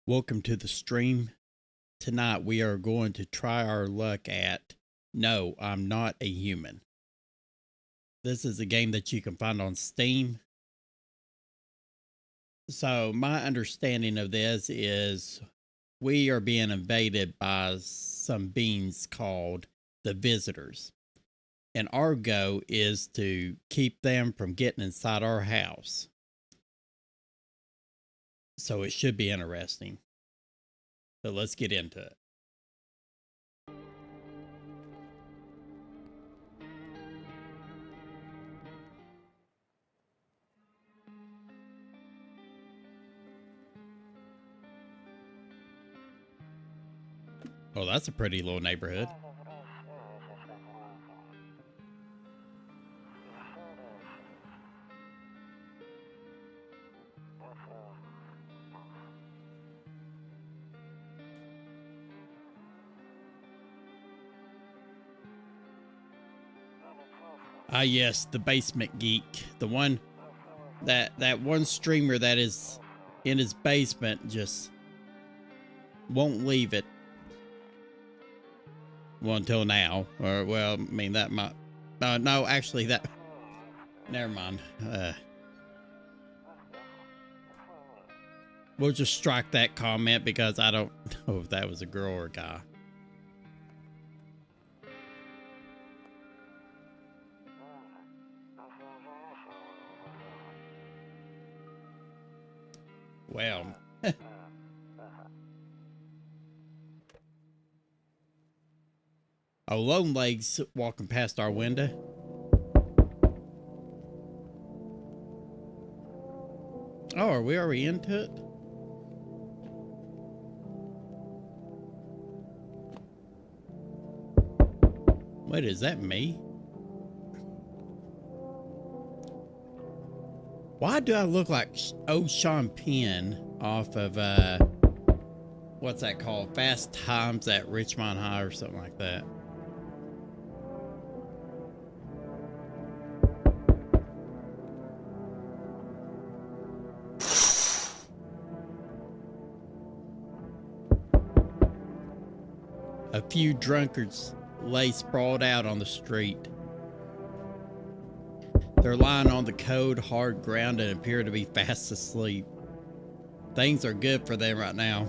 Welcome to the stream. Tonight we are going to try our luck at No, I'm Not a Human. This is a game that you can find on Steam. So my understanding of this is we are being invaded by some beings called the Visitors. And our goal is to keep them from getting inside our house. So it should be interesting. So let's get into it. Oh, that's a pretty little neighborhood. Ah, yes, the basement geek. The one that one streamer that is in his basement just won't leave it. Well, until now. Or, well, I mean, that might... no, actually, that... Never mind. We'll just strike that comment because I don't know if that was a girl or a guy. Well... Oh, Lone Legs walking past our window. Oh, are we already into it? Wait, is that me? Why do I look like old Sean Penn off of, what's that called? Fast Times at Richmond High or something like that. A few drunkards lay sprawled out on the street. They're lying on the cold, hard ground and appear to be fast asleep. Things are good for them right now.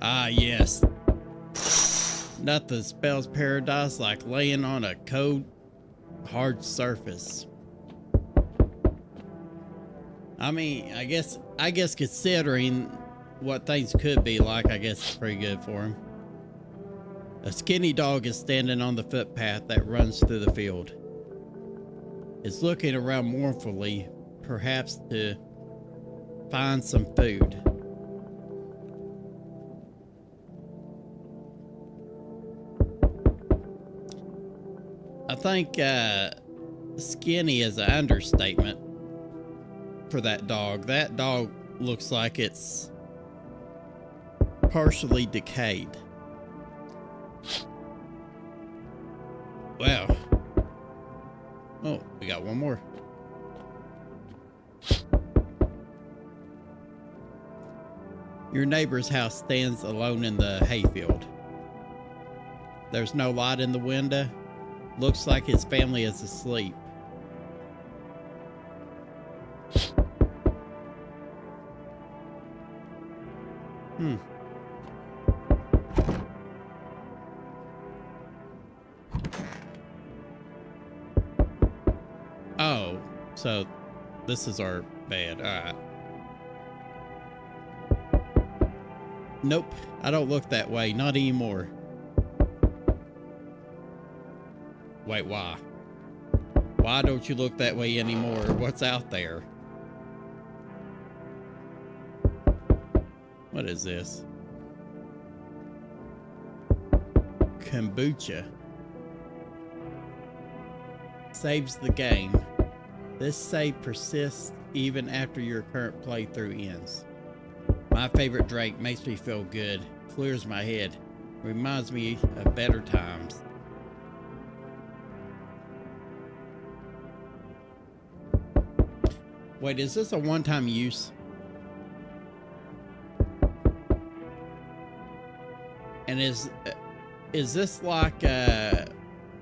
Ah, yes. Nothing spells paradise like laying on a cold, hard surface. I mean, I guess considering what things could be like, I guess it's pretty good for him. A skinny dog is standing on the footpath that runs through the field. It's looking around mournfully, perhaps to find some food. I think skinny is an understatement for that dog. That dog looks like it's partially decayed. Wow. Oh, we got one more. Your neighbor's house stands alone in the hayfield. There's no light in the window. Looks like his family is asleep. Oh, so this is our bed. Alright. Nope, I don't look that way. Not anymore. Wait, why? Why don't you look that way anymore? What's out there? What is this? Kombucha. Saves the game. This save persists even after your current playthrough ends. My favorite drink makes me feel good, clears my head, reminds me of better times. Wait, is this a one-time use? And is this like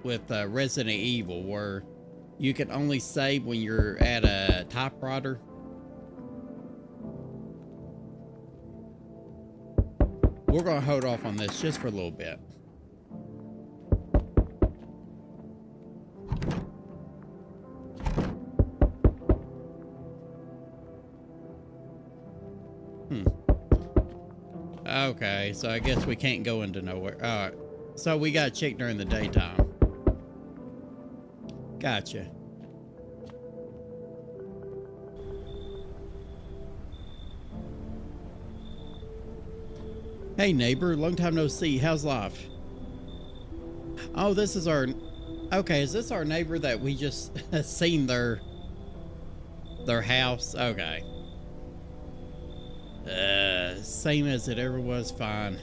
with Resident Evil where you can only save when you're at a typewriter? We're gonna hold off on this just for a little bit. Okay, so I guess we can't go into nowhere. Alright. So we got checked during the daytime. Gotcha. Hey neighbor, long time no see. How's life? Oh, this is our... Okay, is this our neighbor that we just seen their house? Okay. Same as it ever was, fine.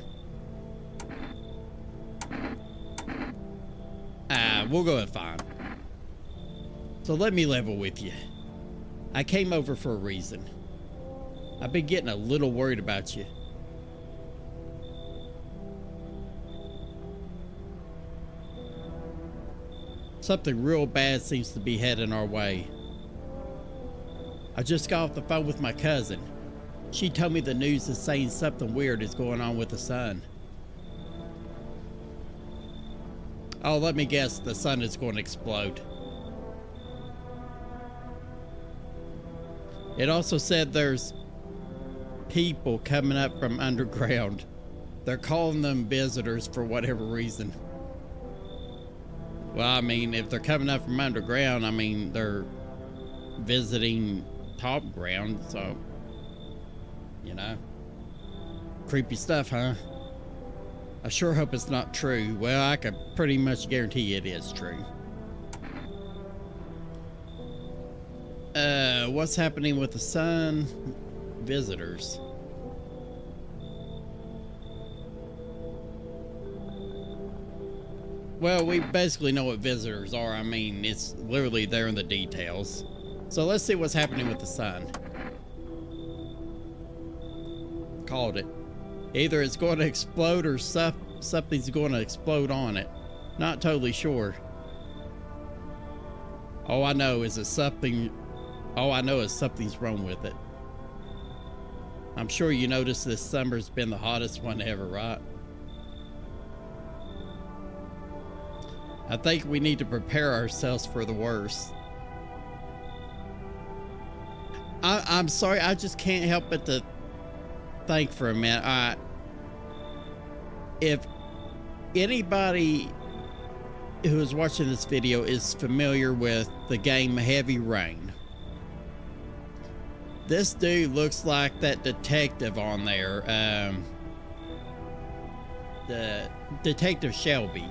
We'll go with fine. So let me level with you. I came over for a reason. I've been getting a little worried about you. Something real bad seems to be heading our way. I just got off the phone with my cousin. She told me the news is saying something weird is going on with the sun. Oh, let me guess, the sun is going to explode. It also said there's people coming up from underground. They're calling them visitors for whatever reason. Well, I mean, if they're coming up from underground, I mean, they're visiting top ground, so... You know, creepy stuff, huh? I sure hope it's not true. Well, I could pretty much guarantee it is true. What's happening with the sun? Visitors. Well, we basically know what visitors are. I mean, it's literally there in the details. So let's see what's happening with the sun. Called it. Either it's going to explode or something's going to explode on it. Not totally sure. All I know is something's wrong with it. I'm sure you noticed this summer's been the hottest one ever, right? I think we need to prepare ourselves for the worst. I'm sorry, I just can't help but to think for a minute. If anybody who is watching this video is familiar with the game Heavy Rain, this dude looks like that detective on there, the Detective Shelby.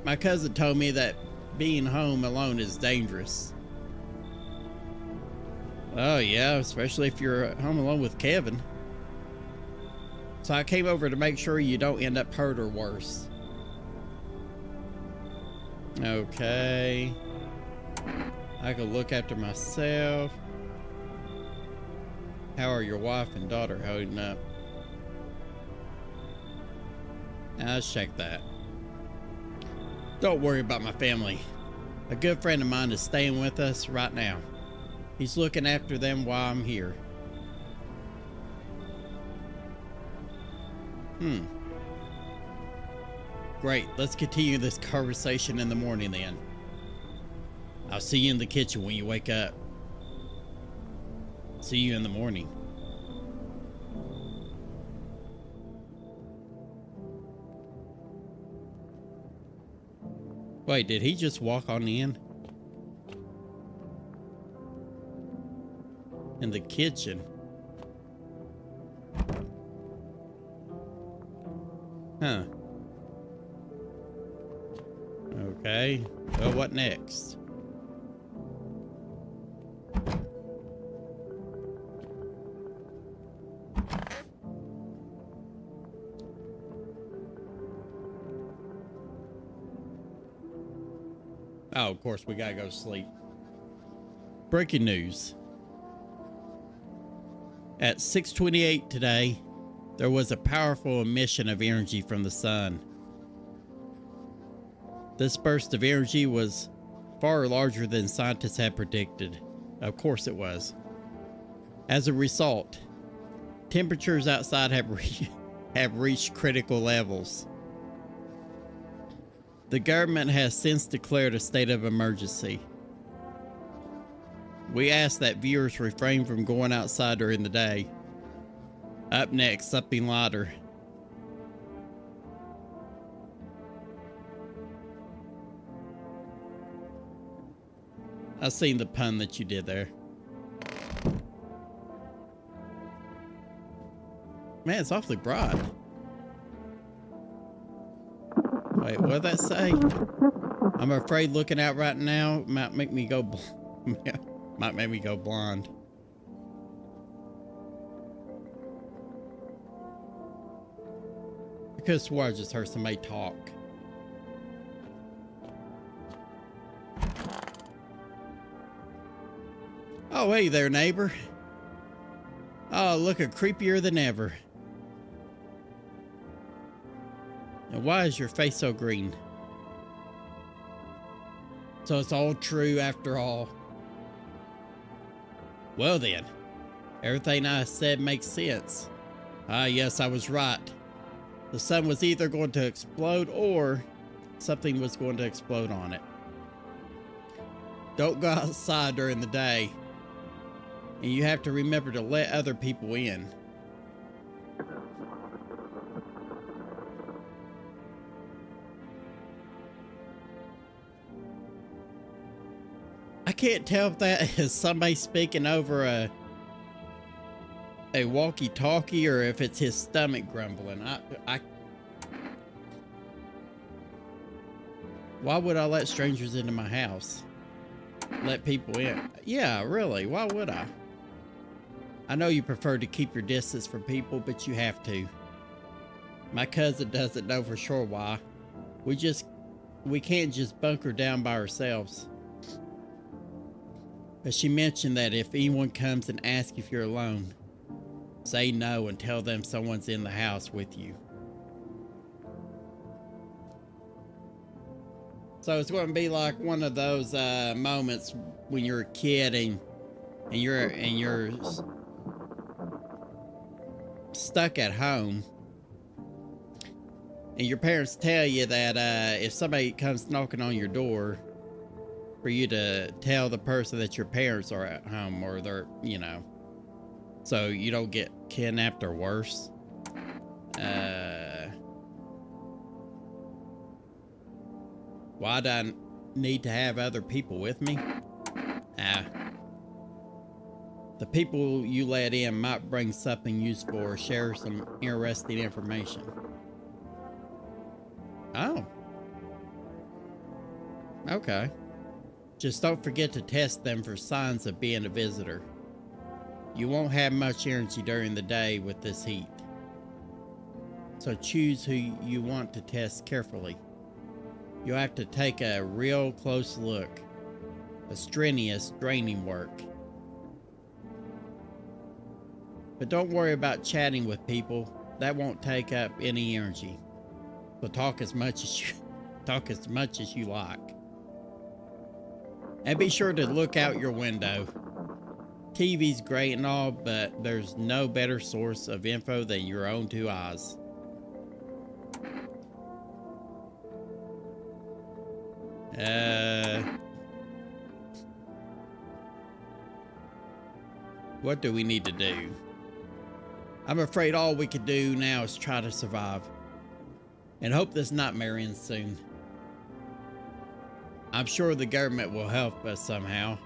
My cousin told me that being home alone is dangerous. Oh yeah, especially if you're home alone with Kevin. So I came over to make sure you don't end up hurt or worse. Okay. I can look after myself. How are your wife and daughter holding up? Now let's check that. Don't worry about my family. A good friend of mine is staying with us right now. He's looking after them while I'm here. Great, let's continue this conversation in the morning then. I'll see you in the kitchen when you wake up. See you in the morning. Wait, did he just walk on in? In the kitchen? Huh. Okay. Well, what next? Oh, of course, we gotta go to sleep. Breaking news. At 6:28 today, there was a powerful emission of energy from the sun. This burst of energy was far larger than scientists had predicted. Of course it was. As a result, temperatures outside have reached critical levels. The government has since declared a state of emergency. We ask that viewers refrain from going outside during the day. Up next, something lighter. I seen the pun that you did there. Man, it's awfully bright. Wait, what'd that say? I'm afraid looking out right now might make me go might make me go blind. I could have swore I just heard somebody talk. Oh, hey there, neighbor. Oh, looking creepier than ever. And why is your face so green? So it's all true after all. Well then, everything I said makes sense. Ah, yes, I was right. The sun was either going to explode or something was going to explode on it. Don't go outside during the day. And you have to remember to let other people in. I can't tell if that is somebody speaking over a walkie-talkie or if it's his stomach grumbling. Why would I let strangers into my house? Let people in? Yeah, really, why would I? I know you prefer to keep your distance from people, but you have to. My cousin doesn't know for sure why. We can't just bunker down by ourselves. But she mentioned that if anyone comes and asks if you're alone, say no and tell them someone's in the house with you. So it's going to be like one of those moments when you're a kid and you're stuck at home, and your parents tell you that if somebody comes knocking on your door, for you to tell the person that your parents are at home, or they're, you know, so you don't get kidnapped or worse. Why do I need to have other people with me? The people you let in might bring something useful or share some interesting information. Oh. Okay. Just don't forget to test them for signs of being a visitor. You won't have much energy during the day with this heat. So choose who you want to test carefully. You'll have to take a real close look. A strenuous, draining work. But don't worry about chatting with people. That won't take up any energy. So talk as much as you like. And be sure to look out your window. TV's great and all, but there's no better source of info than your own two eyes. What do we need to do? I'm afraid all we can do now is try to survive and hope this nightmare ends soon. I'm sure the government will help us somehow.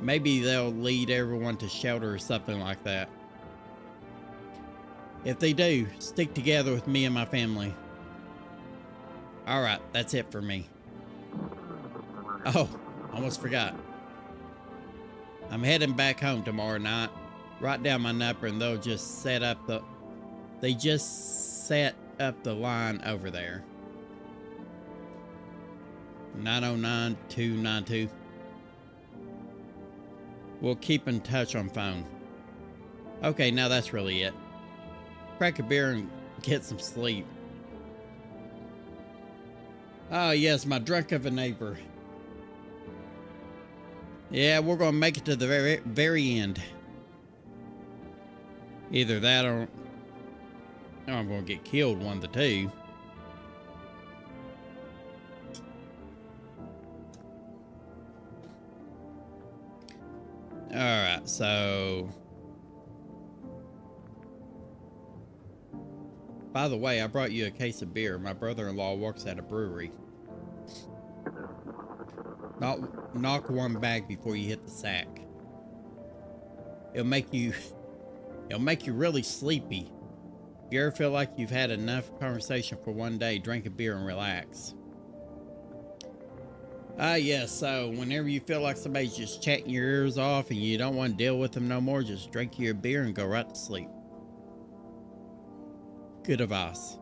Maybe they'll lead everyone to shelter or something like that. If they do, stick together with me and my family. Alright, that's it for me. Oh, almost forgot. I'm heading back home tomorrow night. Write down my number and they'll just set up the line over there. 909-292. We'll keep in touch on phone. Okay, now that's really it. Crack a beer and get some sleep. Oh, yes, my drunk of a neighbor. Yeah, we're going to make it to the very end. Either that or I'm going to get killed, one of the two. Alright, so... By the way, I brought you a case of beer. My brother-in-law works at a brewery. Knock one bag before you hit the sack. It'll make you really sleepy. If you ever feel like you've had enough conversation for one day, drink a beer and relax. Yes, so whenever you feel like somebody's just chatting your ears off and you don't want to deal with them no more, just drink your beer and go right to sleep. Good advice.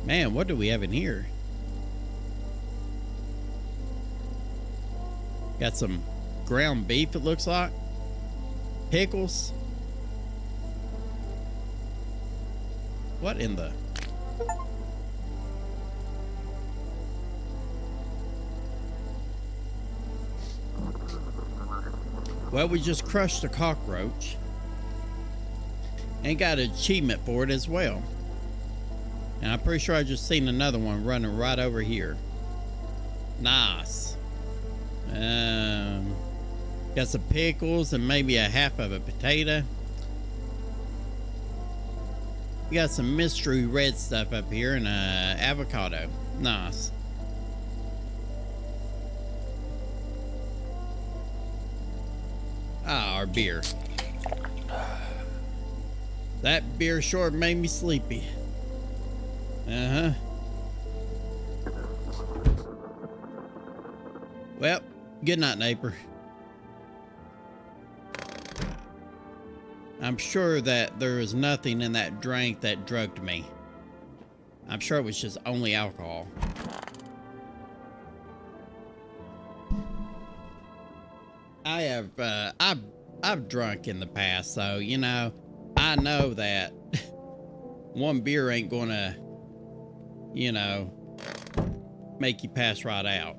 Man, what do we have in here? Got some ground beef, it looks like. Pickles. What in the... Well, we just crushed a cockroach. And got an achievement for it as well. And I'm pretty sure I just seen another one running right over here. Nice. Got some pickles and maybe a half of a potato. We got some mystery red stuff up here and avocado. Nice. Ah, our beer. That beer sure made me sleepy. Uh-huh. Well, good night, neighbor. I'm sure that there was nothing in that drink that drugged me. I'm sure it was just only alcohol. I've drunk in the past, so, you know, I know that one beer ain't gonna, you know, make you pass right out.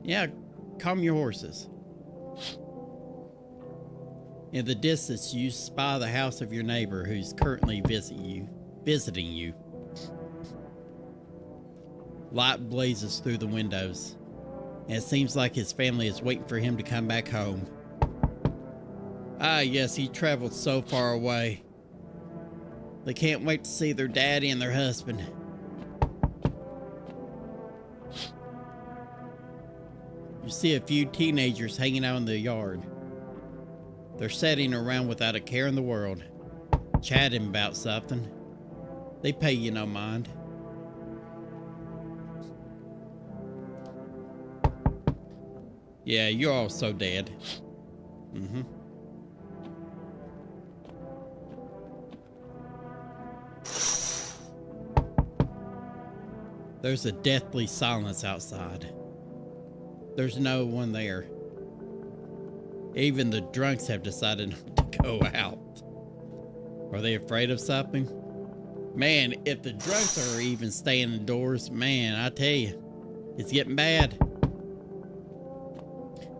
Yeah, calm your horses. In the distance, you spy the house of your neighbor who's currently visiting you. Light blazes through the windows, and it seems like his family is waiting for him to come back home. Ah, yes, he traveled so far away. They can't wait to see their daddy and their husband. You see a few teenagers hanging out in the yard. They're sitting around without a care in the world, chatting about something. They pay you no mind. Yeah, you're all so dead. Mm-hmm. There's a deathly silence outside. There's no one there. Even the drunks have decided not to go out. Are they afraid of something? Man, if the drunks are even staying indoors, man, I tell you, it's getting bad.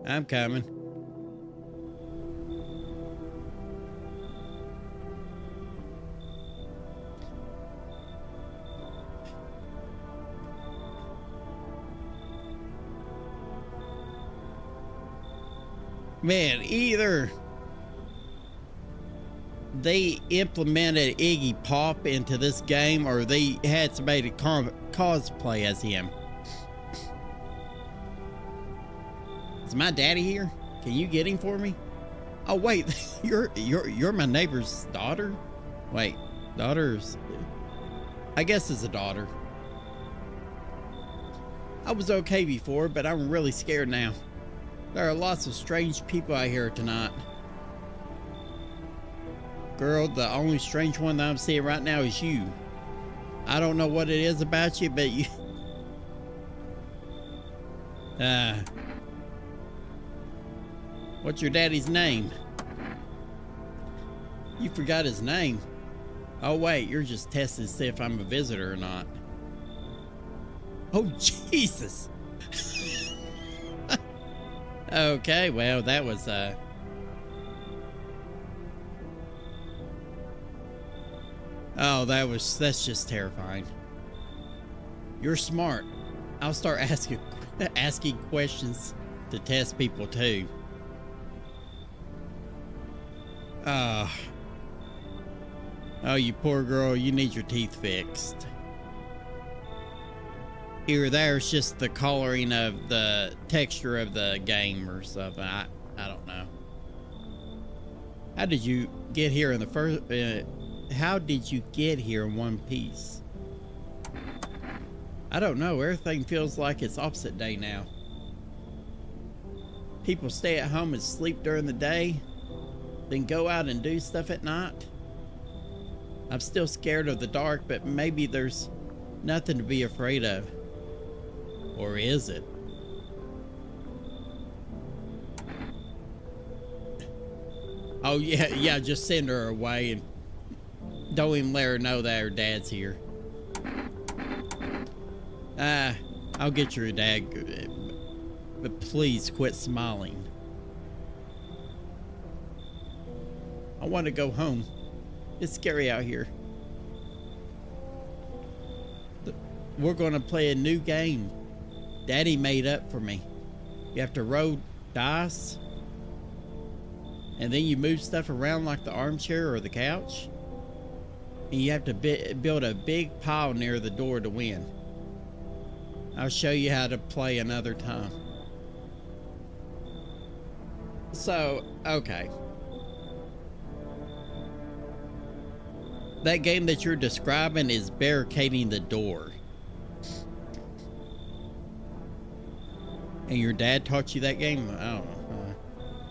I'm coming. Man, either they implemented Iggy Pop into this game or they had somebody to cosplay as him. Is my daddy here? Can you get him for me? Oh wait, you're my neighbor's daughter? Wait, daughter's... I guess it's a daughter. I was okay before, but I'm really scared now. There are lots of strange people out here tonight. Girl, the only strange one that I'm seeing right now is you. I don't know what it is about you, but you... Uh, what's your daddy's name? You forgot his name. Oh wait, you're just testing to see if I'm a visitor or not. Oh Jesus. Okay, well that was oh, that's just terrifying. You're smart. I'll start asking questions to test people too. Oh, you poor girl, you need your teeth fixed. Either there's just the coloring of the texture of the game or something. I don't know. How did you get here in the first? How did you get here in one piece? I don't know. Everything feels like it's opposite day now. People stay at home and sleep during the day, then go out and do stuff at night. I'm still scared of the dark, but maybe there's nothing to be afraid of. Or is it? Oh yeah, just send her away and don't even let her know that her dad's here. I'll get your dad, but please quit smiling. I want to go home. It's scary out here. We're going to play a new game Daddy made up for me. You have to roll dice, and then you move stuff around like the armchair or the couch, and you have to build a big pile near the door to win. I'll show you how to play another time. So, okay. That game that you're describing is barricading the door. And your dad taught you that game? I don't know.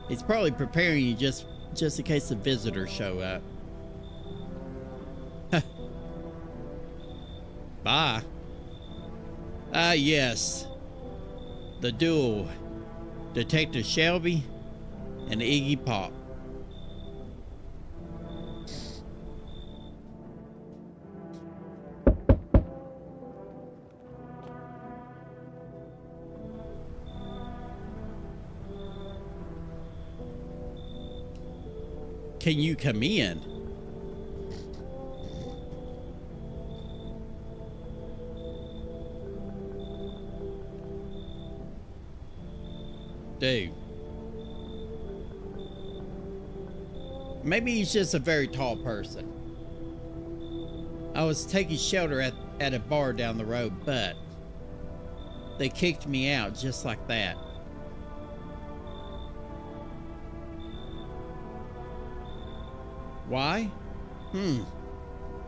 He's probably preparing you just in case the visitors show up. Bye. Yes. The duel. Detective Shelby and Iggy Pop. Can you come in? Dude. Maybe he's just a very tall person. I was taking shelter at a bar down the road, but they kicked me out just like that. Why?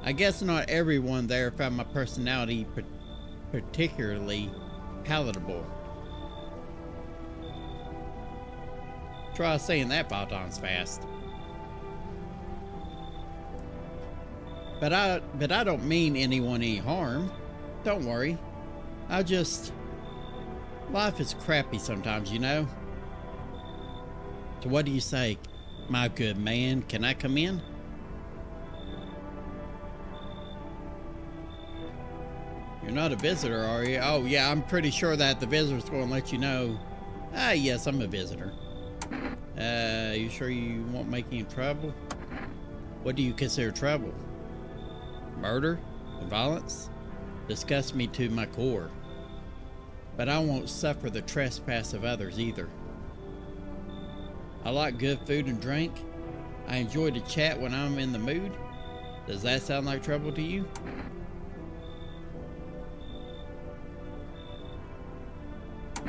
I guess not everyone there found my personality particularly palatable. Try saying that 5 times fast. But I don't mean anyone any harm. Don't worry. Life is crappy sometimes, you know. So what do you say, my good man? Can I come in? You're not a visitor, are you? Oh yeah, I'm pretty sure that the visitor's going to let you know. Yes, I'm a visitor. You sure you won't make any trouble? What do you consider trouble? Murder? Violence? Disgusts me to my core. But I won't suffer the trespass of others either. I like good food and drink. I enjoy to chat when I'm in the mood. Does that sound like trouble to you?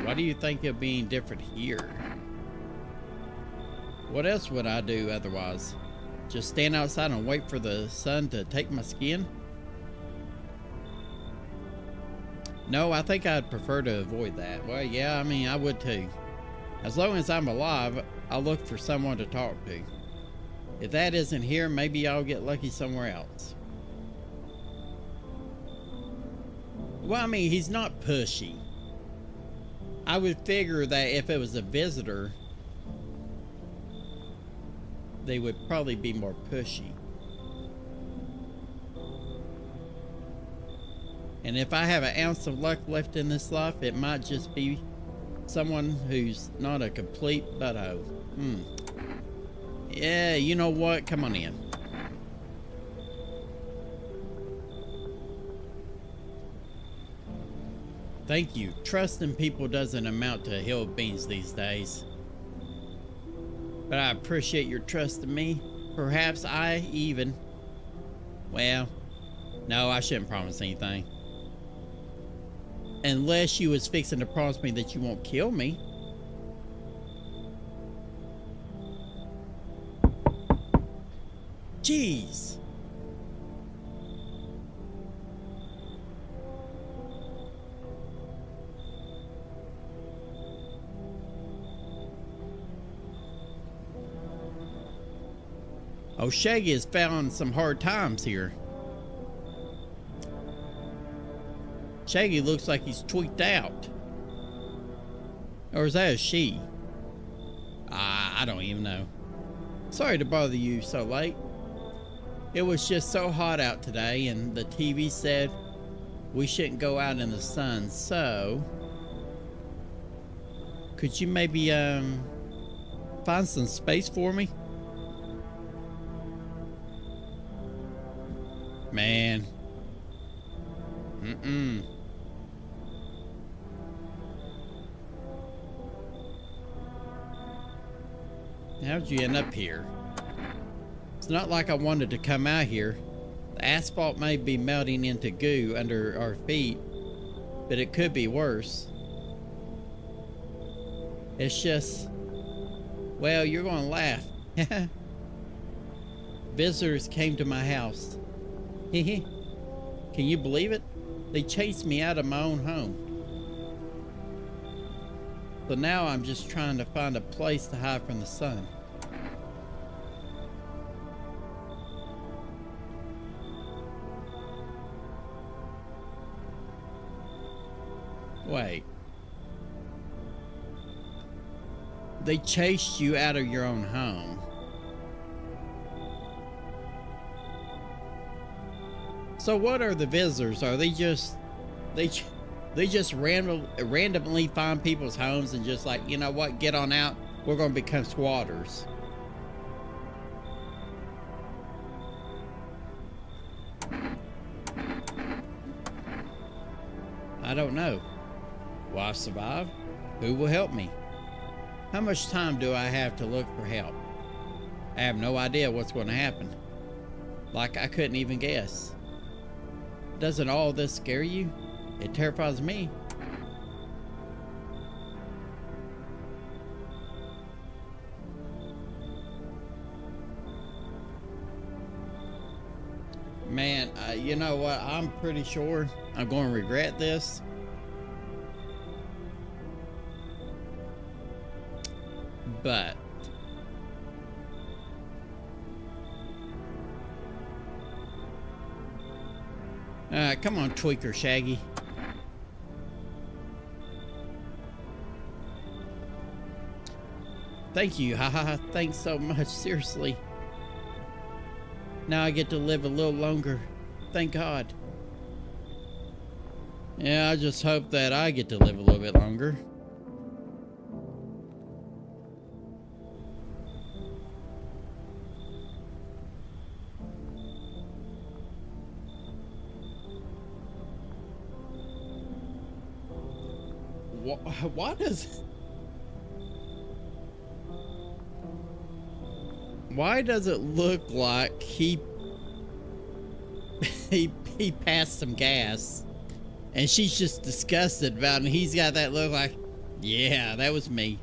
Why do you think of being different here? What else would I do otherwise? Just stand outside and wait for the sun to take my skin? No, I think I'd prefer to avoid that. Well, yeah, I mean, I would too. As long as I'm alive, I'll look for someone to talk to. If that isn't here, maybe I'll get lucky somewhere else. Well, I mean, he's not pushy. I would figure that if it was a visitor, they would probably be more pushy. And if I have an ounce of luck left in this life, it might just be someone who's not a complete butthole. Yeah, you know what? Come on in. Thank you. Trusting people doesn't amount to hill beans these days. But I appreciate your trust in me. Perhaps I even... Well, no, I shouldn't promise anything. Unless you was fixing to promise me that you won't kill me. Jeez. Oh, Shaggy has found some hard times here. Shaggy looks like he's tweaked out. Or is that a she? I don't even know. Sorry to bother you so late. It was just so hot out today, and the TV said we shouldn't go out in the sun, so... Could you maybe, find some space for me? Man. How'd you end up here? It's not like I wanted to come out here. The asphalt may be melting into goo under our feet, but it could be worse. It's just... Well, you're gonna laugh. Visitors came to my house. Can you believe it? They chased me out of my own home. So now I'm just trying to find a place to hide from the sun. Wait. They chased you out of your own home. So what are the visitors? Are they just they just randomly find people's homes and just like, you know what, get on out, we're going to become squatters? I don't know. Will I survive? Who will help me? How much time do I have to look for help? I have no idea what's going to happen. Like I couldn't even guess. Doesn't all this scare you? It terrifies me. Man, you know what? I'm pretty sure I'm going to regret this. But come on, tweaker Shaggy. Thank you, haha. Thanks so much, seriously. Now I get to live a little longer. Thank God. Yeah, I just hope that I get to live a little bit longer. Why does it look like he passed some gas and she's just disgusted about it, and he's got that look like, yeah, that was me.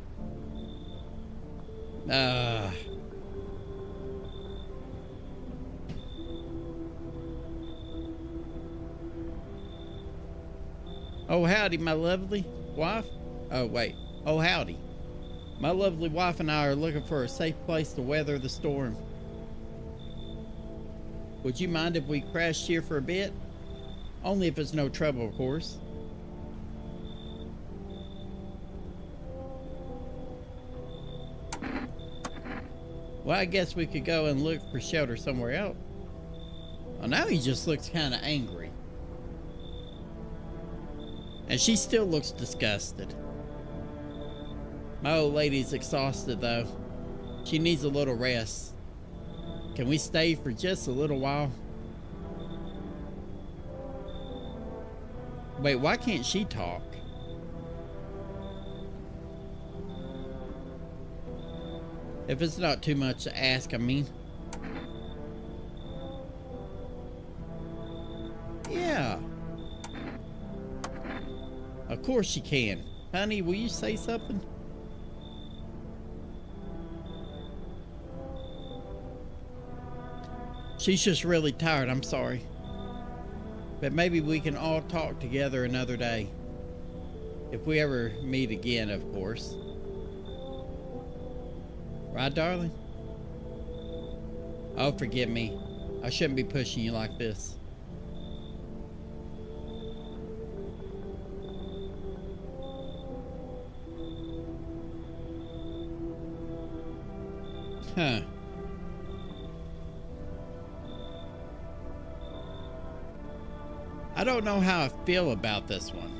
Oh, howdy, my lovely wife. Oh, wait. Oh, howdy. My lovely wife and I are looking for a safe place to weather the storm. Would you mind if we crashed here for a bit? Only if it's no trouble, of course. Well, I guess we could go and look for shelter somewhere else. Oh, now he just looks kind of angry. And she still looks disgusted. My old lady's exhausted though. She needs a little rest. Can we stay for just a little while? Wait, why can't she talk? If it's not too much to ask, I mean. Yeah. Of course she can. Honey, will you say something? She's just really tired, I'm sorry. But maybe we can all talk together another day. If we ever meet again, of course. Right, darling? Oh, forgive me. I shouldn't be pushing you like this. Huh. I don't know how I feel about this one.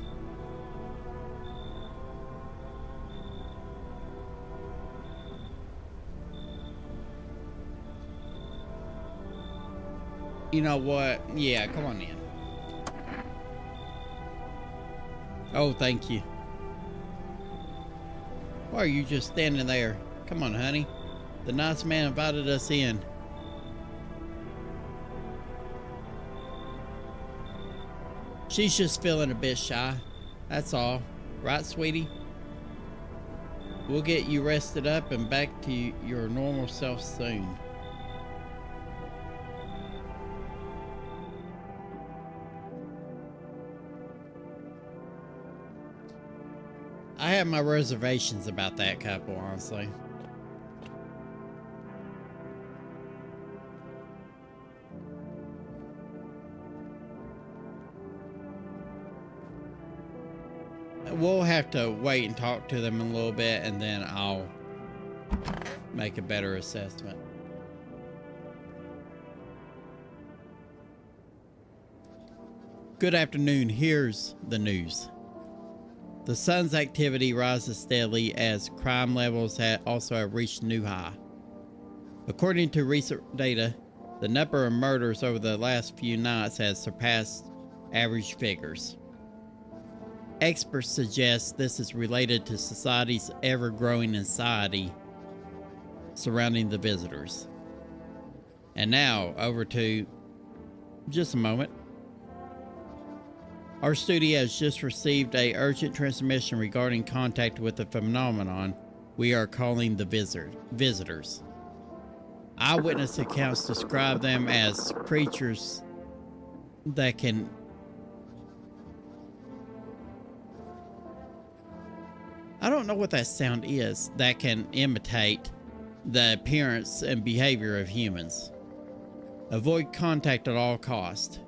You know what? Yeah, come on in. Oh, thank you. Why are you just standing there? Come on, honey. The nice man invited us in. She's just feeling a bit shy. That's all. Right, sweetie? We'll get you rested up and back to your normal self soon. I have my reservations about that couple, honestly. We'll have to wait and talk to them in a little bit, and then I'll make a better assessment. Good afternoon. Here's the news. The sun's activity rises steadily as crime levels also have reached new high. According to recent data, the number of murders over the last few nights has surpassed average figures. Experts suggest this is related to society's ever-growing anxiety surrounding the visitors. And now, over to just a moment. Our studio has just received an urgent transmission regarding contact with the phenomenon we are calling the visitors. Eyewitness accounts describe them as creatures that can I don't know what that sound is that can imitate the appearance and behavior of humans. Avoid contact at all costs.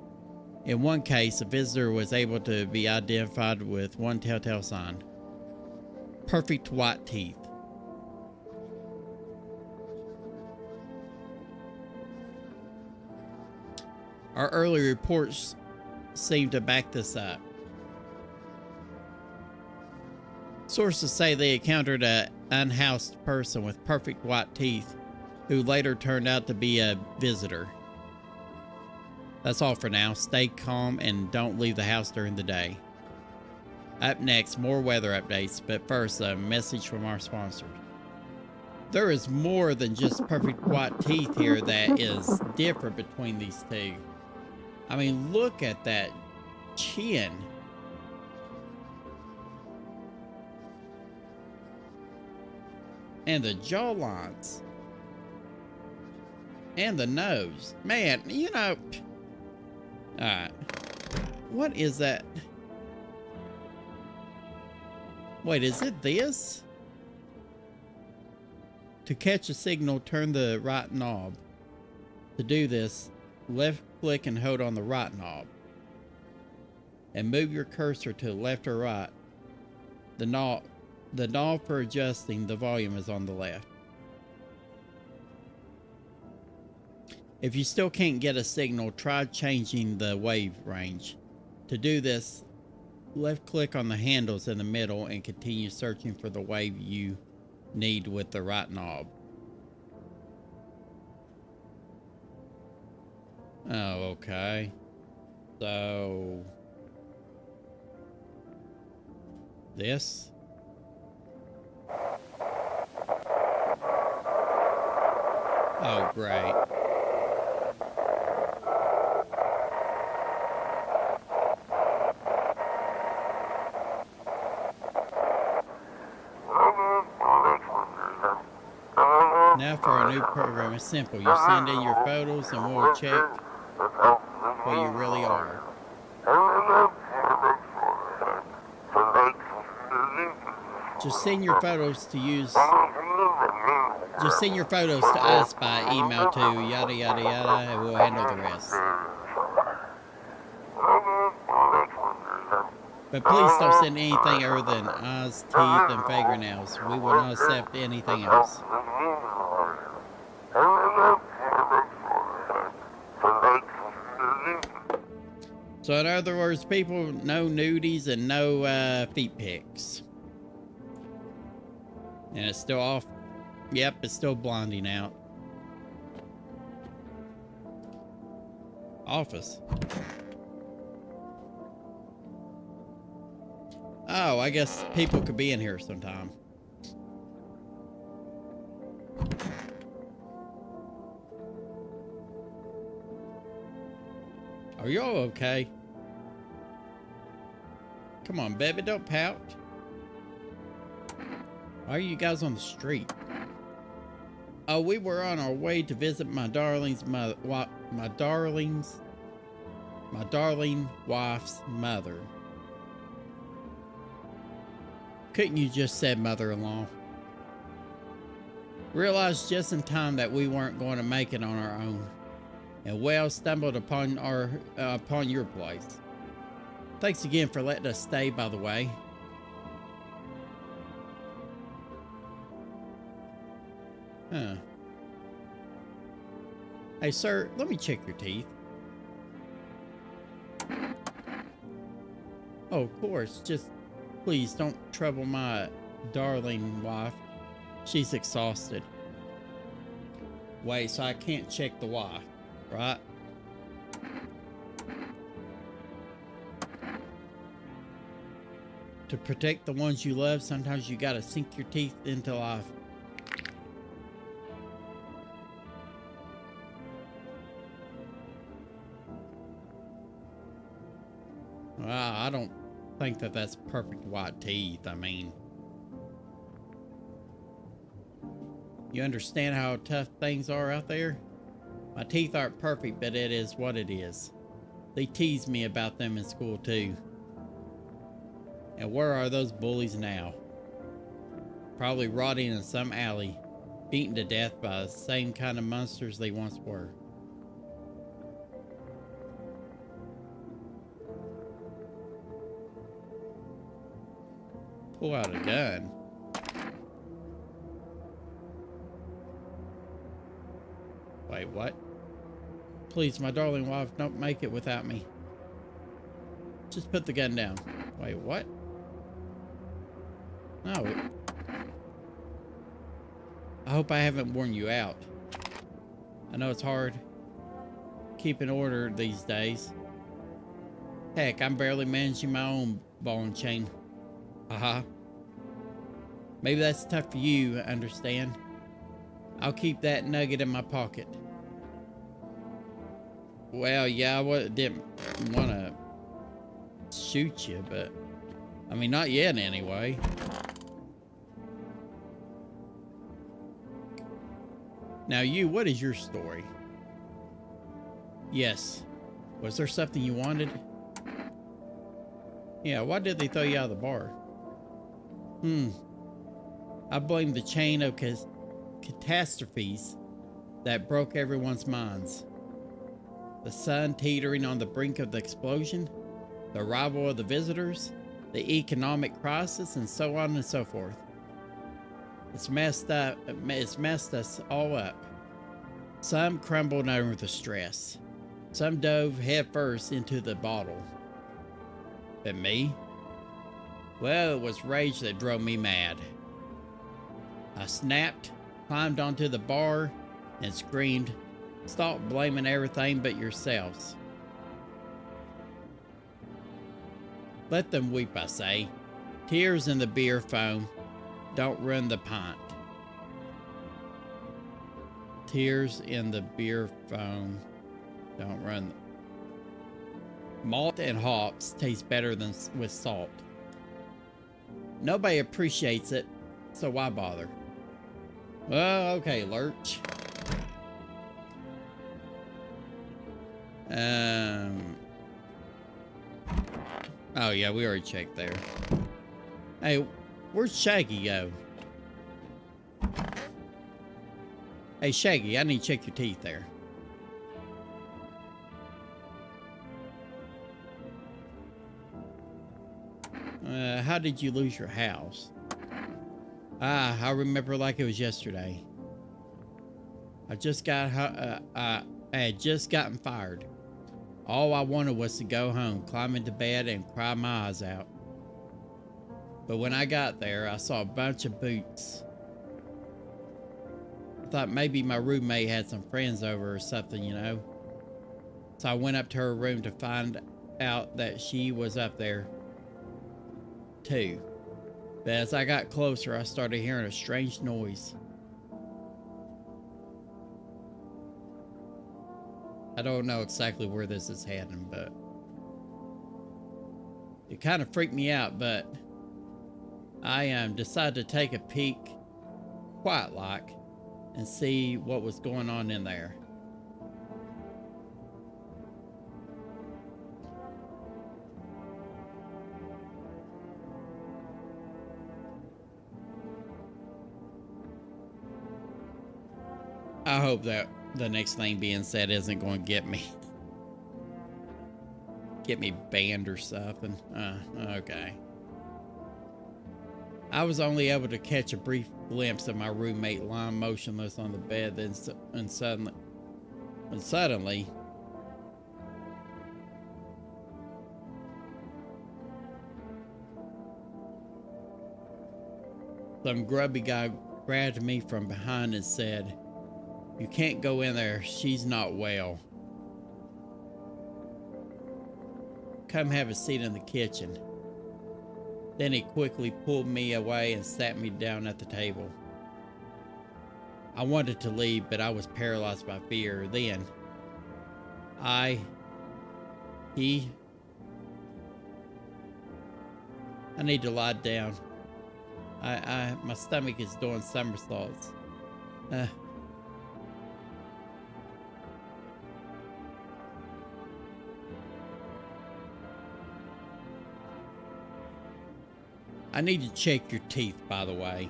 In one case, a visitor was able to be identified with one telltale sign: perfect white teeth. Our early reports seem to back this up. Sources say they encountered an unhoused person with perfect white teeth who later turned out to be a visitor. That's all for now. Stay calm and don't leave the house during the day. Up next, more weather updates, but first, a message from our sponsor. There is more than just perfect white teeth here that is different between these two. I mean, look at that chin. And the jawlines. And the nose. Man, you know... Alright. What is that? Wait, is it this? To catch a signal, turn the right knob. To do this, left click and hold on the right knob. And move your cursor to the left or right. The knob for adjusting the volume is on the left. If you still can't get a signal, try changing the wave range. To do this, left click on the handles in the middle and continue searching for the wave you need with the right knob. Oh, okay. So this. Oh, great. Now for our new program, it's simple. You send in your photos and we'll check what you really are. Just send your photos to us by email to yada yada yada and we'll handle the rest. But please don't send anything other than eyes, teeth, and fingernails. We will not accept anything else. So in other words, people, no nudies and no feet pics. And it's still off. Yep, it's still blinding out. Office. Oh, I guess people could be in here sometime. Are y'all okay? Come on, baby, don't pout. Why are you guys on the street? Oh, we were on our way to visit my darling wife's mother. Couldn't you just said mother-in-law? Realized just in time that we weren't going to make it on our own, and well stumbled upon your place. Thanks again for letting us stay, by the way. Huh. Hey, sir, let me check your teeth. Oh, of course. Just please don't trouble my darling wife. She's exhausted. Wait, so I can't check the wife, right? To protect the ones you love, sometimes you gotta sink your teeth into life. Well, I don't think that that's perfect white teeth. I mean, you understand how tough things are out there? My teeth aren't perfect, but it is what it is. They tease me about them in school too. And where are those bullies now? Probably rotting in some alley, beaten to death by the same kind of monsters they once were. Pull out a gun. Wait, what? Please, my darling wife, don't make it without me. Just put the gun down. Wait, what? No. I hope I haven't worn you out. I know it's hard keeping order these days. Heck, I'm barely managing my own ball and chain. Maybe that's tough for you, understand? I'll keep that nugget in my pocket. Well, yeah, I didn't want to shoot you, but I mean, not yet anyway. Now you, what is your story? Yes. Was there something you wanted? Yeah, why did they throw you out of the bar? I blame the chain of catastrophes that broke everyone's minds. The sun teetering on the brink of the explosion, the arrival of the visitors, the economic crisis, and so on and so forth. It's messed us all up. Some crumbled under the stress. Some dove headfirst into the bottle. But me? Well, it was rage that drove me mad. I snapped, climbed onto the bar, and screamed, "Stop blaming everything but yourselves." Let them weep, I say. Tears in the beer foam don't ruin the pint. Tears in the beer foam don't run. Malt and hops taste better than with salt. Nobody appreciates it, so why bother? Well, okay, Lurch. Oh yeah, we already checked there. Hey, where'd Shaggy go? Hey Shaggy, I need to check your teeth there. How did you lose your house? Ah, I remember like it was yesterday. I had just gotten fired. All I wanted was to go home, climb into bed, and cry my eyes out. But when I got there, I saw a bunch of boots. I thought maybe my roommate had some friends over or something, you know. So I went up to her room to find out that she was up there too. But as I got closer, I started hearing a strange noise. I don't know exactly where this is heading, but it kind of freaked me out, but I decided to take a peek, quiet like, and see what was going on in there. I hope that the next thing being said isn't going to get me banned or something. Okay. I was only able to catch a brief glimpse of my roommate lying motionless on the bed, and suddenly some grubby guy grabbed me from behind and said, "You can't go in there. She's not well. Come have a seat in the kitchen." Then he quickly pulled me away and sat me down at the table. I wanted to leave, but I was paralyzed by fear. Then, I need to lie down. My stomach is doing somersaults. I need to check your teeth, by the way.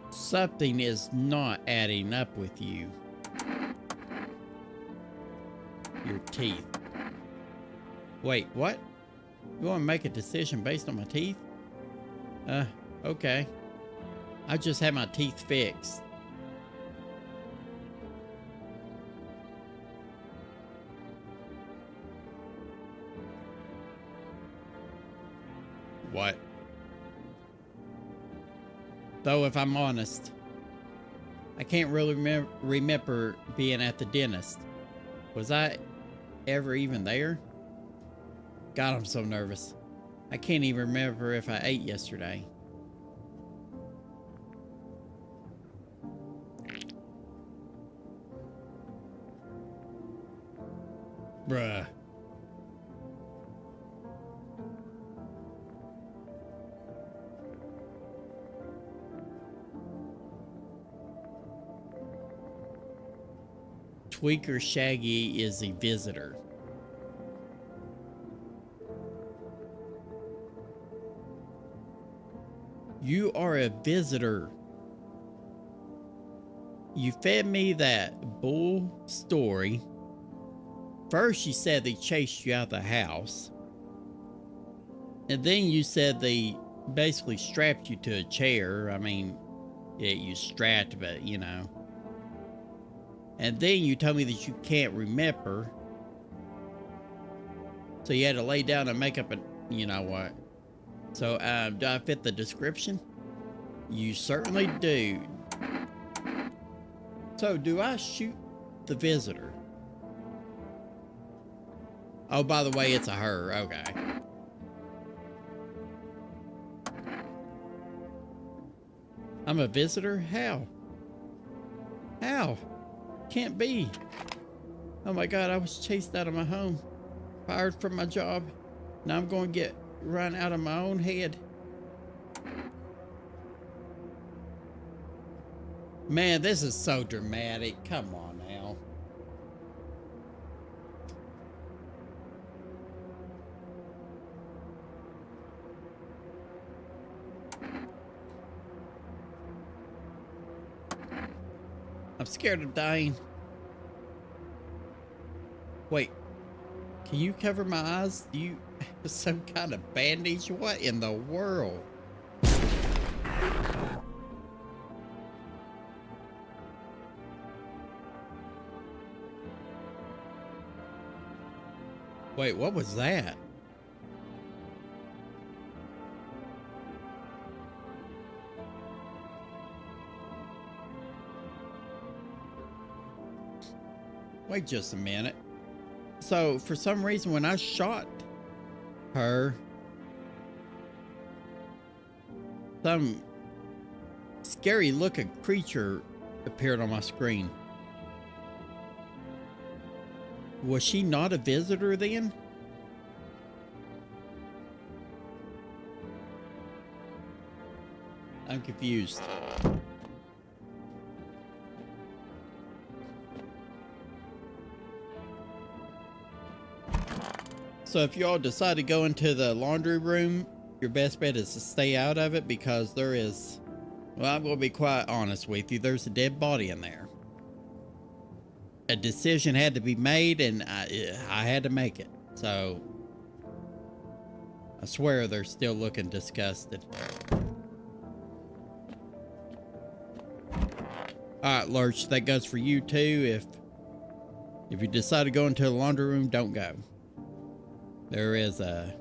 Something is not adding up with you. Your teeth. Wait, what? You want to make a decision based on my teeth? Okay. I just had my teeth fixed. What? Though, if I'm honest, I can't really remember being at the dentist. Was I ever even there? God, I'm so nervous. I can't even remember if I ate yesterday. Bruh. Tweaker Shaggy is a visitor. You are a visitor. You fed me that bull story. First you said they chased you out of the house. And then you said they basically strapped you to a chair. I mean, yeah, you strapped, but you know. And then you told me that you can't remember. So you had to lay down and make up a, you know what. So, do I fit the description? You certainly do. So, do I shoot the visitor? Oh, by the way, it's a her. Okay. I'm a visitor? How? How? Can't be. Oh my God, I was chased out of my home. Fired from my job. Now I'm going to get run out of my own head. Man, this is so dramatic. Come on now. I'm scared of dying. Wait. Can you cover my eyes? Do you have some kind of bandage? What in the world? Wait, what was that? Wait just a minute. So, for some reason, when I shot her, some scary looking creature appeared on my screen. Was she not a visitor then? I'm confused. So if y'all decide to go into the laundry room, your best bet is to stay out of it because there is, well, I'm going to be quite honest with you, there's a dead body in there. A decision had to be made and I had to make it. So I swear they're still looking disgusted. Alright, Lurch, that goes for you too. If you decide to go into the laundry room, don't go. There is a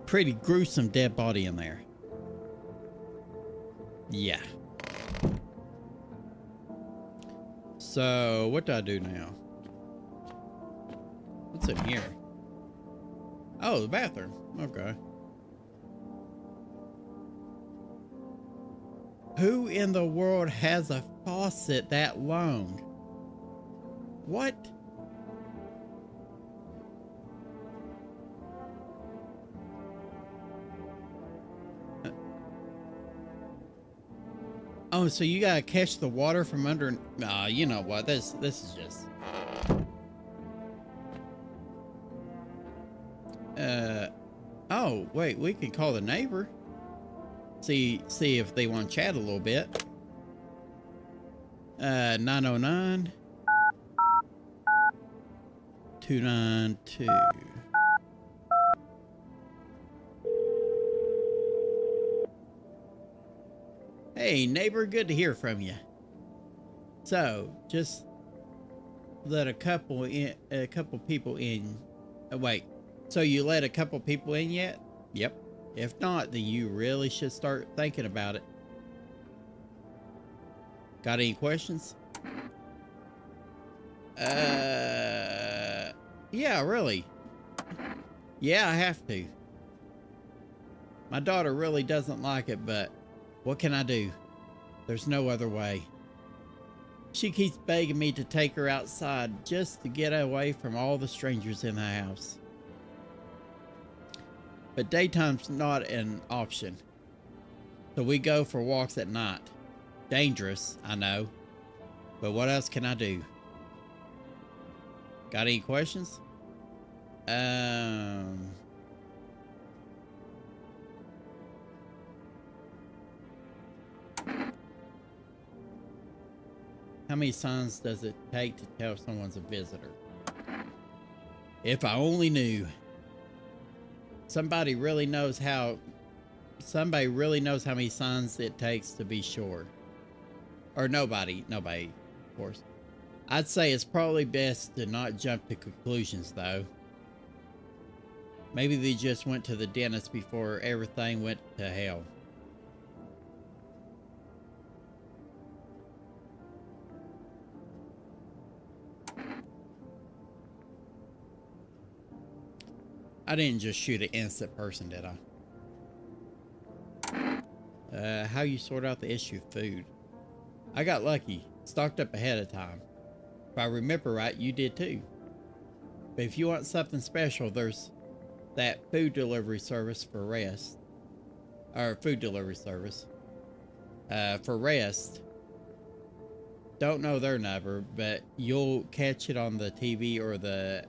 pretty gruesome dead body in there. Yeah. So, what do I do now? What's in here? Oh, the bathroom. Okay. Who in the world has a faucet that long? What? Oh, so you gotta catch the water from under. You know what? This is just. Oh, wait. We can call the neighbor. See if they want to chat a little bit. 909 292. Hey neighbor, good to hear from you. So, just let a couple people in. Wait, so you let a couple people in yet? Yep. If not, then you really should start thinking about it. Got any questions? Yeah, really. Yeah, I have to. My daughter really doesn't like it, but what can I do? There's no other way. She keeps begging me to take her outside just to get away from all the strangers in the house. But daytime's not an option. So we go for walks at night. Dangerous, I know. But what else can I do? Got any questions? How many signs does it take to tell someone's a visitor? If I only knew. Somebody really knows how somebody really knows how many signs it takes to be sure. Or nobody, of course. I'd say it's probably best to not jump to conclusions, though. Maybe they just went to the dentist before everything went to hell. I didn't just shoot an innocent person, did I? How you sort out the issue of food? I got lucky. Stocked up ahead of time. If I remember right, you did too. But if you want something special, there's that food delivery service for rest. Or food delivery service. For rest. Don't know their number, but you'll catch it on the TV or the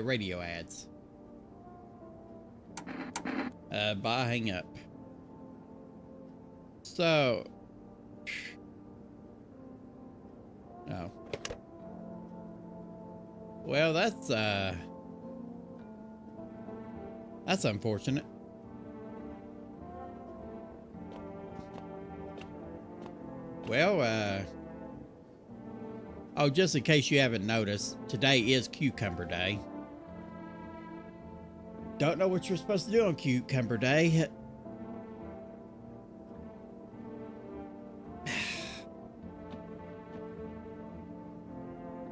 radio ads. Bye, hang up. So. Oh. Well, that's unfortunate. Well, oh, just in case you haven't noticed, today is Cucumber Day. Don't know what you're supposed to do on Cucumber Day.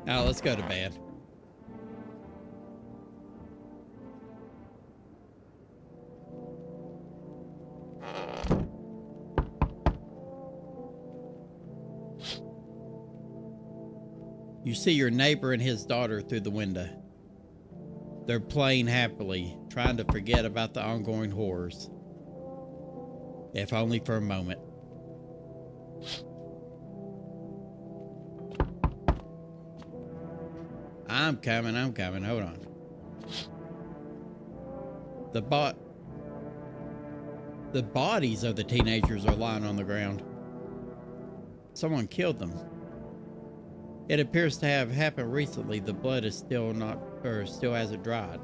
Now let's go to bed. You see your neighbor and his daughter through the window. They're playing happily, trying to forget about the ongoing horrors. If only for a moment. I'm coming. Hold on. The bodies of the teenagers are lying on the ground. Someone killed them. It appears to have happened recently. The blood is still hasn't dried.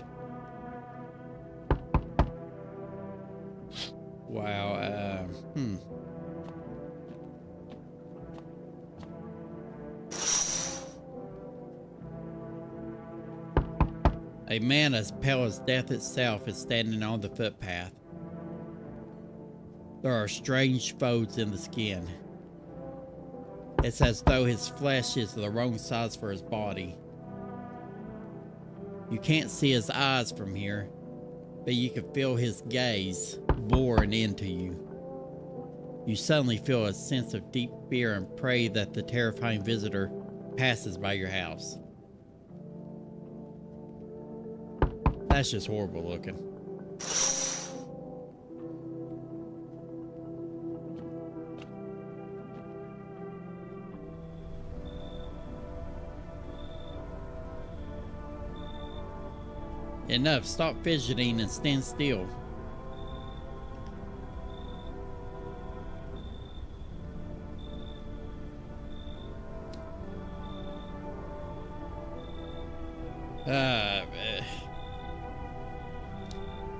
Wow, A man as pale as death itself is standing on the footpath. There are strange folds in the skin. It's as though his flesh is the wrong size for his body. You can't see his eyes from here, but you can feel his gaze boring into you. You suddenly feel a sense of deep fear and pray that the terrifying visitor passes by your house. That's just horrible looking. Enough, stop fidgeting and stand still.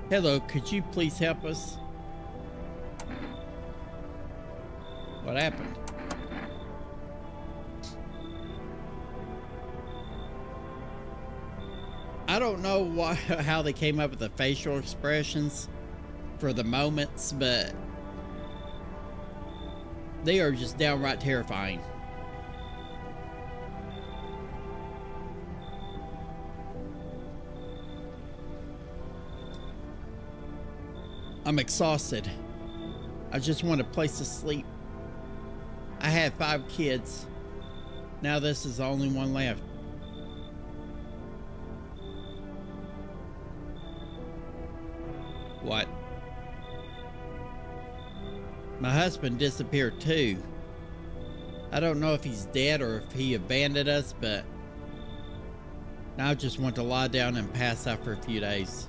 Hello, could you please help us? What happened? I don't know how they came up with the facial expressions for the moments, but they are just downright terrifying. I'm exhausted. I just want a place to sleep. I had 5 kids. Now this is the only one left. What? My husband disappeared too. I don't know if he's dead or if he abandoned us, but now I just want to lie down and pass out for a few days.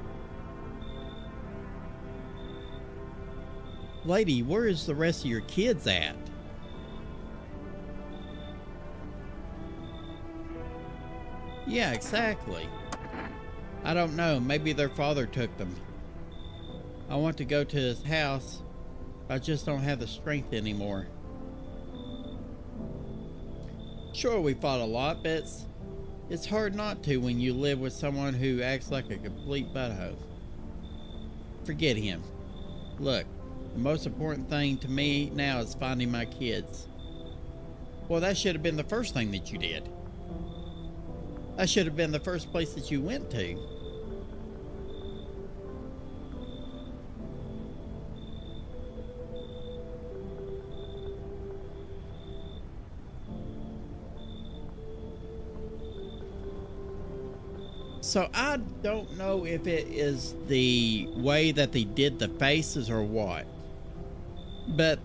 Lady, where is the rest of your kids at? Yeah, exactly. I don't know. Maybe their father took them. I want to go to his house, I just don't have the strength anymore. Sure, we fought a lot, but it's hard not to when you live with someone who acts like a complete butthole. Forget him. Look, the most important thing to me now is finding my kids. Well, that should have been the first thing that you did. That should have been the first place that you went to. So I don't know if it is the way that they did the faces or what, but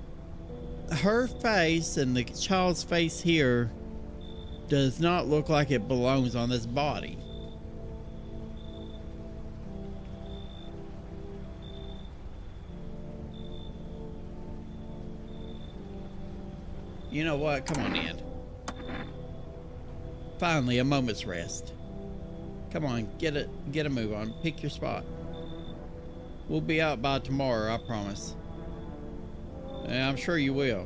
her face and the child's face here does not look like it belongs on this body. You know what? Come on in. Finally, a moment's rest. Come on, get a move on. Pick your spot. We'll be out by tomorrow, I promise. And I'm sure you will.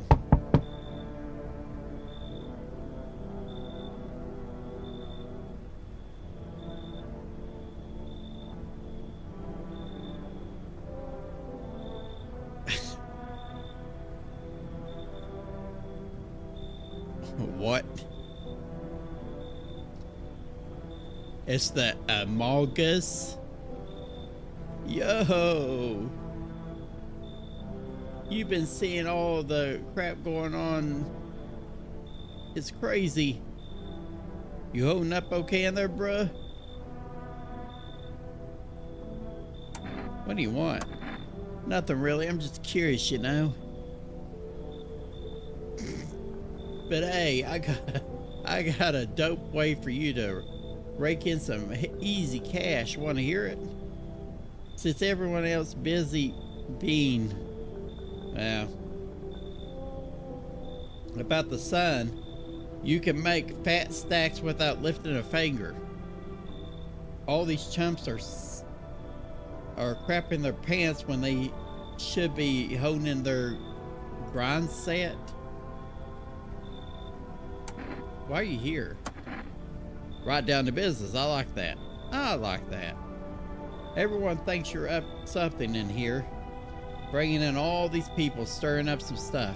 What? It's the Amalgus. Yo. You've been seeing all the crap going on. It's crazy. You holding up okay in there, bruh? What do you want? Nothing really. I'm just curious, you know. But hey, I got a dope way for you to rake in some easy cash. Want to hear it? Since everyone else busy being, well, about the sun, you can make fat stacks without lifting a finger. All these chumps are crapping their pants when they should be honing their grind set. Why are you here? Right down to business. I like that. I like that. Everyone thinks you're up something in here, bringing in all these people, stirring up some stuff.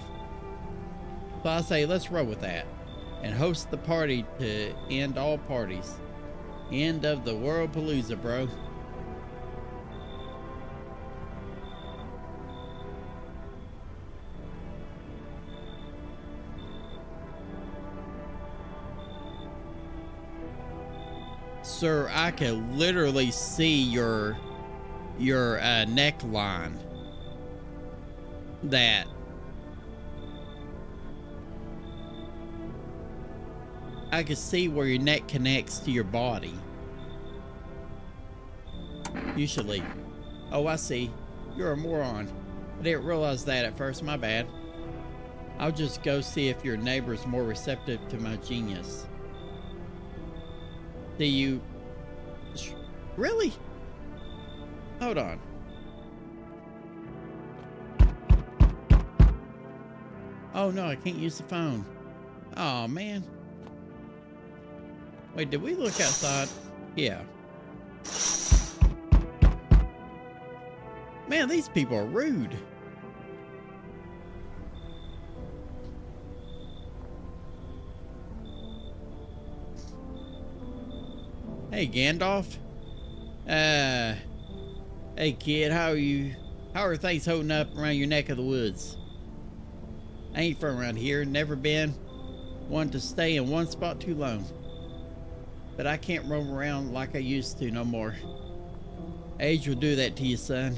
So I say, let's roll with that and host the party to end all parties. End of the world palooza, bro. Sir, I can literally see your neckline. That I can see where your neck connects to your body. You should leave. Oh, I see. You're a moron. I didn't realize that at first. My bad. I'll just go see if your neighbor's more receptive to my genius. Do you really? Hold on. Oh no, I can't use the phone. Oh man. Wait, did we look outside? Yeah. Man, these people are rude. Hey, Gandalf. Hey kid, how are you? How are things holding up around your neck of the woods? I ain't from around here, never been one to stay in one spot too long. But I can't roam around like I used to no more. Age will do that to you, son.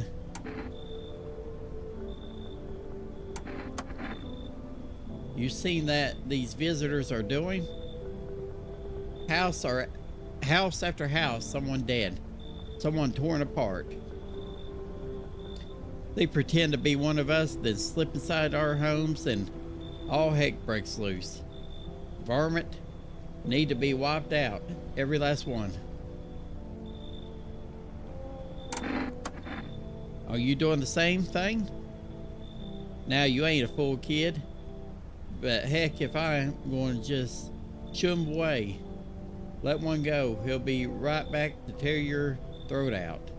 You seen that these visitors are doing? House after house, someone dead. Someone torn apart. They pretend to be one of us, then slip inside our homes and all heck breaks loose. Varmint need to be wiped out. Every last one. Are you doing the same thing? Now you ain't a full kid, but heck, if I'm going to just shoo him away, let one go, he'll be right back to tear your throat out.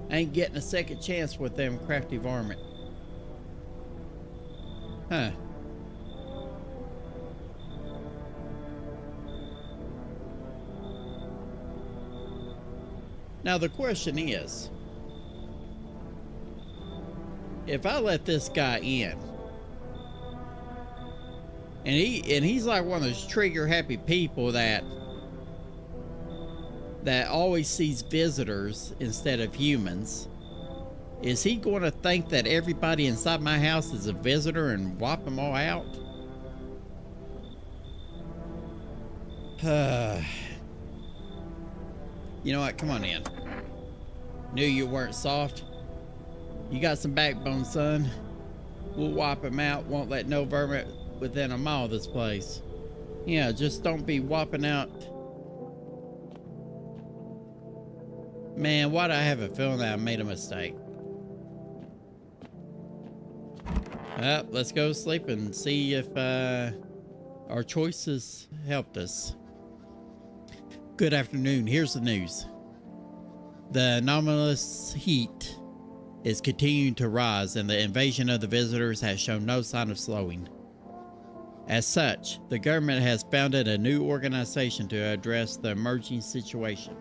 Ain't getting a second chance with them crafty varmint. Huh. Now the question is, if I let this guy in, and he's like one of those trigger happy people that always sees visitors instead of humans, is he going to think that everybody inside my house is a visitor and wipe them all out? You know what? Come on in. Knew you weren't soft. You got some backbone, son. We'll wipe him out. Won't let no vermin within a mile of this place. Yeah, just don't be wiping out. Man, why do I have a feeling that I made a mistake? Let's go to sleep and see if our choices helped us. Good afternoon. Here's the news. The anomalous heat is continuing to rise, and the invasion of the visitors has shown no sign of slowing. As such, the government has founded a new organization to address the emerging situation.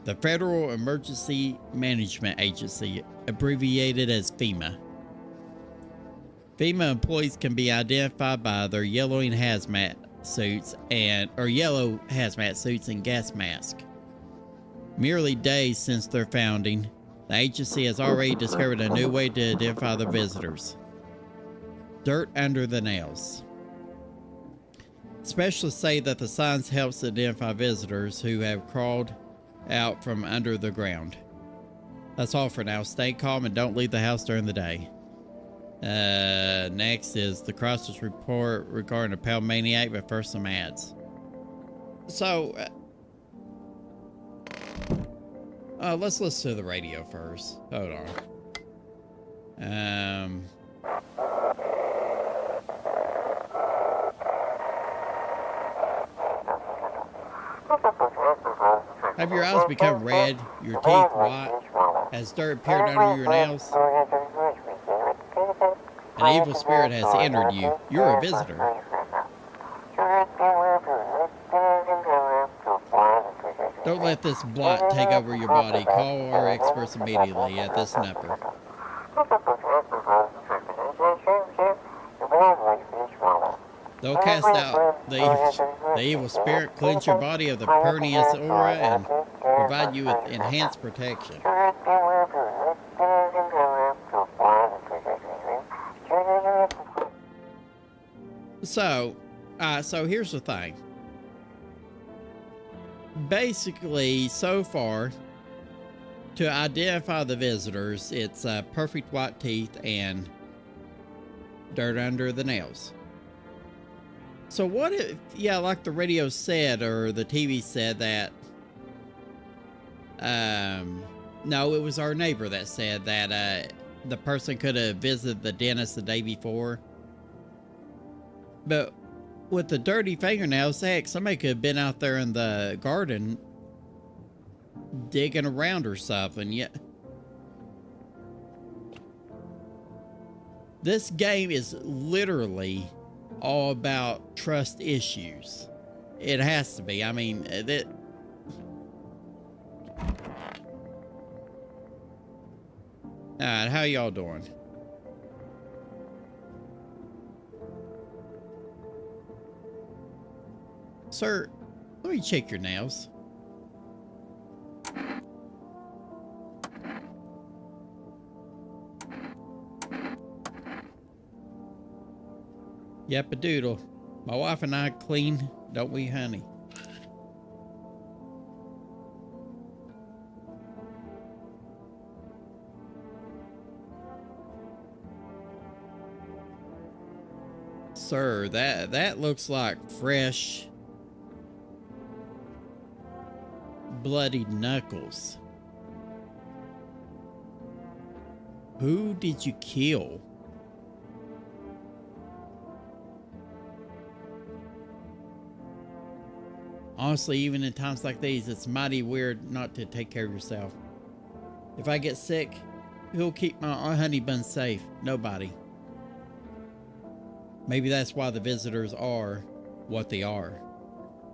The Federal Emergency Management Agency, abbreviated as FEMA. FEMA employees can be identified by their yellow hazmat suits and gas masks. Merely days since their founding, the agency has already discovered a new way to identify the visitors. Dirt under the nails. Specialists say that the signs helps identify visitors who have crawled out from under the ground. That's all for now. Stay calm and don't leave the house during the day. Next is the Crossers report regarding a pale maniac, but first some ads. So, let's listen to the radio first. Hold on. Have your eyes become red, your teeth white? Has dirt appeared under your nails? An evil spirit has entered you. You're a visitor. Don't let this blot take over your body. Call our experts immediately at this number. They'll cast out the evil spirit, cleanse your body of the pernicious aura, and provide you with enhanced protection. So here's the thing. Basically, so far, to identify the visitors, it's perfect white teeth and dirt under the nails. So what if, yeah, like the radio said, or the TV said that, no, it was our neighbor that said that the person could have visited the dentist the day before. But with the dirty fingernails, heck, somebody could have been out there in the garden digging around or something. Yeah. This game is literally all about trust issues. It has to be. I mean, that. Alright, how y'all doing? Sir, let me check your nails. Yap-a-doodle. My wife and I clean, don't we, honey? Sir, that looks like fresh bloody knuckles. Who did you kill? Honestly, even in times like these, it's mighty weird not to take care of yourself. If I get sick, who'll keep my honey bun safe? Nobody. Maybe that's why the visitors are what they are.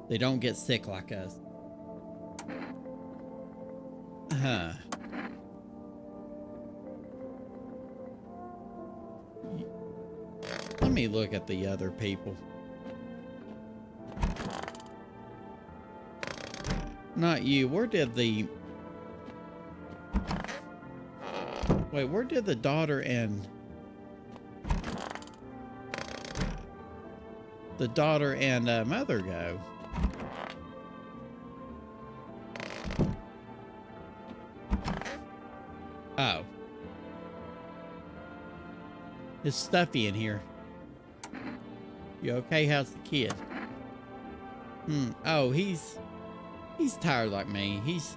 They don't get sick like us. Let me look at the other people. Not you. Where did the daughter and mother go? Oh. It's stuffy in here. You okay? How's the kid? Oh, he's tired like me. He's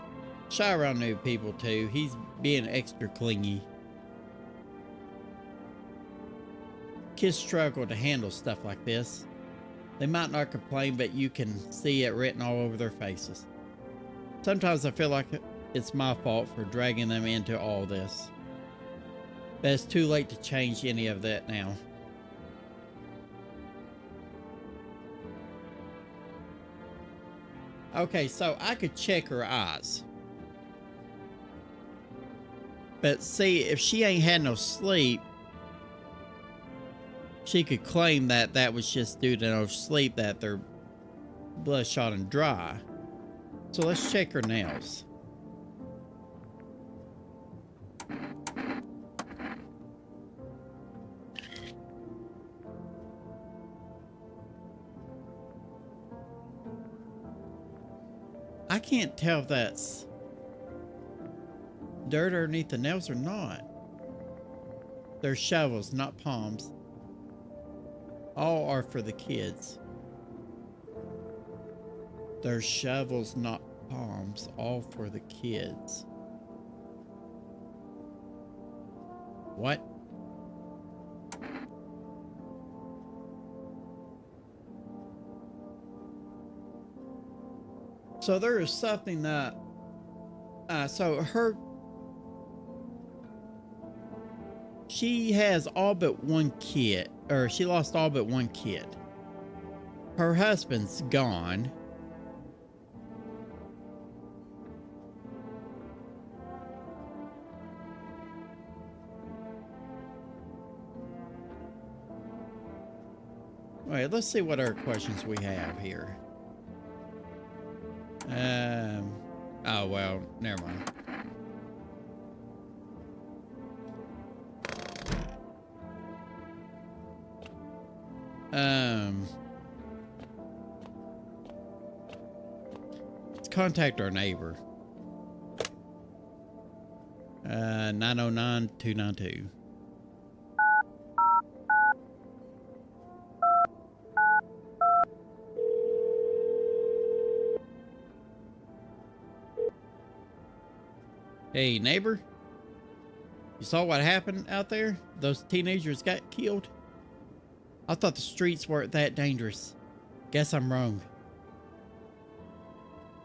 shy around new people too. He's being extra clingy. Kids struggle to handle stuff like this. They might not complain, but you can see it written all over their faces. Sometimes I feel like it's my fault for dragging them into all this. But it's too late to change any of that now. Okay, so I could check her eyes. But see, if she ain't had no sleep, she could claim that that was just due to no sleep, that they're bloodshot and dry. So let's check her nails. I can't tell if that's dirt underneath the nails or not. They're shovels, not palms. All are for the kids. They're shovels, not palms. All for the kids. What? So there is something that, she has all but one kid, or she lost all but one kid. Her husband's gone. Wait, let's see what other questions we have here. Oh, well, never mind. Let's contact our neighbor. 909-292. Hey, neighbor, you saw what happened out there? Those teenagers got killed? I thought the streets weren't that dangerous. Guess I'm wrong.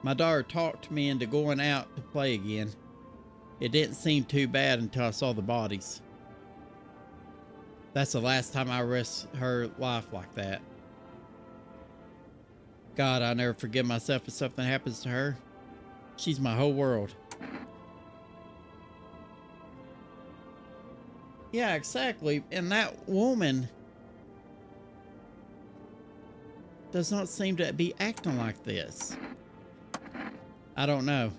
My daughter talked me into going out to play again. It didn't seem too bad until I saw the bodies. That's the last time I risked her life like that. God, I'll never forgive myself if something happens to her. She's my whole world. Yeah, exactly. And that woman does not seem to be acting like this. I don't know.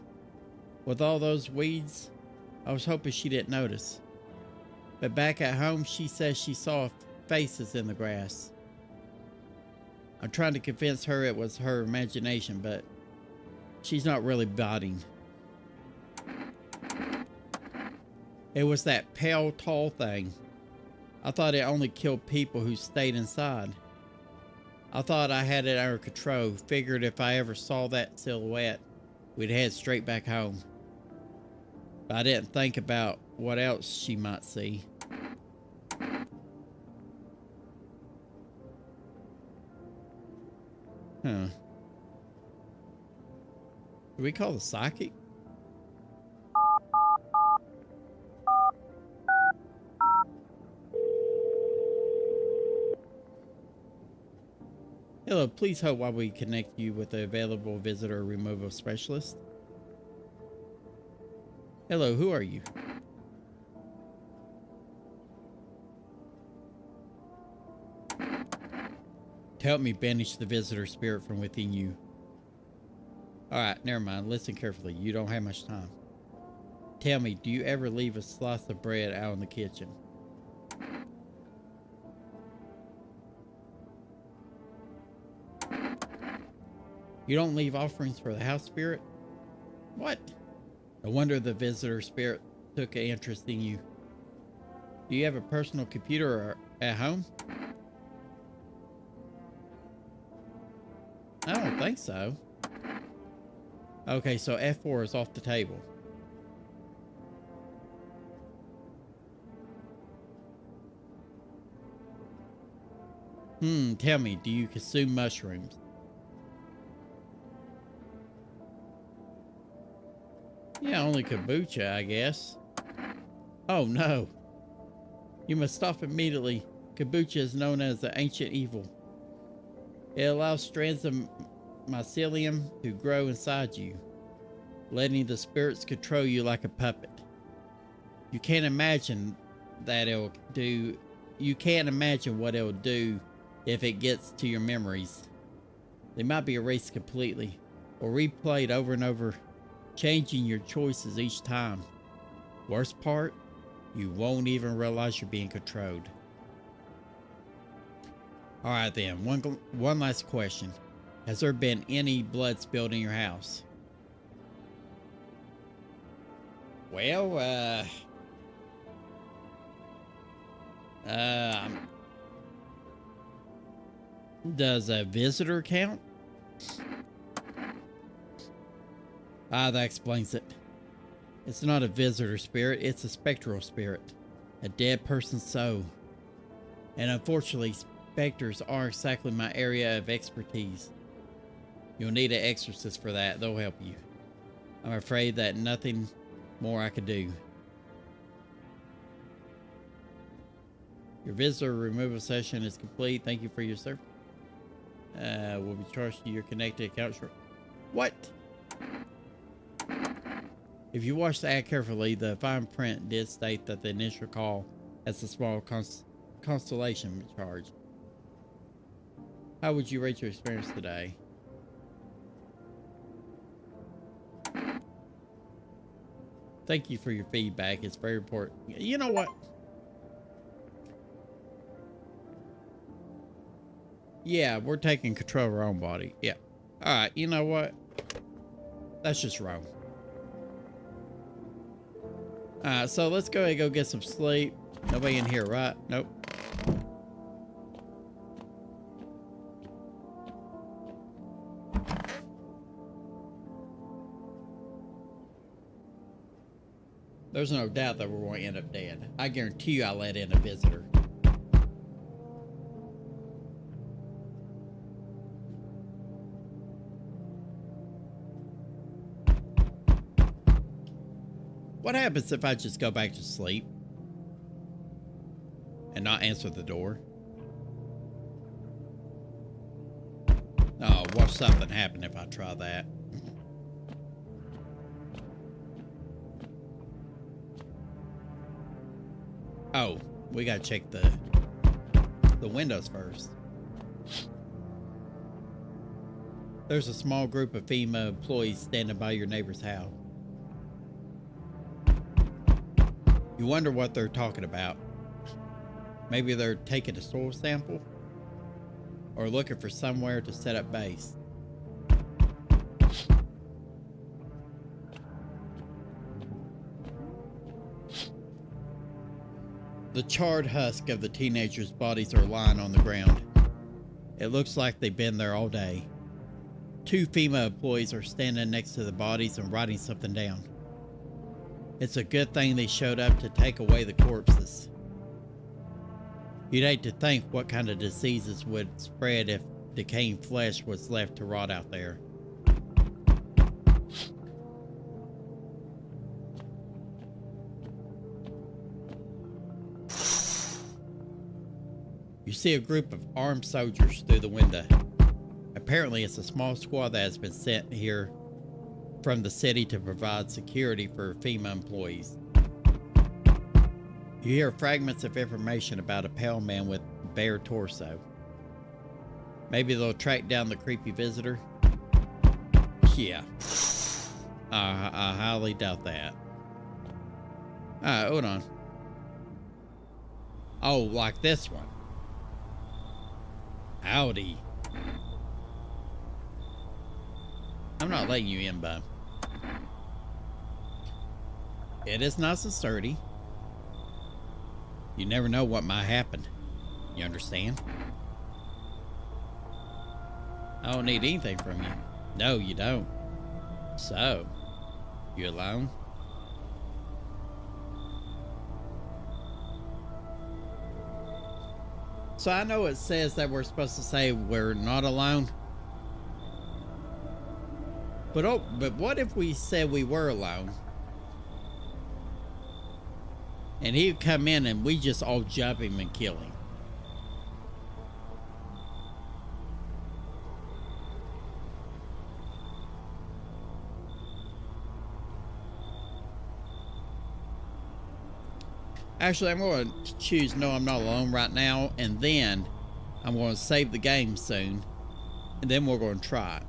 With all those weeds, I was hoping she didn't notice. But back at home, she says she saw faces in the grass. I'm trying to convince her it was her imagination, but she's not really biting. It was that pale, tall thing. I thought it only killed people who stayed inside. I thought I had it under control. Figured if I ever saw that silhouette, we'd head straight back home. But I didn't think about what else she might see. Huh. Do we call the psychic? Hello, please hold while we connect you with the available visitor removal specialist. Hello, who are you? To help me banish the visitor spirit from within you. Alright, never mind. Listen carefully. You don't have much time. Tell me, do you ever leave a slice of bread out in the kitchen? You don't leave offerings for the house spirit? What? No wonder the visitor spirit took an interest in you. Do you have a personal computer at home? I don't think so. Okay, so F4 is off the table. Tell me, do you consume mushrooms? Yeah, only kombucha, I guess. Oh no. You must stop immediately. Kombucha is known as the ancient evil. It allows strands of mycelium to grow inside you, letting the spirits control you like a puppet. You can't imagine what it'll do if it gets to your memories. They might be erased completely or replayed over and over, changing your choices each time. Worst part, you won't even realize you're being controlled. All right then, one last question. Has there been any blood spilled in your house? Well, does a visitor count? That explains it. It's not a visitor spirit, it's a spectral spirit. A dead person's soul. And unfortunately, specters aren't exactly my area of expertise. You'll need an exorcist for that. They'll help you. I'm afraid that nothing more I could do. Your visitor removal session is complete. Thank you for your service. We'll be charged to your connected account short. What? If you watch the ad carefully, the fine print did state that the initial call has a small constellation charge. How would you rate your experience today? Thank you for your feedback. It's very important. You know what? Yeah, we're taking control of our own body. Yeah. All right. You know what? That's just wrong. So let's go ahead and go get some sleep. Nobody in here, right? Nope. There's no doubt that we're going to end up dead. I guarantee you I let in a visitor. What happens if I just go back to sleep and not answer the door? Oh, watch something happen if I try that. Oh, we gotta check the windows first. There's a small group of FEMA employees standing by your neighbor's house. You wonder what they're talking about. Maybe they're taking a soil sample or looking for somewhere to set up base. The charred husk of the teenagers' bodies are lying on the ground. It looks like they've been there all day. 2 FEMA employees are standing next to the bodies and writing something down. It's a good thing they showed up to take away the corpses. You'd hate to think what kind of diseases would spread if decaying flesh was left to rot out there. You see a group of armed soldiers through the window. Apparently, it's a small squad that has been sent here from the city to provide security for FEMA employees. You hear fragments of information about a pale man with bare torso. Maybe they'll track down the creepy visitor? Yeah. I highly doubt that. Alright, hold on. Oh, like this one. Howdy. I'm not letting you in, bud. It is nice and sturdy. You never know what might happen. You understand? I don't need anything from you. No, you don't. So, you alone? So I know it says that we're supposed to say we're not alone. But what if we said we were alone? And he'd come in and we just all jump him and kill him. Actually, I'm going to choose no, I'm not alone right now. And then I'm going to save the game soon. And then we're going to try it.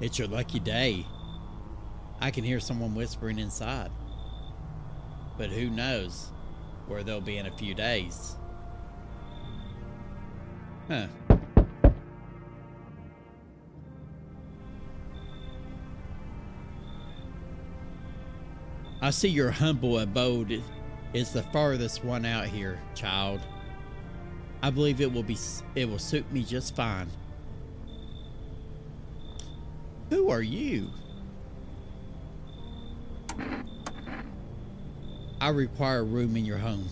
It's your lucky day. I can hear someone whispering inside. But who knows where they'll be in a few days. Huh. I see your humble abode is the farthest one out here, child. I believe it will suit me just fine. Who are you? I require room in your home.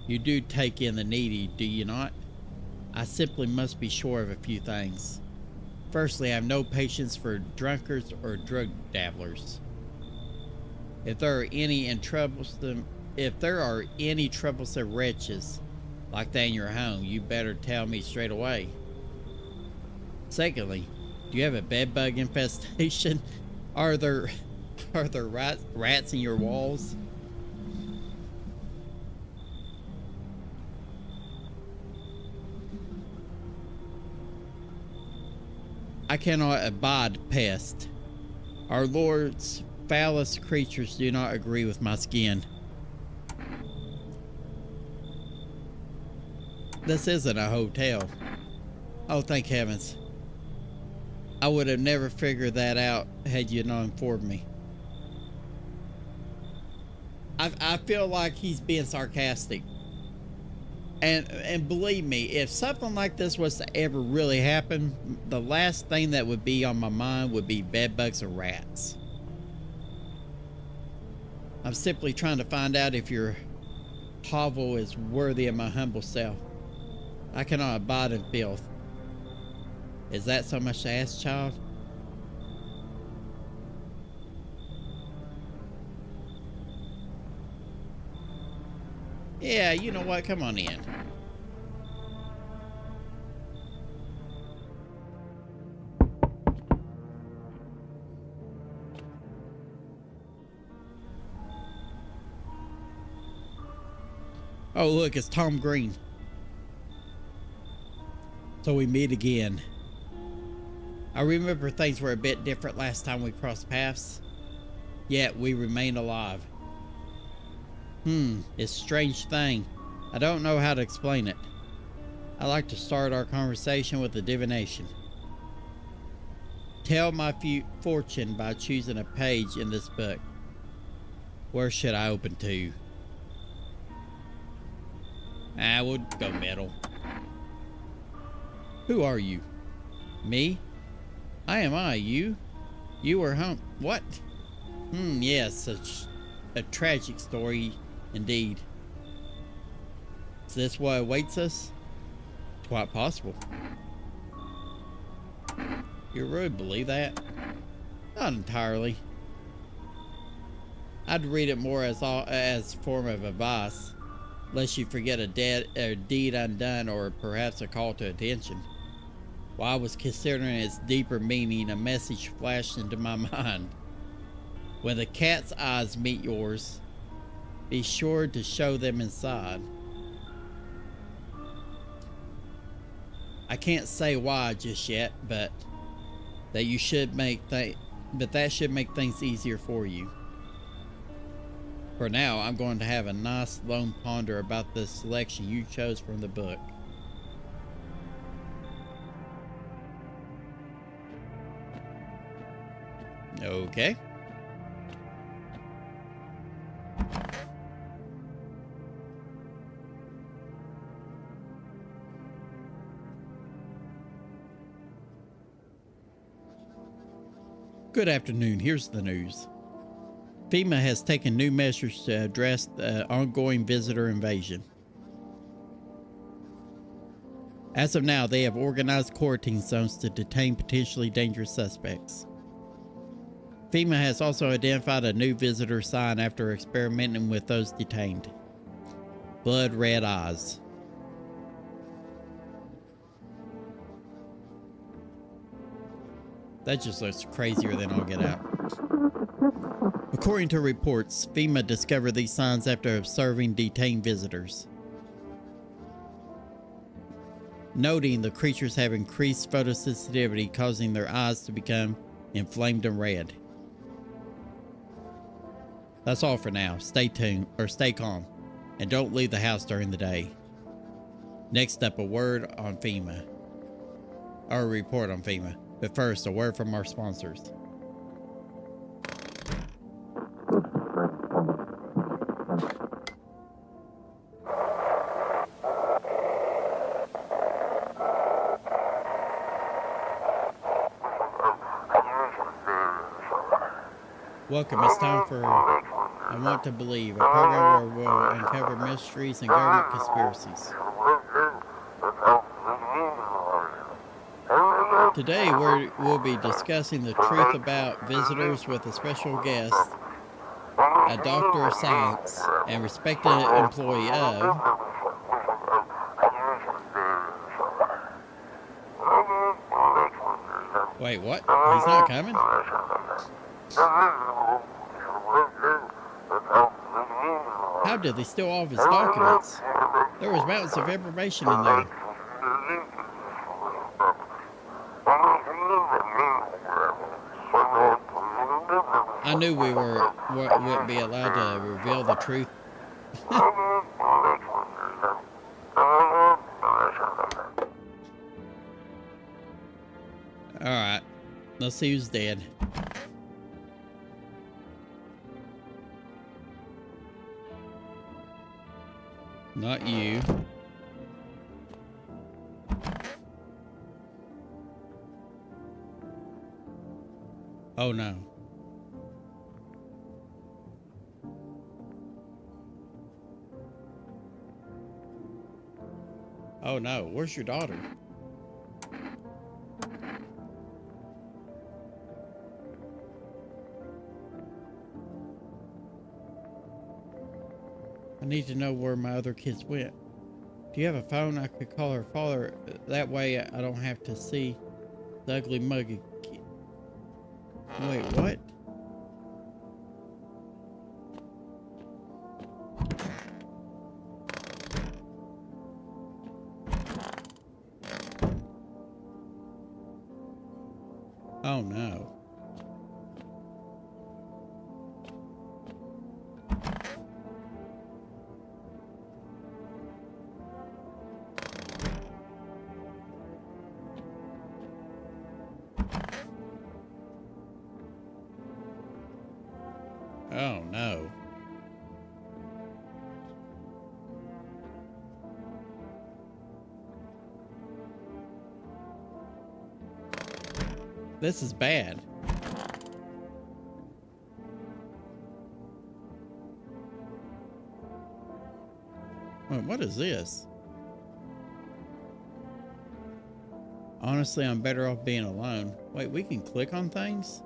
You do take in the needy, do you not? I simply must be sure of a few things. Firstly, I have no patience for drunkards or drug dabblers. If there are any troublesome wretches like that in your home, you better tell me straight away. Secondly, do you have a bed bug infestation? Are there rats in your walls? I cannot abide pests. Our Lord's foulest creatures do not agree with my skin. This isn't a hotel. Oh, thank heavens. I would have never figured that out had you not informed me. I feel like he's being sarcastic. And believe me, if something like this was to ever really happen, the last thing that would be on my mind would be bedbugs or rats. I'm simply trying to find out if your hovel is worthy of my humble self. I cannot abide in filth. Is that so much to ask, child? Yeah, you know what? Come on in. Oh, look, it's Tom Green. So we meet again. I remember things were a bit different last time we crossed paths, yet we remain alive. It's a strange thing. I don't know how to explain it. I like to start our conversation with a divination. Tell my fortune by choosing a page in this book. Where should I open to? We'll go middle. Who are you? Me? I am I. You? You are home. What? Yes, a tragic story indeed. Is this what awaits us? Quite possible. You really believe that? Not entirely. I'd read it more as form of advice, lest you forget a deed undone, or perhaps a call to attention. While I was considering its deeper meaning, a message flashed into my mind. When the cat's eyes meet yours, be sure to show them inside. I can't say why just yet, but that should make things easier for you. For now, I'm going to have a nice lone ponder about the selection you chose from the book. Okay. Good afternoon. Here's the news. FEMA has taken new measures to address the ongoing visitor invasion. As of now, they have organized quarantine zones to detain potentially dangerous suspects. FEMA has also identified a new visitor sign after experimenting with those detained. Blood red eyes. That just looks crazier than I'll get out. According to reports, FEMA discovered these signs after observing detained visitors, noting the creatures have increased photosensitivity, causing their eyes to become inflamed and red. That's all for now. Stay tuned, or stay calm, and don't leave the house during the day. Next up, a word on FEMA, or a report on FEMA. But first, a word from our sponsors. Welcome. It's time for I Want to Believe, a program where we'll uncover mysteries and government conspiracies. Today we'll be discussing the truth about visitors with a special guest, a doctor of science and respected employee of Wait, what? He's not coming? How did they steal all of his documents? There was mountains of information in there. I knew we wouldn't be allowed to reveal the truth. Alright, let's see who's dead. Not you. Oh no. Oh no, where's your daughter? I need to know where my other kids went. Do you have a phone I could call her father? That way I don't have to see the ugly muggy kid. Wait, what? Oh no. Oh no. This is bad. Wait, what is this? Honestly, I'm better off being alone. Wait, we can click on things?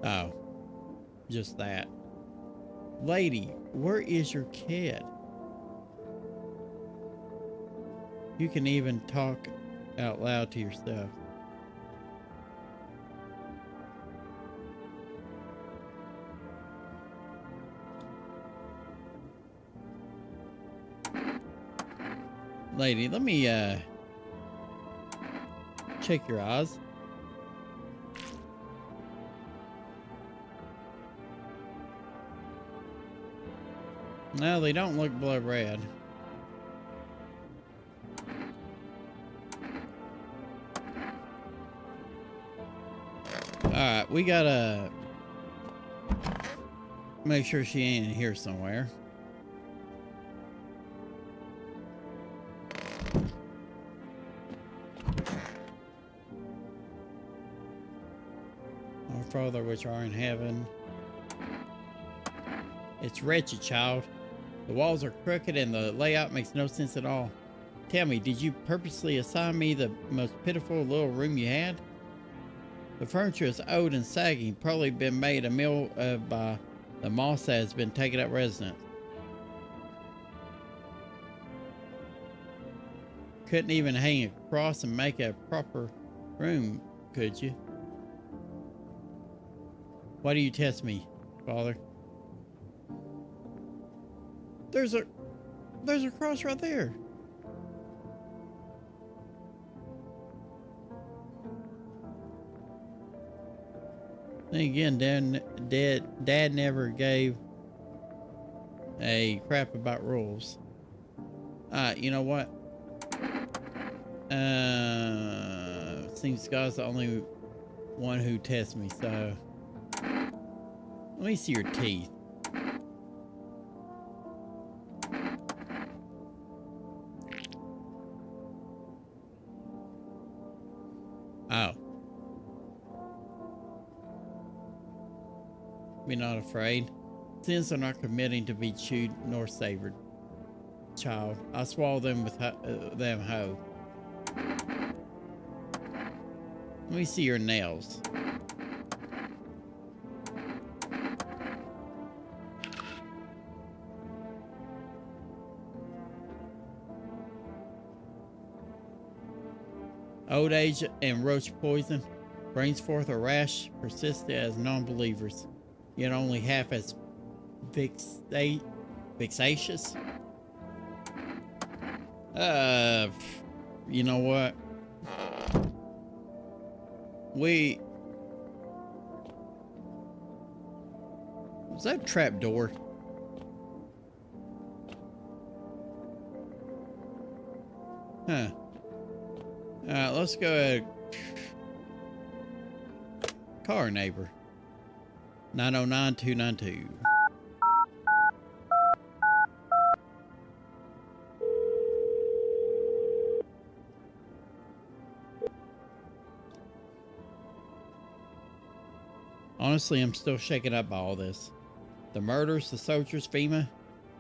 Oh, just that. Lady, where is your kid? You can even talk out loud to yourself. Lady, let me check your eyes. No, they don't look blood red. Alright, we gotta make sure she ain't in here somewhere. Our Father which art in heaven. It's wretched, child. The walls are crooked and the layout makes no sense at all. Tell me, did you purposely assign me the most pitiful little room you had? The furniture is old and sagging, probably been made a meal of by the moss that has been taken up residence. Couldn't even hang a cross and make a proper room, could you? Why do you test me, Father? There's a cross right there. Then again, Dad never gave a crap about rules. You know what? Seems God's the only one who tests me, so let me see your teeth. Oh. Be not afraid. Sins are not committing to be chewed nor savored. Child, I swallow them with them whole. Let me see your nails. Old age and roach poison brings forth a rash persistent as non-believers, yet only half as vexatious. You know what? Was that a trap door? Huh. Alright, let's go ahead. Car neighbor. 909-292. Honestly, I'm still shaken up by all this. The murders, the soldiers, FEMA,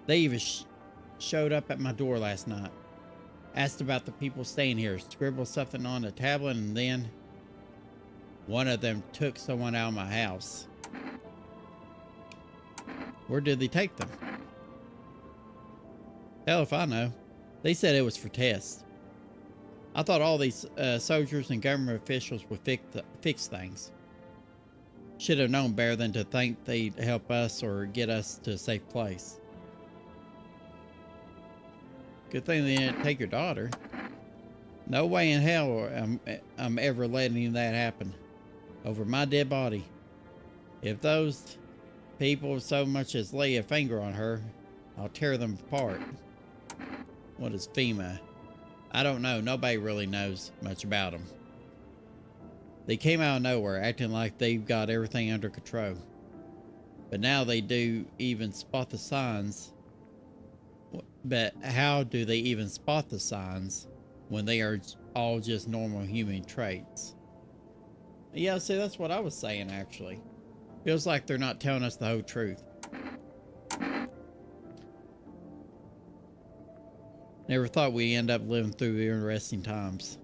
they even showed up at my door last night. Asked about the people staying here, scribbled something on a tablet, and then one of them took someone out of my house. Where did they take them? Hell if I know. They said it was for tests. I thought all these soldiers and government officials would fix things. Should have known better than to think they'd help us or get us to a safe place. Good thing they didn't take your daughter. No way in hell I'm ever letting that happen. Over my dead body. If those people so much as lay a finger on her, I'll tear them apart. What is FEMA? I don't know. Nobody really knows much about them. They came out of nowhere acting like they've got everything under control. But now they do even spot the signs. But how do they even spot the signs when they are all just normal human traits? Yeah, see, that's what I was saying, actually. Feels like they're not telling us the whole truth. Never thought we'd end up living through interesting times.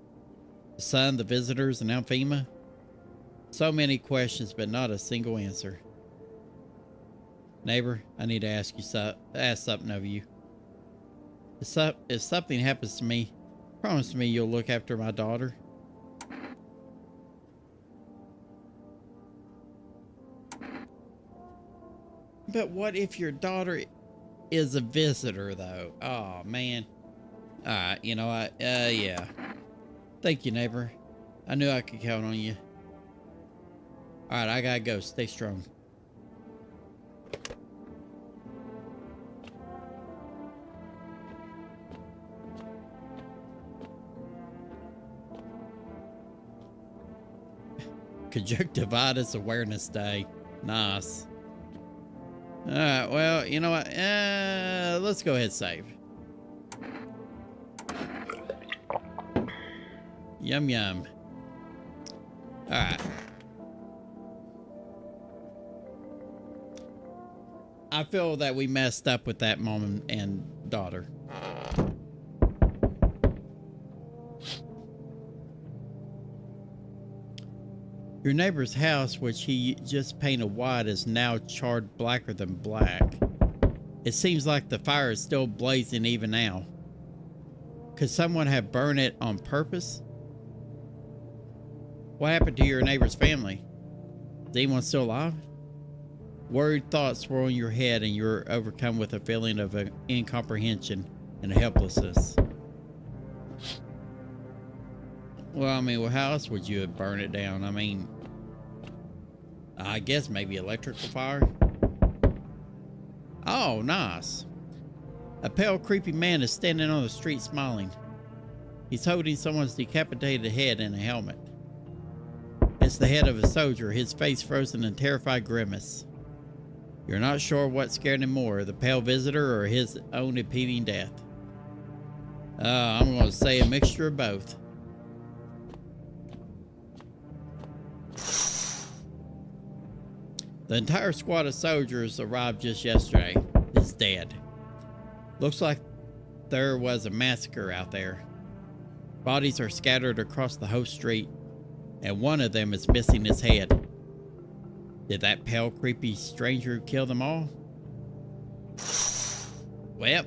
The sun, the visitors, and now FEMA. So many questions, but not a single answer. Neighbor, I need to ask something of you. If something happens to me, promise me you'll look after my daughter. But what if your daughter is a visitor, though? Oh, man. Alright, you know what? Yeah. Thank you, neighbor. I knew I could count on you. Alright, I gotta go. Stay strong. Conjunctivitis Awareness Day. Nice. Alright, well, you know what? Let's go ahead and save. Yum yum. Alright. I feel that we messed up with that mom and daughter. Your neighbor's house, which he just painted white, is now charred blacker than black. It seems like the fire is still blazing even now. Could someone have burned it on purpose? What happened to your neighbor's family? Is anyone still alive? Worried thoughts swirl in your head and you're overcome with a feeling of incomprehension and helplessness. Well, I mean, how else would you have burned it down? I mean, I guess maybe electrical fire? Oh, nice. A pale, creepy man is standing on the street smiling. He's holding someone's decapitated head in a helmet. It's the head of a soldier, his face frozen in terrified grimace. You're not sure what scared him more, the pale visitor or his own impending death. I'm going to say a mixture of both. The entire squad of soldiers arrived just yesterday is dead. Looks like there was a massacre out there. Bodies are scattered across the whole street, and one of them is missing his head. Did that pale, creepy stranger kill them all? Well,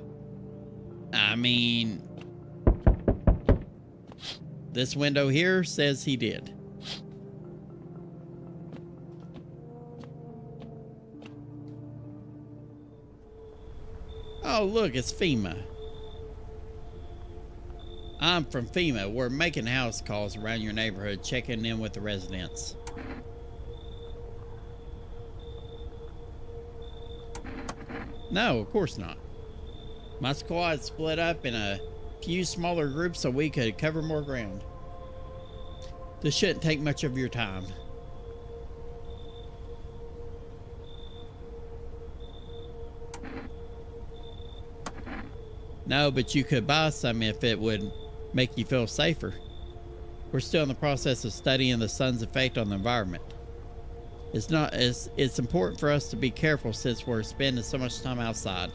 I mean, this window here says he did. Oh, look, it's FEMA. I'm from FEMA. We're making house calls around your neighborhood, checking in with the residents. No, of course not. My squad split up in a few smaller groups so we could cover more ground. This shouldn't take much of your time. No, but you could buy some if it would make you feel safer. We're still in the process of studying the sun's effect on the environment. It's important for us to be careful since we're spending so much time outside.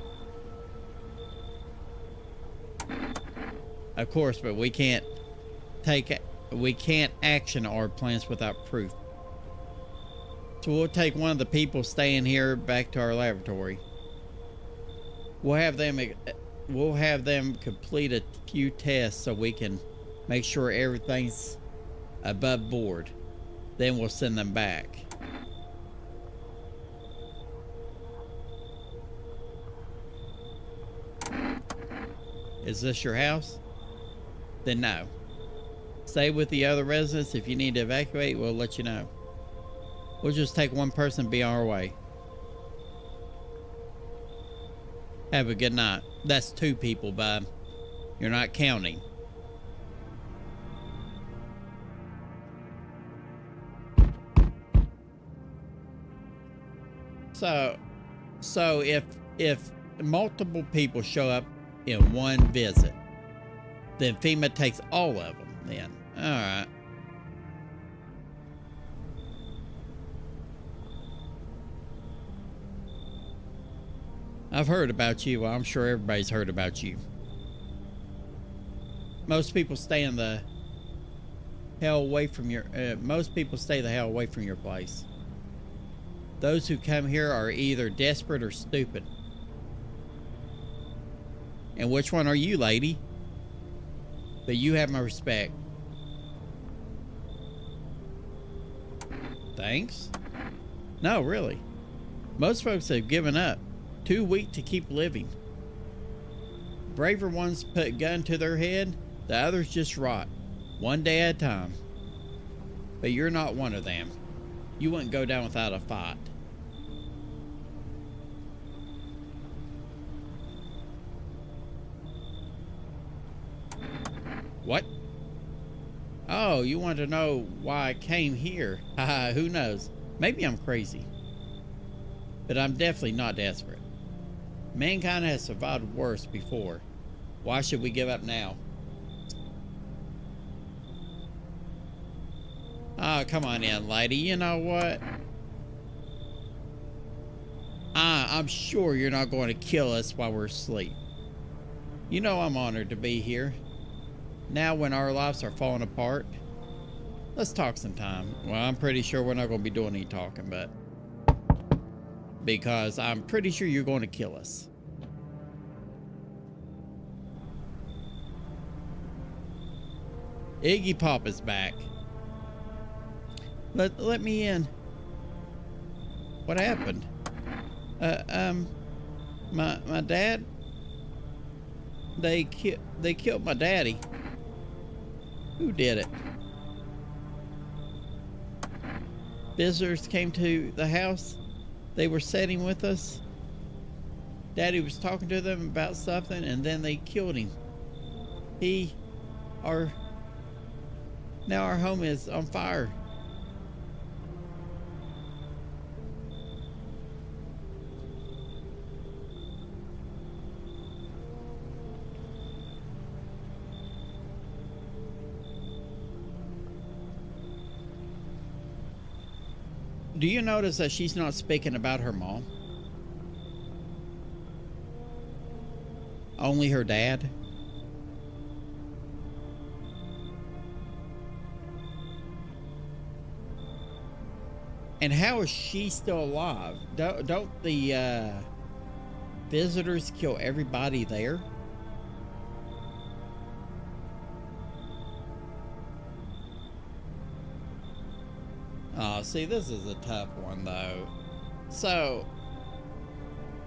Of course, but we can't action our plans without proof. So we'll take one of the people staying here back to our laboratory. We'll have them complete a few tests so we can make sure everything's above board. Then we'll send them back. Is this your house? Then no. Stay with the other residents. If you need to evacuate, we'll let you know. We'll just take one person and be on our way. Have a good night. That's 2 people, bud. You're not counting. So if multiple people show up in one visit, then FEMA takes all of them then. All right. I've heard about you. Well, I'm sure everybody's heard about you. Most people stay in the hell away from your. Most people stay the hell away from your place. Those who come here are either desperate or stupid. And which one are you, lady? But you have my respect. Thanks? No, really. Most folks have given up. Too weak to keep living. Braver ones put a gun to their head. The others just rot. One day at a time. But you're not one of them. You wouldn't go down without a fight. What? Oh, you want to know why I came here? Haha, who knows? Maybe I'm crazy. But I'm definitely not desperate. Mankind has survived worse before. Why should we give up now? Oh, come on in, lady. You know what? I'm sure you're not going to kill us while we're asleep. You know I'm honored to be here. Now when our lives are falling apart, let's talk sometime. Well, I'm pretty sure we're not going to be doing any talking, but... because I'm pretty sure you're going to kill us. Iggy Pop is back. Let me in. What happened? My dad. They killed my daddy. Who did it? Visitors came to the house. They were sitting with us. Daddy was talking to them about something, and then they killed him. Now our home is on fire. Do you notice that she's not speaking about her mom? Only her dad? And how is she still alive? Don't the visitors kill everybody there? Oh, see, this is a tough one, though. So,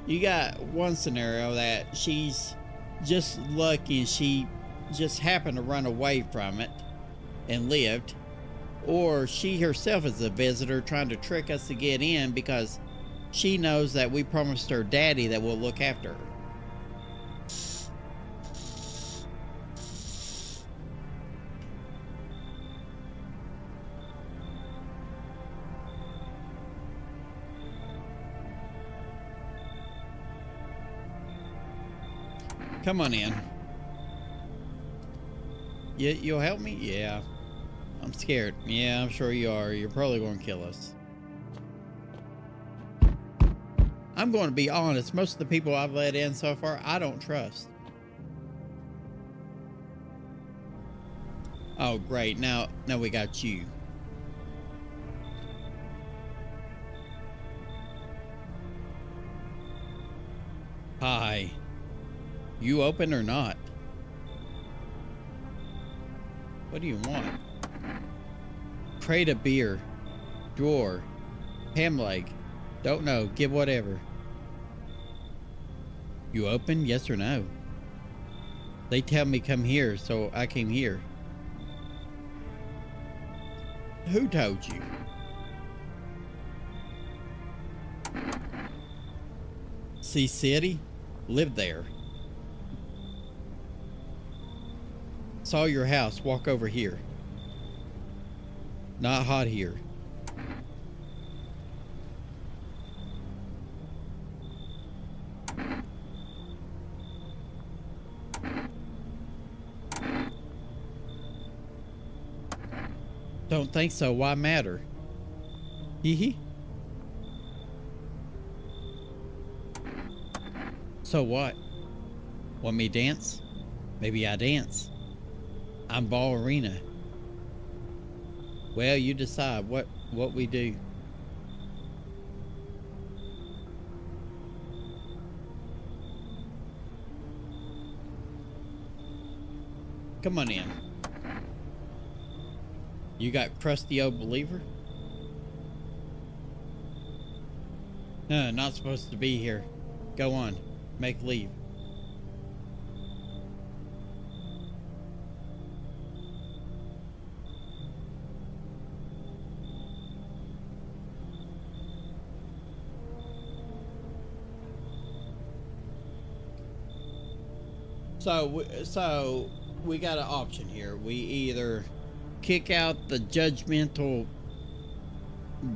you got one scenario that she's just lucky and she just happened to run away from it and lived. Or she herself is a visitor trying to trick us to get in because she knows that we promised her daddy that we'll look after her. Come on in. You'll help me? Yeah. I'm scared. Yeah, I'm sure you are. You're probably going to kill us. I'm going to be honest. Most of the people I've let in so far, I don't trust. Oh, great. Now we got you. Hi. You open or not? What do you want? Crate of beer. Drawer. Ham leg. Don't know. Give whatever. You open? Yes or no? They tell me come here, so I came here. Who told you? Sea City? Lived there. Saw your house. Walk over here. Not hot here. Don't think so. Why matter? Hee hee. So what? Want me dance? Maybe I dance. I'm ballerina. Well, you decide what we do. Come on in. You got crusty old believer? No, not supposed to be here. Go on. Make leave. So we got an option here. We either kick out the judgmental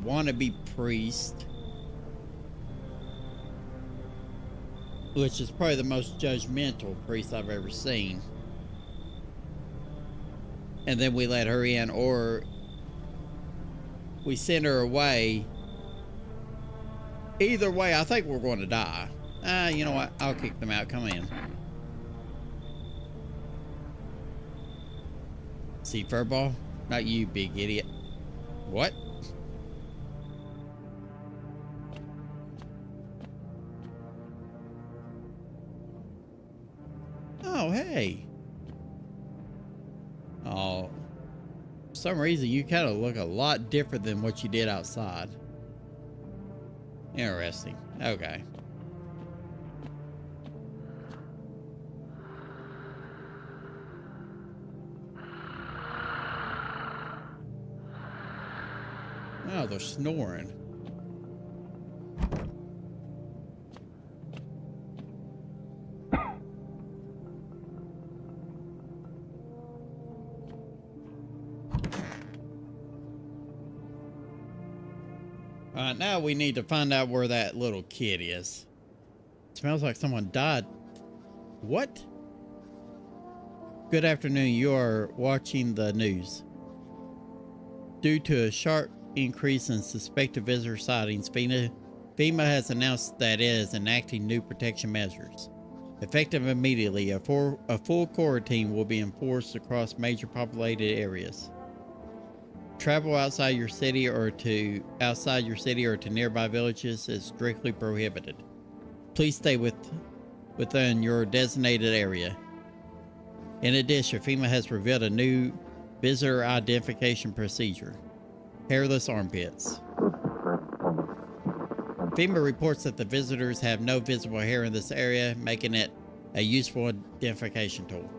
wannabe priest, which is probably the most judgmental priest I've ever seen, and then we let her in, or we send her away. Either way, I think we're going to die. You know what? I'll kick them out. Come in. See, furball? Not you, big idiot. What? Oh, hey. Oh. For some reason, you kind of look a lot different than what you did outside. Interesting. Okay. Oh, they're snoring. Now we need to find out where that little kid is. It smells like someone died. What? Good afternoon. You are watching the news. Due to a sharp increase in suspected visitor sightings, FEMA has announced that it is enacting new protection measures. Effective immediately, a full quarantine will be enforced across major populated areas. Travel outside your city or to nearby villages is strictly prohibited. Please stay within your designated area. In addition, FEMA has revealed a new visitor identification procedure. Hairless armpits. FEMA reports that the visitors have no visible hair in this area, making it a useful identification tool.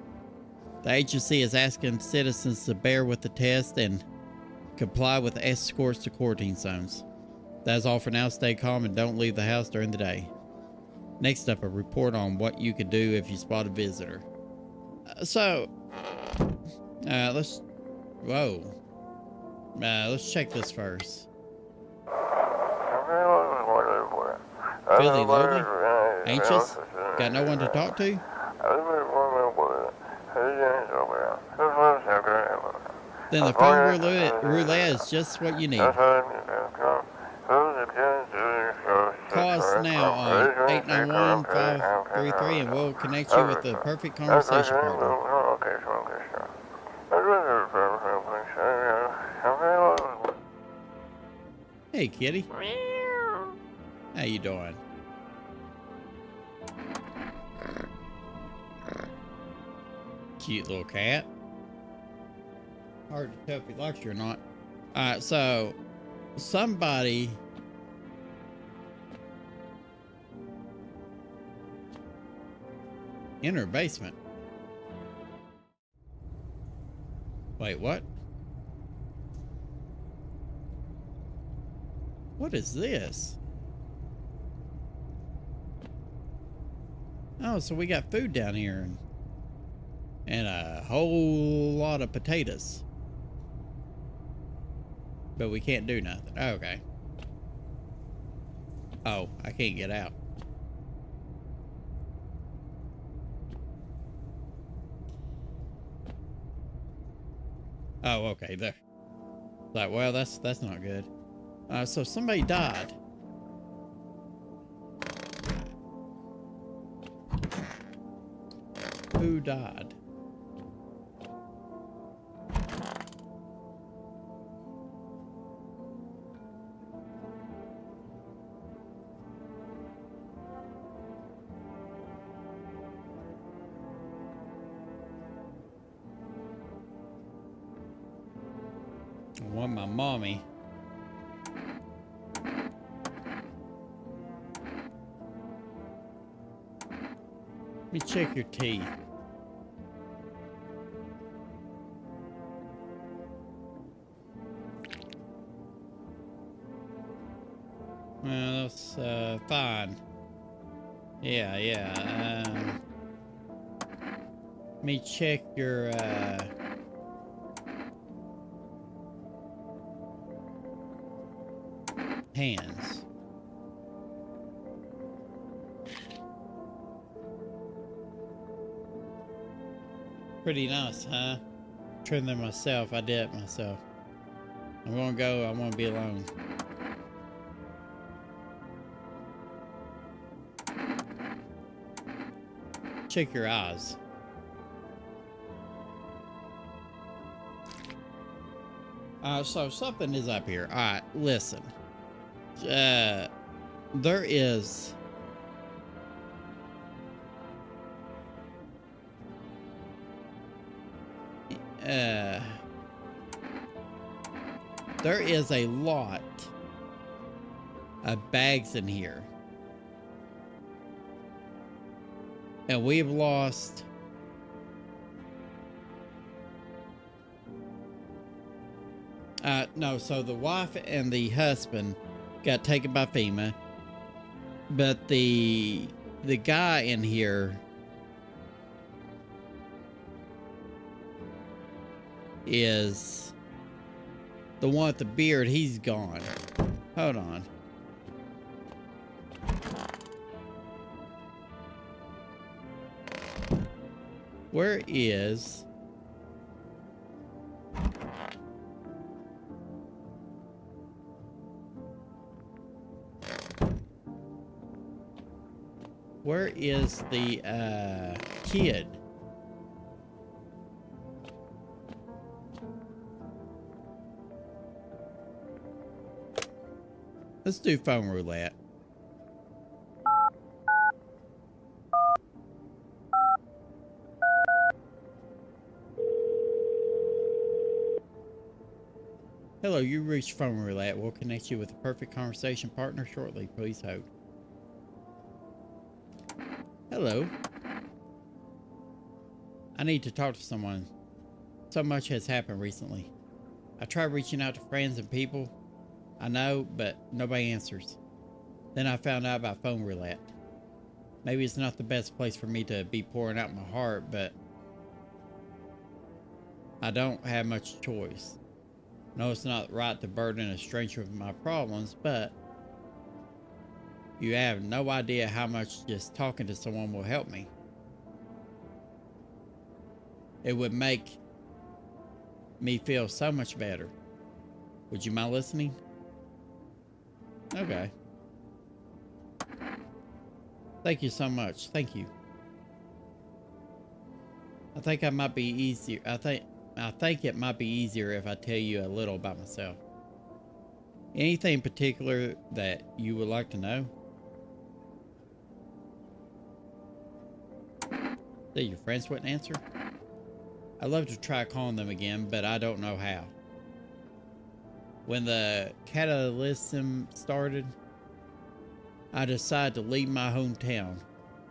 The agency is asking citizens to bear with the test and comply with escorts to quarantine zones. That is all for now. Stay calm and don't leave the house during the day. Next up, a report on what you could do if you spot a visitor. Let's check this first. Feeling lonely? Anxious? Got no one to talk to? Then the phone roulette is just what you need. Call us now on 891-533 and we'll connect you with the perfect conversation partner. Hey, kitty. How you doing? Cute little cat. Hard to tell if he likes you or not. Alright, so somebody in her basement. Wait, what? What is this? Oh, so we got food down here and a whole lot of potatoes. But we can't do nothing. Oh, okay. Oh, I can't get out. Oh, okay, there. Like, well, that's not good. So somebody died. Who died? I want my mommy. Let me check your teeth. Well, that's fine. Yeah. Let me check your hands. Pretty nice, huh? Trimmed them myself. I did it myself. I'm gonna go. I want to be alone. Check your eyes. So something is up here. All right, listen. There is a lot of bags in here. And we've lost no, so the wife and the husband got taken by FEMA, but the guy in here is the one with the beard. He's gone. Hold on. Where is the kid? Let's do phone roulette. Hello, you reached phone roulette. We'll connect you with a perfect conversation partner shortly. Please hold. Hello. I need to talk to someone. So much has happened recently. I tried reaching out to friends and people I know, but nobody answers. Then I found out about phone roulette. Maybe it's not the best place for me to be pouring out my heart, but I don't have much choice. No, it's not right to burden a stranger with my problems, but you have no idea how much just talking to someone will help me. It would make me feel so much better. Would you mind listening? Okay. Thank you so much. Thank you. I think it might be easier. I think it might be easier if I tell you a little about myself. Anything in particular that you would like to know? That your friends wouldn't answer? I'd love to try calling them again, but I don't know how. When the cataclysm started, I decided to leave my hometown,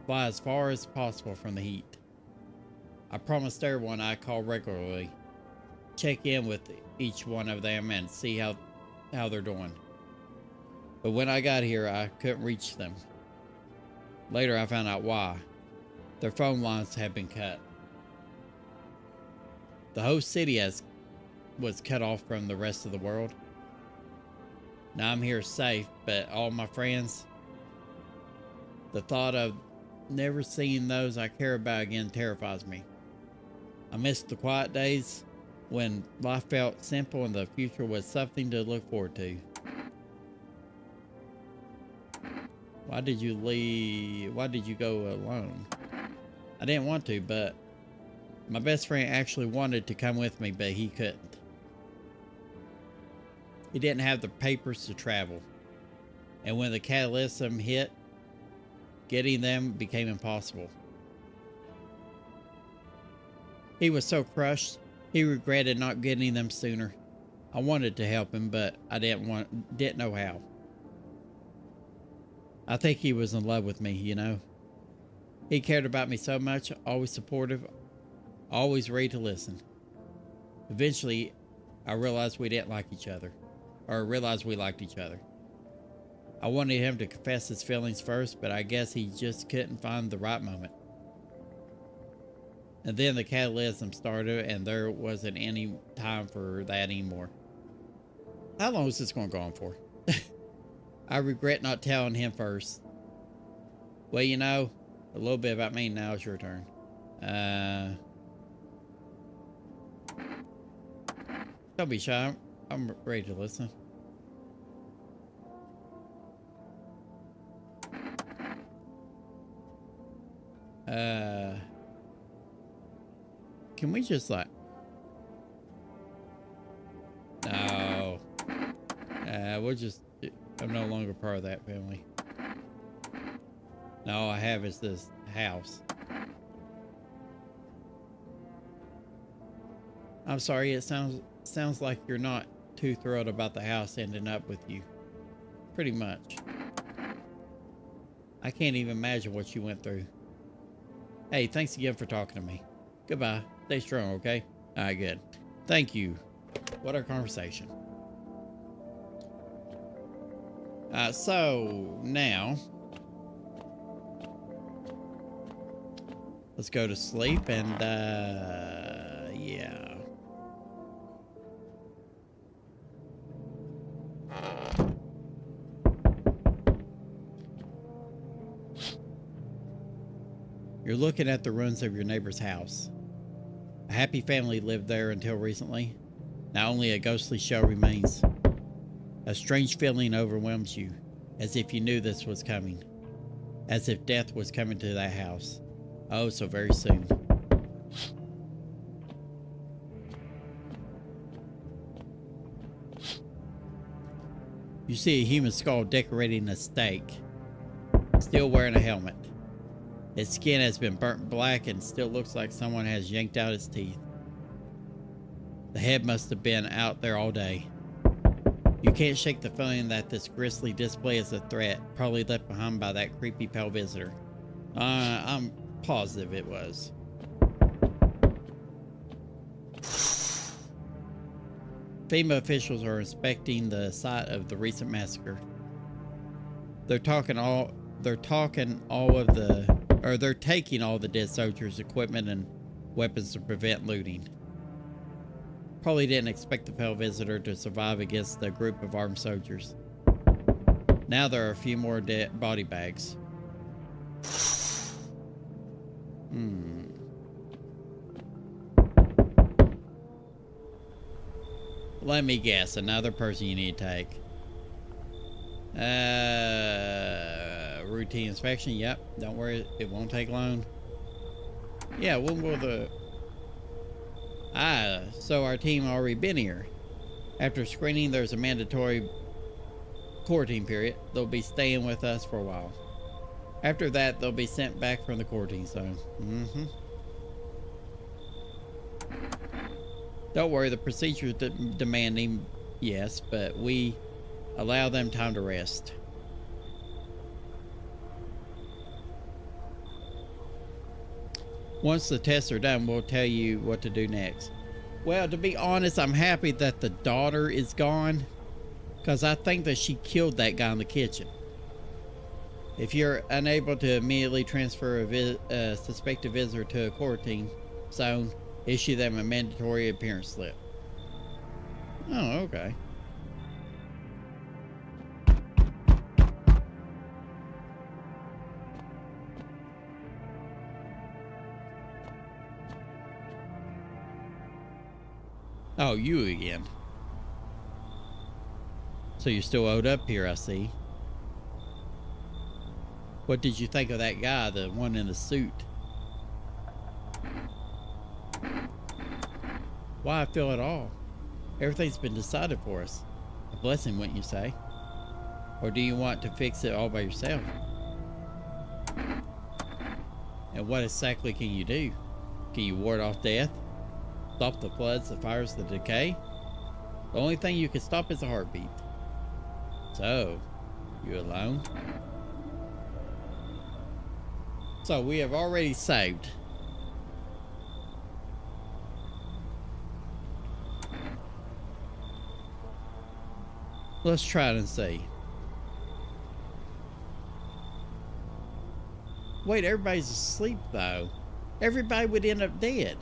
fly as far as possible from the heat. I promised everyone I call regularly, check in with each one of them and see how they're doing. But when I got here, I couldn't reach them. Later, I found out why. Their phone lines had been cut. The whole city was cut off from the rest of the world. Now I'm here safe, but all my friends, the thought of never seeing those I care about again terrifies me. I miss the quiet days when life felt simple and the future was something to look forward to. Why did you leave? Why did you go alone? I didn't want to, but my best friend actually wanted to come with me, but he couldn't. He didn't have the papers to travel. And when the cataclysm hit, getting them became impossible. He was so crushed, he regretted not getting them sooner. I wanted to help him, but I didn't know how. I think he was in love with me, you know. He cared about me so much, always supportive, always ready to listen. Eventually, I realized we didn't like each other, or realized we liked each other. I wanted him to confess his feelings first, but I guess he just couldn't find the right moment. And then the catalysm started, and there wasn't any time for that anymore. How long is this going to go on for? I regret not telling him first. Well, you know, a little bit about me. Now it's your turn. Don't be shy. I'm ready to listen. Can we just like... No. We'll just... I'm no longer part of that family. No, all I have is this house. I'm sorry, it sounds like you're not too thrilled about the house ending up with you. Pretty much. I can't even imagine what you went through. Hey, thanks again for talking to me. Goodbye. Stay strong, okay? Alright, good. Thank you. What a conversation. So, now... let's go to sleep and, yeah. You're looking at the ruins of your neighbor's house. A happy family lived there until recently. Now only a ghostly shell remains. A strange feeling overwhelms you, as if you knew this was coming. As if death was coming to that house. Oh, so very soon. You see a human skull decorating a stake, still wearing a helmet. Its skin has been burnt black and still looks like someone has yanked out its teeth. The head must have been out there all day. You can't shake the feeling that this grisly display is a threat, probably left behind by that creepy pale visitor. I'm positive it was. FEMA officials are inspecting the site of the recent massacre. They're taking all the dead soldiers' equipment and weapons to prevent looting. Probably didn't expect the pale visitor to survive against a group of armed soldiers. Now there are a few more dead body bags. Let me guess, another person you need to take. Routine inspection, yep. Don't worry, it won't take long. Yeah, when will the... so our team already been here. After screening, there's a mandatory quarantine period. They'll be staying with us for a while. After that, they'll be sent back from the quarantine zone. Don't worry, the procedure's demanding, yes, but we allow them time to rest. Once the tests are done, we'll tell you what to do next. Well, to be honest, I'm happy that the daughter is gone, because I think that she killed that guy in the kitchen. If you're unable to immediately transfer a suspected visitor to a quarantine zone, issue them a mandatory appearance slip. Oh, okay. Oh, you again. So you're still owed up here, I see. What did you think of that guy, the one in the suit? Why I feel it all? Everything's been decided for us. A blessing, wouldn't you say? Or do you want to fix it all by yourself? And what exactly can you do? Can you ward off death? Stop the floods, the fires, the decay? The only thing you can stop is a heartbeat. So, you alone? So, we have already saved. Let's try it and see. Wait, everybody's asleep though. Everybody would end up dead.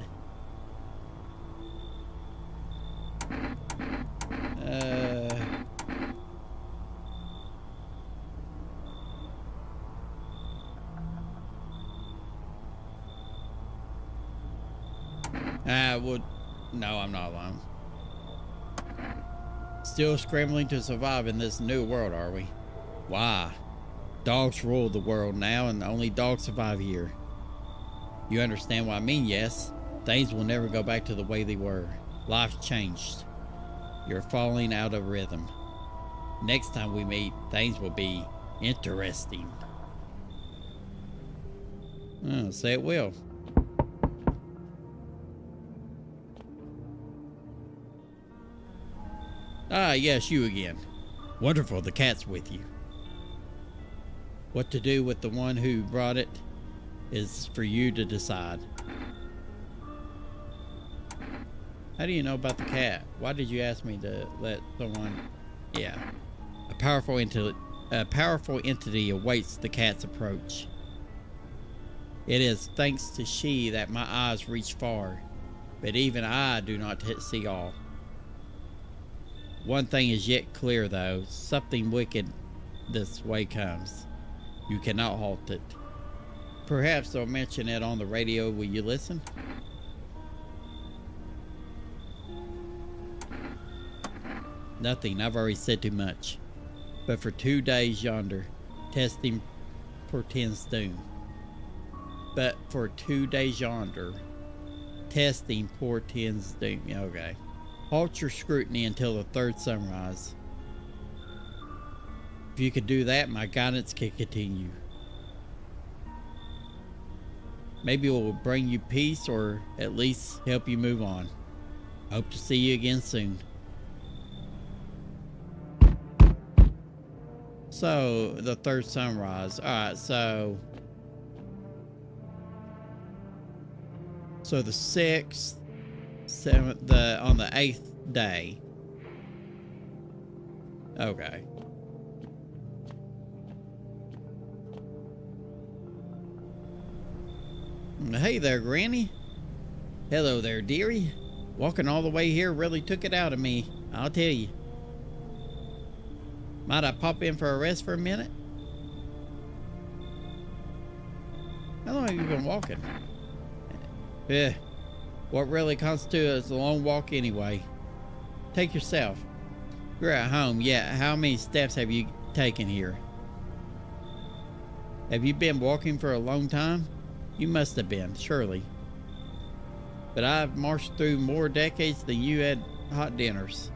Well, no, I'm not alone. Still scrambling to survive in this new world, are we? Why? Dogs rule the world now, and only dogs survive here. You understand what I mean, yes? Things will never go back to the way they were. Life's changed. You're falling out of rhythm. Next time we meet, things will be interesting. Oh, say it will. Ah, yes, you again. Wonderful, the cat's with you. What to do with the one who brought it is for you to decide. How do you know about the cat? Why did you ask me to let someone... Yeah. A powerful entity awaits the cat's approach. It is thanks to she that my eyes reach far, but even I do not see all. One thing is yet clear though, something wicked this way comes. You cannot halt it. Perhaps they'll mention it on the radio. Will you listen? Nothing, I've already said too much. But for 2 days yonder, testing portends doom. But for 2 days yonder, testing portends doom. Okay. Halt your scrutiny until the third sunrise. If you could do that, my guidance can continue. Maybe it will bring you peace or at least help you move on. Hope to see you again soon. So, the third sunrise. Alright, so the 6th, 7th, on the 8th day. Okay. Hey there, Granny. Hello there, dearie. Walking all the way here really took it out of me, I'll tell you. Might I pop in for a rest for a minute? How long have you been walking? What really constitutes a long walk anyway? Take yourself. You're at home, yeah. How many steps have you taken here? Have you been walking for a long time? You must have been, surely. But I've marched through more decades than you had hot dinners.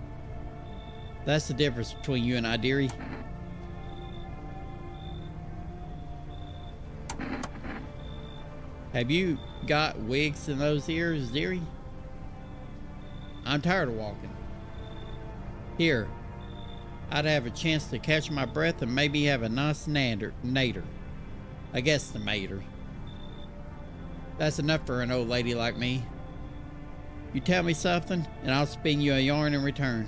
That's the difference between you and I, dearie. Have you got wigs in those ears, dearie? I'm tired of walking. Here, I'd have a chance to catch my breath and maybe have a nice nader. I guess the mater. That's enough for an old lady like me. You tell me something, and I'll spin you a yarn in return.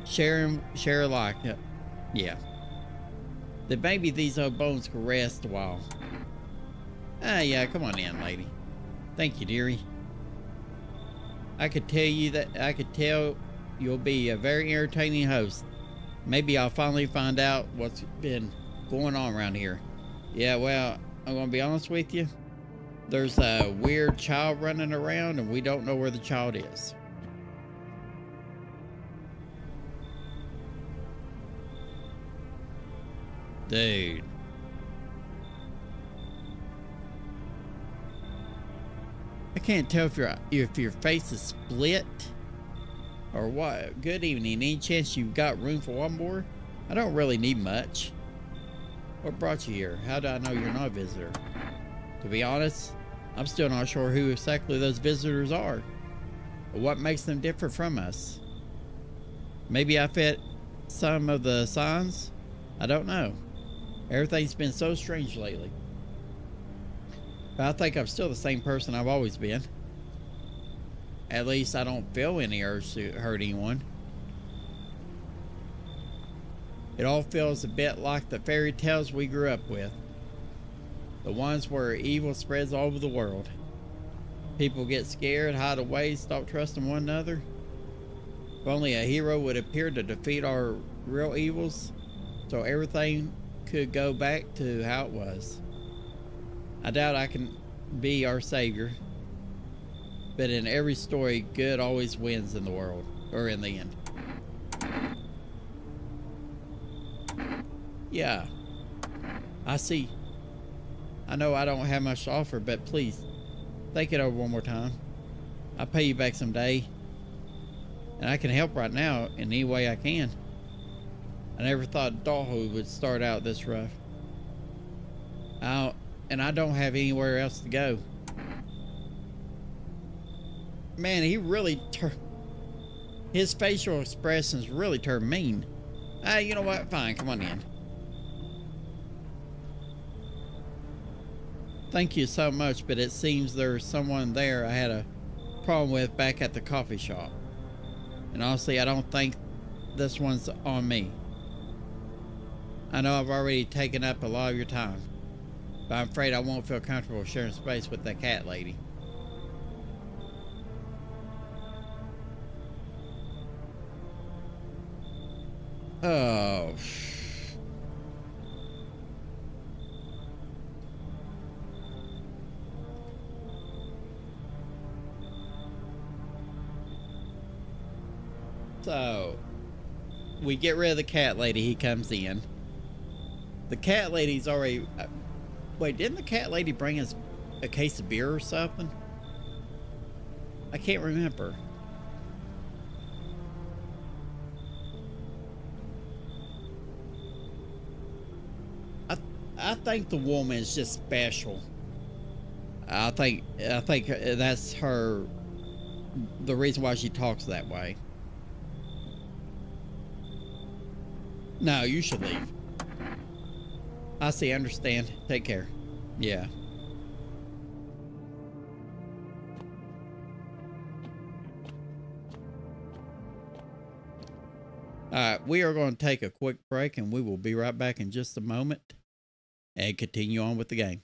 Share alike. Yeah. Then maybe these old bones could rest a while. Ah, yeah, come on in, lady. Thank you, dearie. I could tell you'll be a very entertaining host. Maybe I'll finally find out what's been going on around here. Yeah, well, I'm gonna be honest with you. There's a weird child running around and we don't know where the child is. Dude. I can't tell if your face is split or what. Good evening. Any chance you've got room for one more? I don't really need much. What brought you here? How do I know you're not a visitor? To be honest, I'm still not sure who exactly those visitors are or what makes them different from us. Maybe I fit some of the signs. I don't know. Everything's been so strange lately. But I think I'm still the same person I've always been. At least I don't feel any urge to hurt anyone. It all feels a bit like the fairy tales we grew up with. The ones where evil spreads all over the world. People get scared, hide away, stop trusting one another. If only a hero would appear to defeat our real evils, so everything could go back to how it was. I doubt I can be our savior, but in every story, good always wins in the world, or in the end. Yeah, I see. I know I don't have much to offer, but please, think it over one more time. I'll pay you back someday, and I can help right now in any way I can. I never thought adulthood would start out this rough. And I don't have anywhere else to go. Man, he really his facial expressions really turned mean. You know what? Fine, come on in. Thank you so much, but it seems there's someone there I had a problem with back at the coffee shop. And honestly, I don't think this one's on me. I know I've already taken up a lot of your time, but I'm afraid I won't feel comfortable sharing space with that cat lady. Oh. So, we get rid of the cat lady. He comes in. The cat lady's already... wait, didn't the cat lady bring us a case of beer or something? I can't remember. I think the woman is just special. I think that's her... the reason why she talks that way. No, you should leave. I see, understand. Take care. Yeah. Alright, we are going to take a quick break and we will be right back in just a moment and continue on with the game.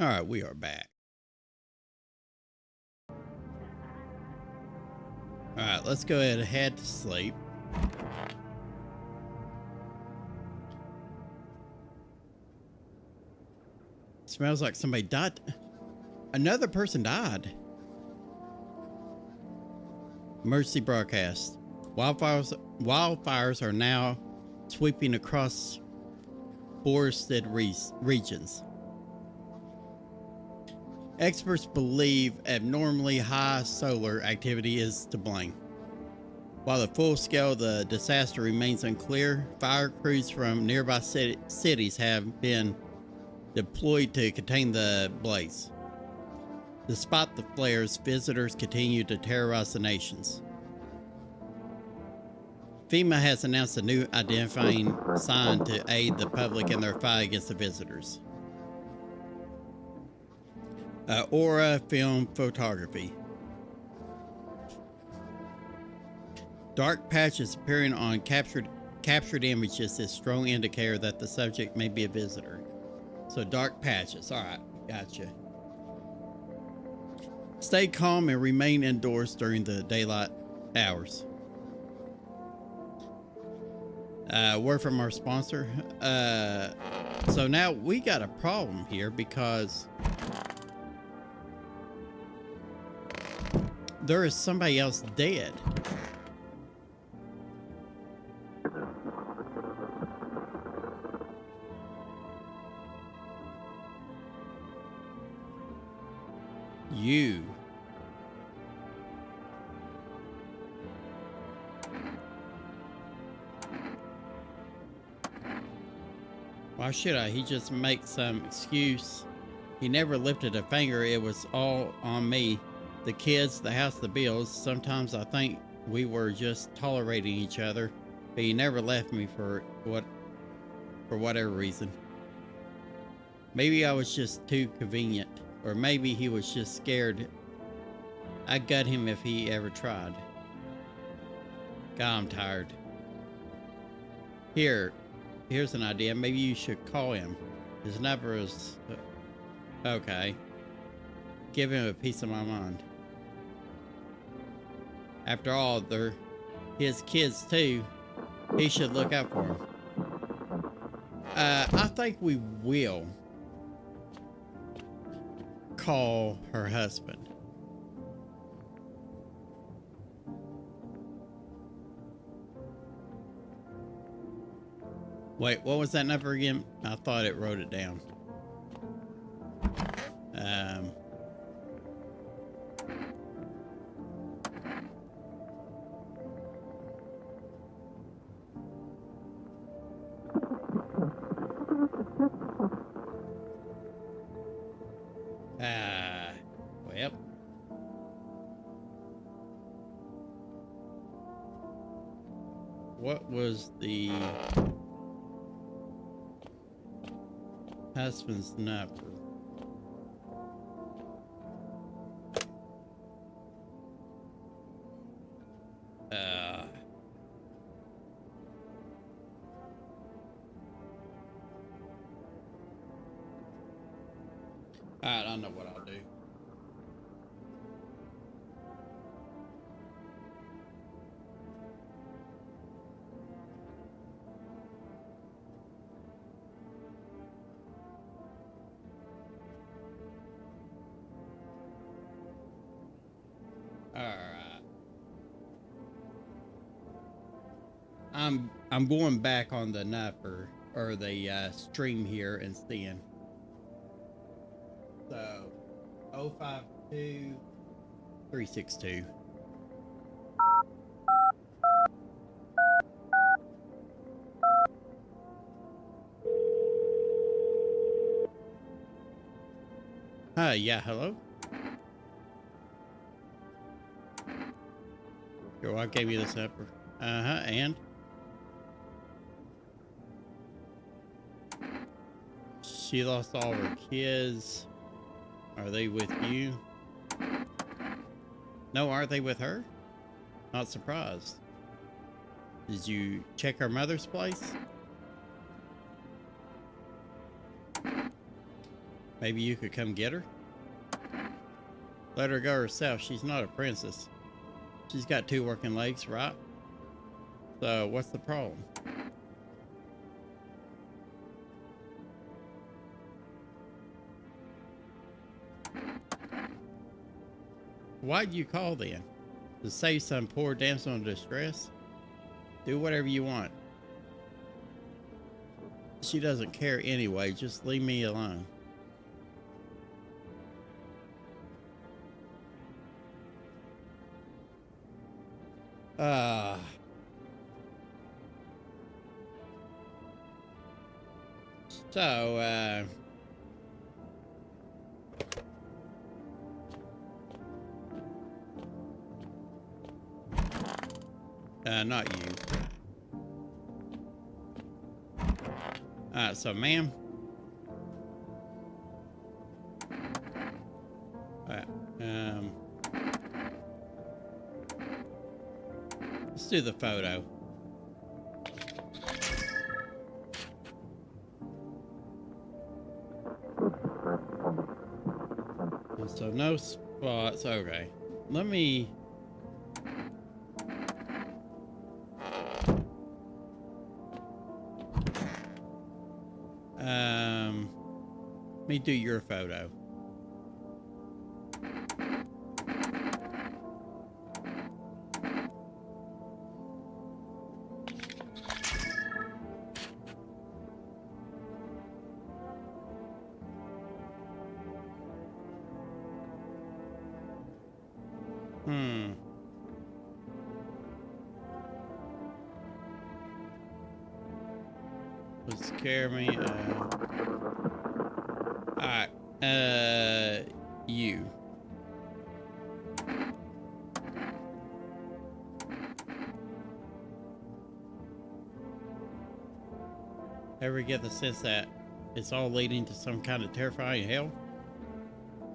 All right, we are back. All right, let's go ahead and head to sleep. Smells like somebody died. Another person died. Emergency broadcast. Wildfires are now sweeping across forested regions. Experts believe abnormally high solar activity is to blame. While the full scale of the disaster remains unclear, fire crews from nearby cities have been deployed to contain the blaze. Despite the flares, visitors continue to terrorize the nations. FEMA has announced a new identifying sign to aid the public in their fight against the visitors. Aura film photography. Dark patches appearing on captured images is strong indicator that the subject may be a visitor. So dark patches. All right, gotcha. Stay calm and remain indoors during the daylight hours. Word from our sponsor. So now we got a problem here because there is somebody else dead. You. Why should I? He just makes some excuse. He never lifted a finger. It was all on me. The kids, the house, the bills. Sometimes I think we were just tolerating each other, but he never left me for whatever reason. Maybe I was just too convenient, or maybe he was just scared I'd gut him if he ever tried. God, I'm tired. Here's an idea. Maybe you should call him. His number is... okay. Give him a piece of my mind. After all, they're his kids too. He should look out for them. I think we will call her husband. Wait, what was that number again? I thought it wrote it down. Well. What was the husband's number? Alright, I know what I'll do. Alright. I'm going back on the number or the stream here and seeing. So 052 362. Yeah, hello? Your wife gave you this number. And? She lost all her kids. Are they with you? No, aren't they with her? Not surprised. Did you check her mother's place? Maybe you could come get her? Let her go herself. She's not a princess. She's got 2 working legs, right? So what's the problem? Why'd you call then? To save some poor damsel in distress? Do whatever you want. She doesn't care anyway. Just leave me alone. So, not you. So ma'am. Let's do the photo. So no spots. Okay. Let me... Let me do your photo. Would scare me. Alright. You. Ever get the sense that it's all leading to some kind of terrifying hell?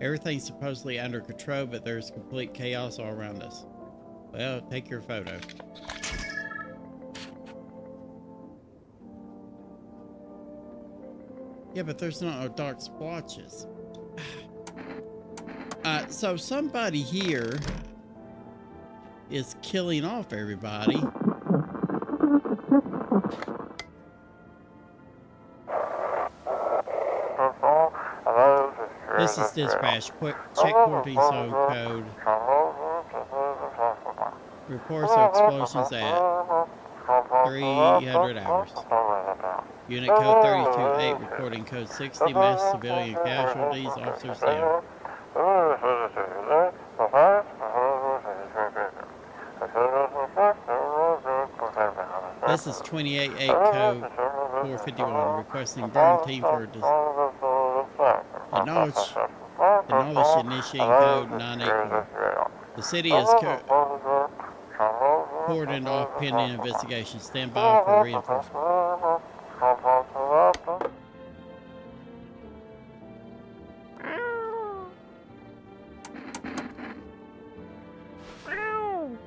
Everything's supposedly under control, but there's complete chaos all around us. Well, take your photo. Yeah, but there's no dark splotches. So somebody here is killing off everybody. This is dispatch. Check quarantine zone code. Reports of explosions at 300 hours. Unit code 32-8 reporting code 60. Mass civilian casualties. Officers down. This is 28-8 code 451 requesting burn team for acknowledge initiating code 984. The city is cordoned off pending investigation. Stand by for reinforcement.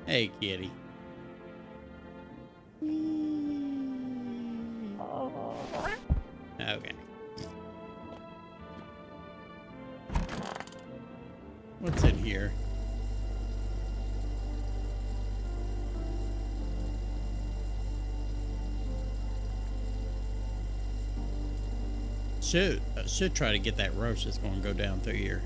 Hey, kitty. Okay. What's in here? Should try to get that roach that's going to go down through here.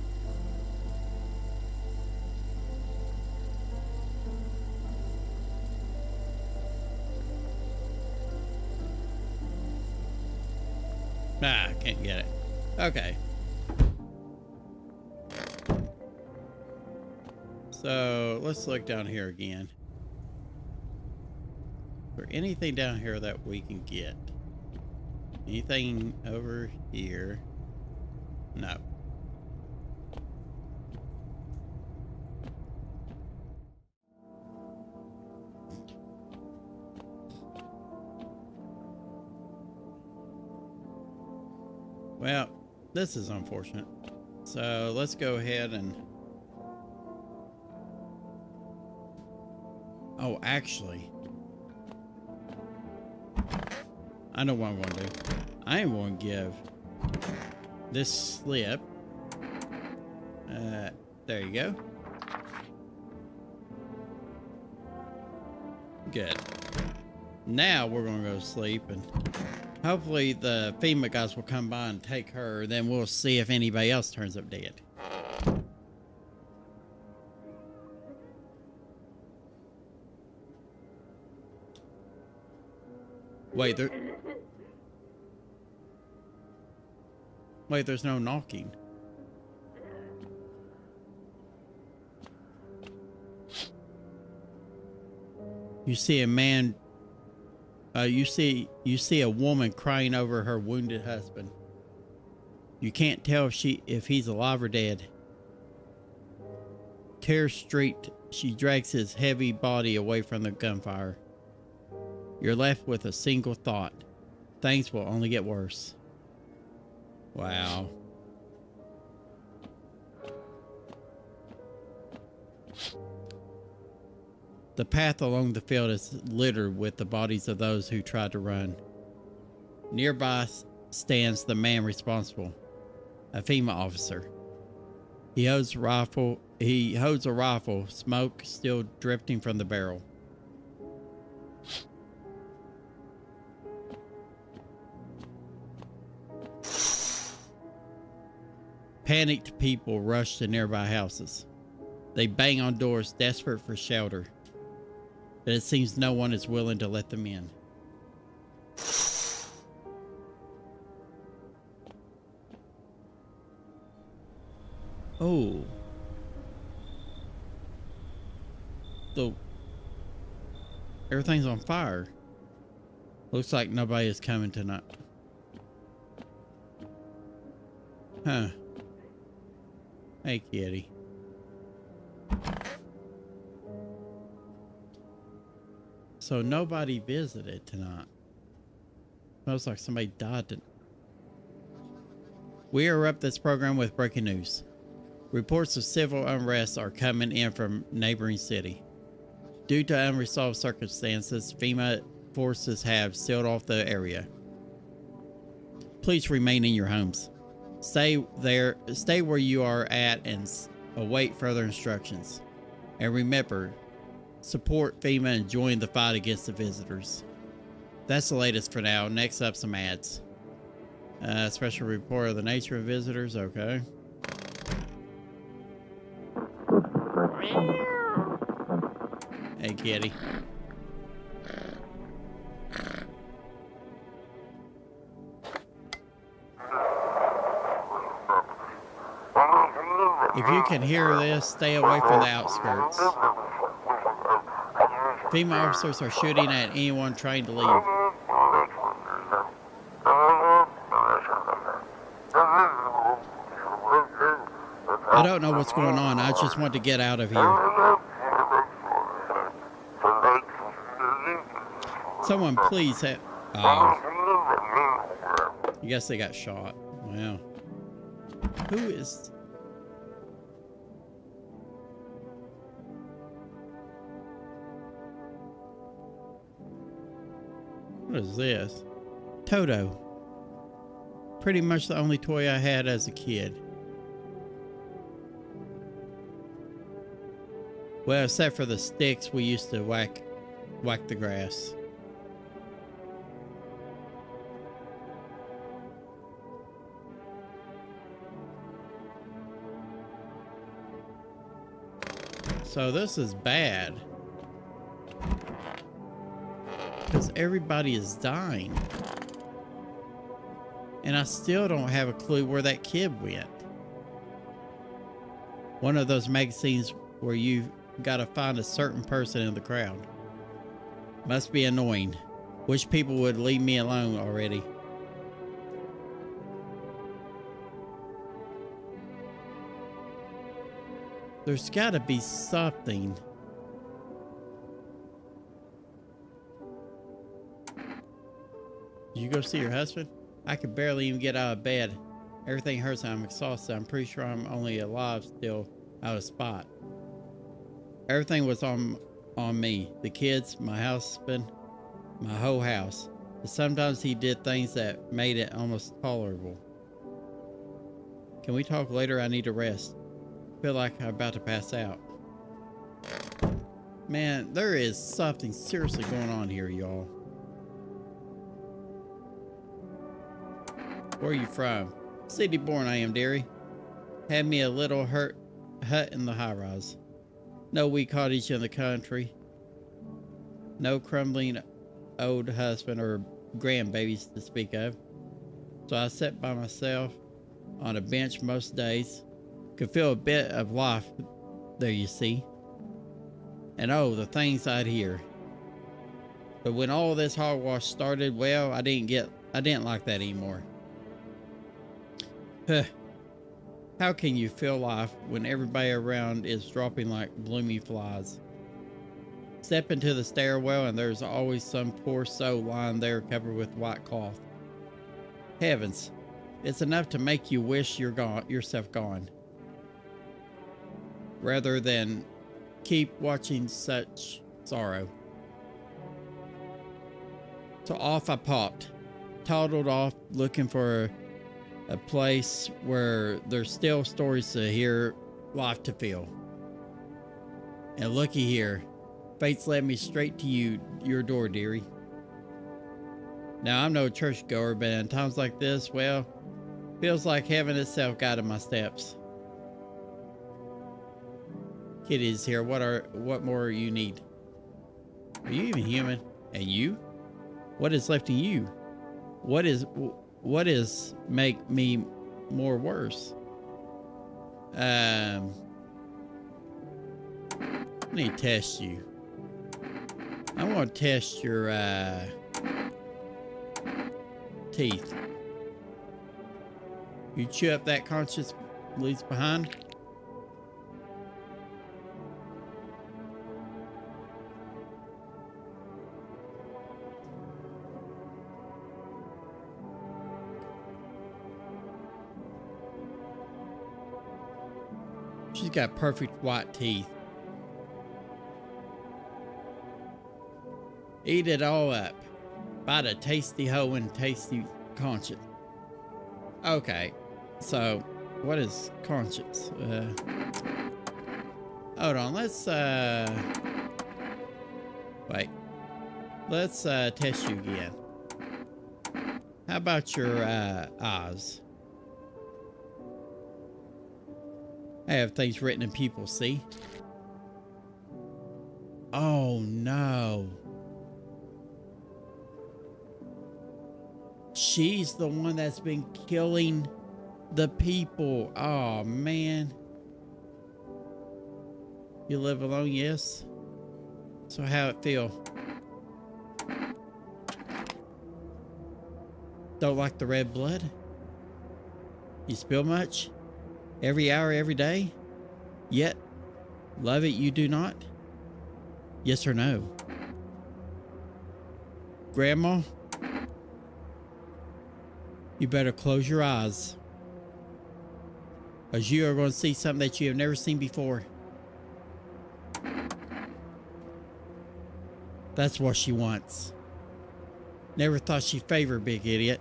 Ah, can't get it. Okay. So let's look down here again. Is there anything down here that we can get? Anything over here? No. Well, this is unfortunate. So let's go ahead and... Oh, actually... I know what I'm going to do. I am going to give this slip. There you go. Good. Now we're gonna go to sleep, and hopefully the FEMA guys will come by and take her. Then we'll see if anybody else turns up dead. Wait, there's no knocking. You see a man, you see a woman crying over her wounded husband. You can't tell if he's alive or dead. Tear-streaked, she drags his heavy body away from the gunfire. You're left with a single thought. Things will only get worse. Wow. The path along the field is littered with the bodies of those who tried to run. Nearby stands the man responsible, a FEMA officer. He holds a rifle, smoke still drifting from the barrel. Panicked people rush to nearby houses. They bang on doors, desperate for shelter, but it seems no one is willing to let them in. Oh. So, everything's on fire. Looks like nobody is coming tonight. Huh. Hey, kitty. So nobody visited tonight. Smells like somebody died. We interrupt this program with breaking news. Reports of civil unrest are coming in from neighboring city. Due to unresolved circumstances, FEMA forces have sealed off the area. Please remain in your homes. Stay where you are at and await further instructions. And remember, support FEMA and join the fight against the visitors. That's the latest for now. Next up, some ads. Special report of the nature of visitors. Okay. Hey, kitty. If you can hear this, stay away from the outskirts. FEMA officers are shooting at anyone trying to leave. I don't know what's going on. I just want to get out of here. Someone please help. I guess they got shot. Wow. Who is... What is this? Toto. Pretty much the only toy I had as a kid. Well, except for the sticks we used to whack the grass. So this is bad. Because everybody is dying. And I still don't have a clue where that kid went. One of those magazines where you've got to find a certain person in the crowd. Must be annoying. Wish people would leave me alone already. There's got to be something. Did you go see your husband? I could barely even get out of bed. Everything hurts and I'm exhausted. I'm pretty sure I'm only alive still out of spot. Everything was on me. The kids, my husband, my whole house. But sometimes he did things that made it almost tolerable. Can we talk later? I need to rest. Feel like I'm about to pass out. Man, there is something seriously going on here, y'all. Where are you from? City born I am, dearie. Had me a little hut in the high rise. No wee cottage in the country. No crumbling old husband or grandbabies to speak of. So I sat by myself on a bench most days. Could feel a bit of life there, you see. And oh, the things I'd hear. But when all this hogwash started, well, I didn't like that anymore. Huh. How can you feel life when everybody around is dropping like bloomy flies? Step into the stairwell and there's always some poor soul lying there covered with white cloth. Heavens, it's enough to make you wish yourself gone. Rather than keep watching such sorrow. So off I popped, toddled off looking for a place where there's still stories to hear, life to feel. And looky here, fate's led me straight to your door, dearie. Now I'm no churchgoer, but in times like this, well, feels like heaven itself guided my steps. Kitty's here. What more you need? Are you even human? And you? What is left in you? What is make me more worse? Let me test you. I want to test your teeth. You chew up that conscience leaves behind. She's got perfect white teeth. Eat it all up. Bite a tasty hoe and tasty conscience. Okay, so what is conscience? Hold on, let's wait. Let's test you again. How about your eyes? I have things written in people, see? Oh no. She's the one that's been killing the people. Oh man. You live alone, yes? So how it feel? Don't like the red blood? You spill much? Every hour, every day? Yet, love it you do not? Yes or no? Grandma? You better close your eyes, as you are going to see something that you have never seen before. That's what she wants. Never thought she'd favor, big idiot.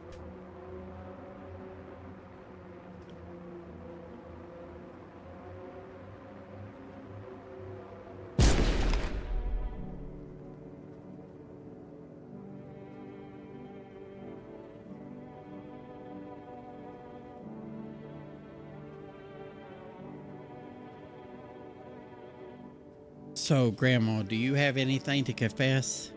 So, Grandma, do you have anything to confess?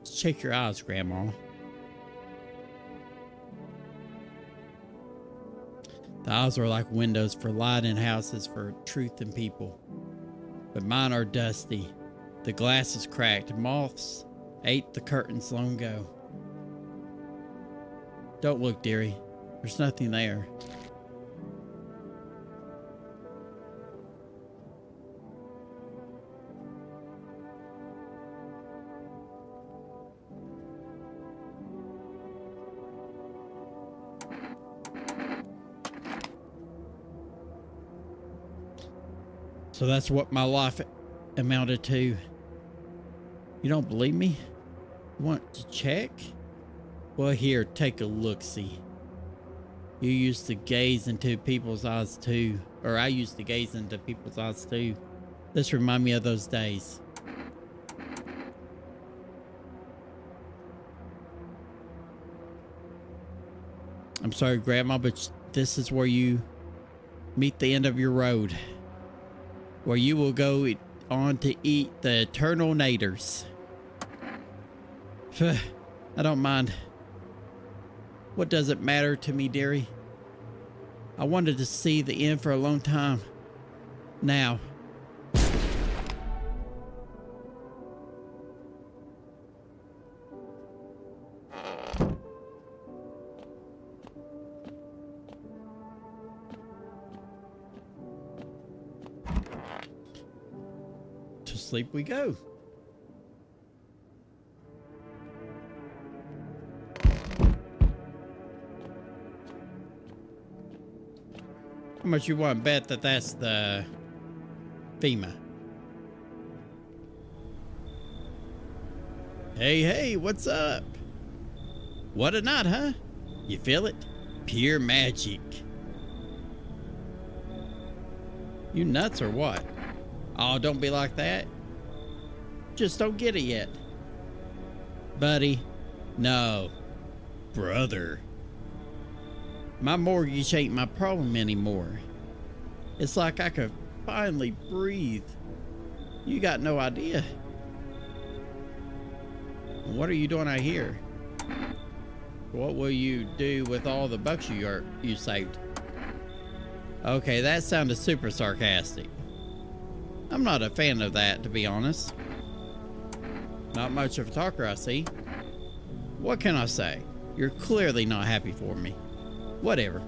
Check your eyes, Grandma. The eyes are like windows for light in houses, for truth in people. But mine are dusty. The glass is cracked. Moths ate the curtains long ago. Don't look, dearie. There's nothing there. So that's what my life amounted to. You don't believe me? You want to check? Well, here, take a look-see. You used to gaze into people's eyes too. Or I used to gaze into people's eyes too. This reminds me of those days. I'm sorry, Grandma, but this is where you meet the end of your road. Where you will go on to eat the eternal naders. I don't mind. What does it matter to me, dearie? I wanted to see the end for a long time. Now. To sleep we go. How much you want to bet that that's the FEMA? Hey, what's up? What a night, huh? You feel it? Pure magic. You nuts or what? Oh, don't be like that. Just don't get it yet. Buddy, no. Brother. My mortgage ain't my problem anymore. It's like I could finally breathe. You got no idea. What are you doing out here? What will you do with all the bucks you saved? Okay, that sounded super sarcastic. I'm not a fan of that, to be honest. Not much of a talker, I see. What can I say? You're clearly not happy for me. Whatever.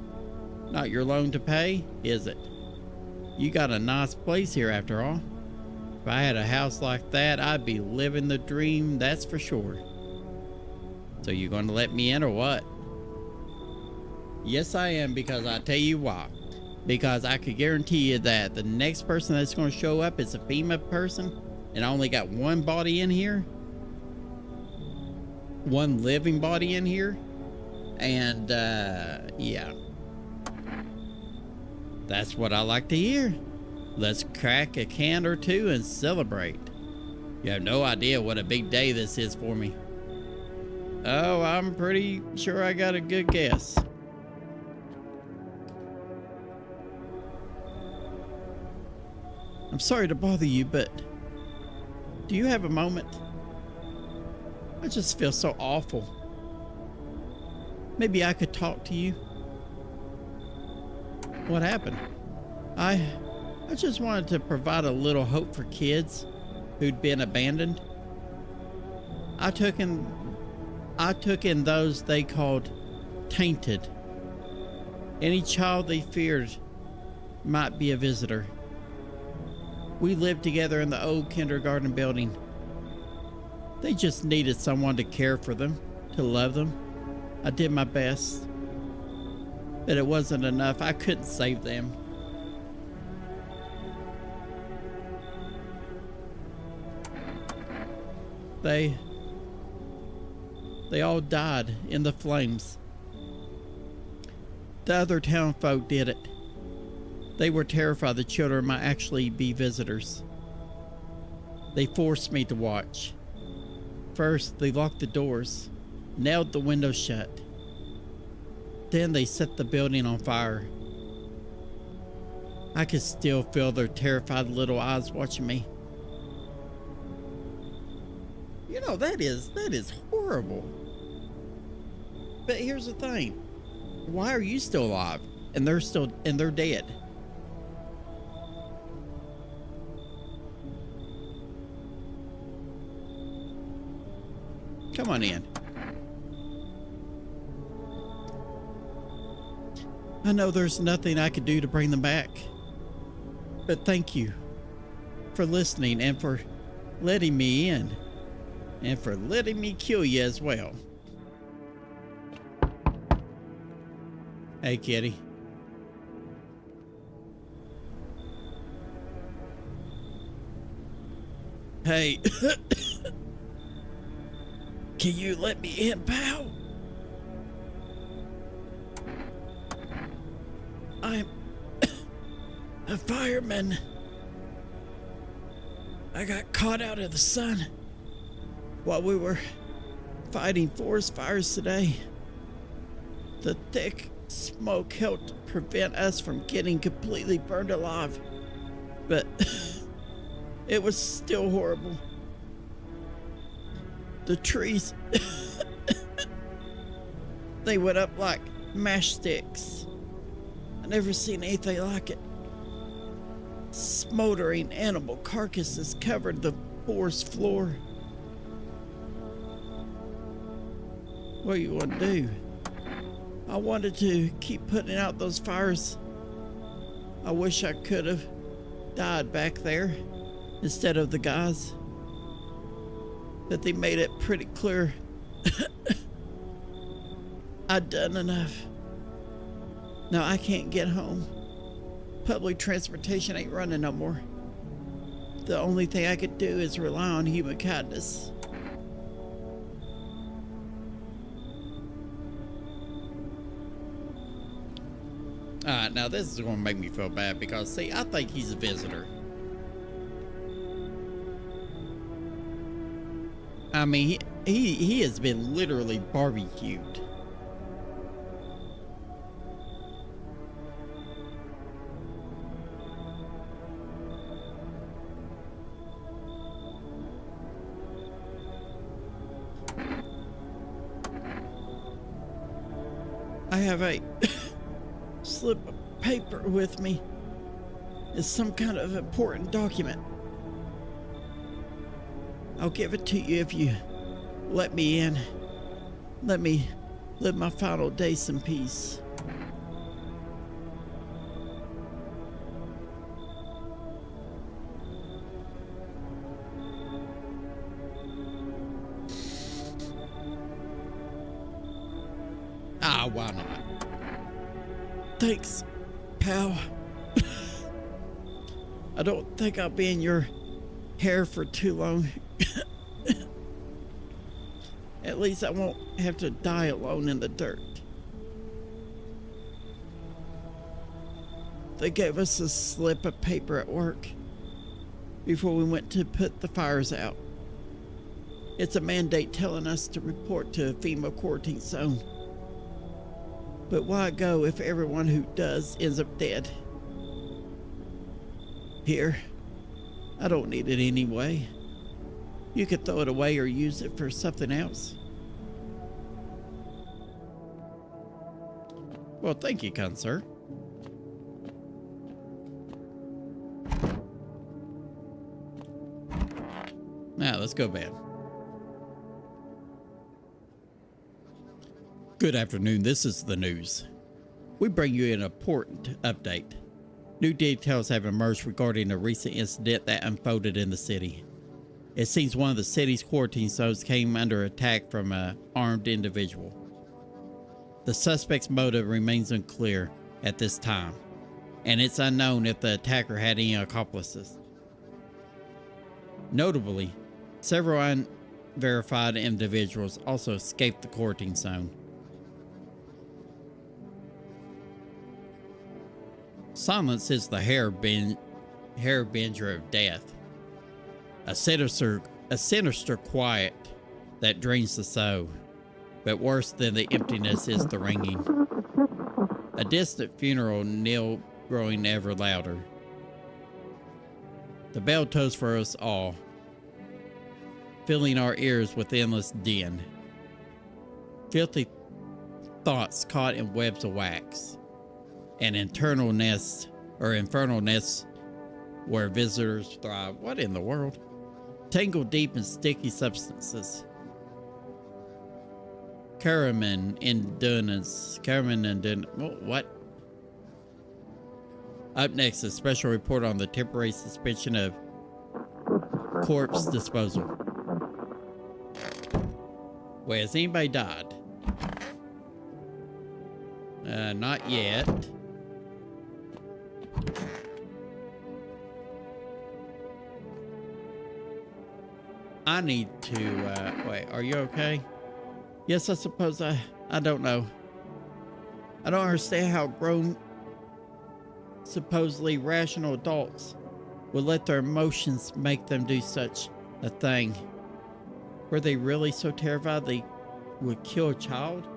Not your loan to pay, is it? You got a nice place here after all. If I had a house like that, I'd be living the dream, that's for sure. So you going to let me in or what? Yes, I am, because I tell you why. Because I could guarantee you that the next person that's going to show up is a FEMA person, and I only got one body in here. One living body in here. And, yeah. That's what I like to hear. Let's crack a can or two and celebrate. You have no idea what a big day this is for me. Oh, I'm pretty sure I got a good guess. I'm sorry to bother you, but do you have a moment? I just feel so awful. Maybe I could talk to you. What happened? I just wanted to provide a little hope for kids who'd been abandoned. I took in those they called tainted. Any child they feared might be a visitor. We lived together in the old kindergarten building. They just needed someone to care for them, to love them. I did my best, but it wasn't enough. I couldn't save them. They all died in the flames. The other town folk did it. They were terrified the children might actually be visitors. They forced me to watch. First, they locked the doors, nailed the windows shut. Then they set the building on fire. I could still feel their terrified little eyes watching me. You know, that is horrible. But here's the thing. Why are you still alive and they're dead? Come on in. I know there's nothing I could do to bring them back, but thank you for listening and for letting me in and for letting me kill you as well. Hey, kitty. Hey. Can you let me in, pal? I'm a fireman. I got caught out in the sun while we were fighting forest fires today. The thick smoke helped prevent us from getting completely burned alive, but it was still horrible. The trees, they went up like matchsticks. I never seen anything like it. Smoldering animal carcasses covered the forest floor. What do you want to do? I wanted to keep putting out those fires. I wish I could have died back there instead of the guys. But they made it pretty clear I'd done enough. Now I can't get home. Public transportation ain't running no more. The only thing I could do is rely on human kindness. Alright, now this is going to make me feel bad because, see, I think he's a visitor. I mean, he has been literally barbecued. I have a slip of paper with me. It's some kind of important document. I'll give it to you if you let me in. Let me live my final days in peace. Ah, why not? Thanks, pal. I don't think I'll be in your hair for too long. At least I won't have to die alone in the dirt. They gave us a slip of paper at work before we went to put the fires out. It's a mandate telling us to report to a FEMA quarantine zone. But why go if everyone who does ends up dead? Here, I don't need it anyway. You could throw it away or use it for something else. Well, thank you, kind sir. Now, let's go bed. Good afternoon, this is the news. We bring you an important update. New details have emerged regarding a recent incident that unfolded in the city. It seems one of the city's quarantine zones came under attack from an armed individual. The suspect's motive remains unclear at this time, and it's unknown if the attacker had any accomplices. Notably, several unverified individuals also escaped the quarantine zone. Silence is the harbinger of death. A sinister quiet that drains the soul. But worse than the emptiness is the ringing. A distant funeral knell growing ever louder. The bell tolls for us all, filling our ears with endless din. Filthy thoughts caught in webs of wax. An infernal nest where visitors thrive. What in the world? Tangled deep in sticky substances. Caramin endurance. What? Up next, a special report on the temporary suspension of corpse disposal. Wait, has anybody died? Not yet. I need to, wait, are you okay? Yes, I suppose I don't know. I don't understand how grown, supposedly rational adults would let their emotions make them do such a thing. Were they really so terrified they would kill a child?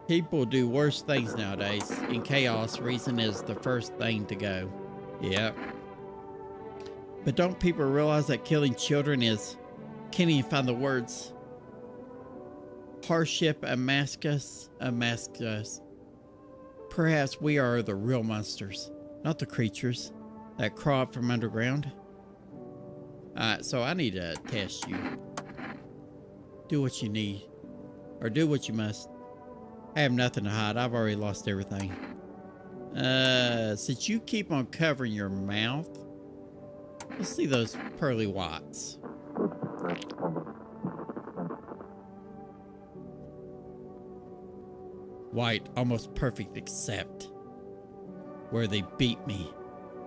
People do worse things nowadays. In chaos, reason is the first thing to go. Yep. But don't people realize that killing children is, can't even find the words, hardship unmask us. Perhaps we are the real monsters, not the creatures that crawl up from underground. So I need to test you. Do what you need, or do what you must. I have nothing to hide. I've already lost everything. Since you keep on covering your mouth, let's see those pearly whites. White, almost perfect, except where they beat me.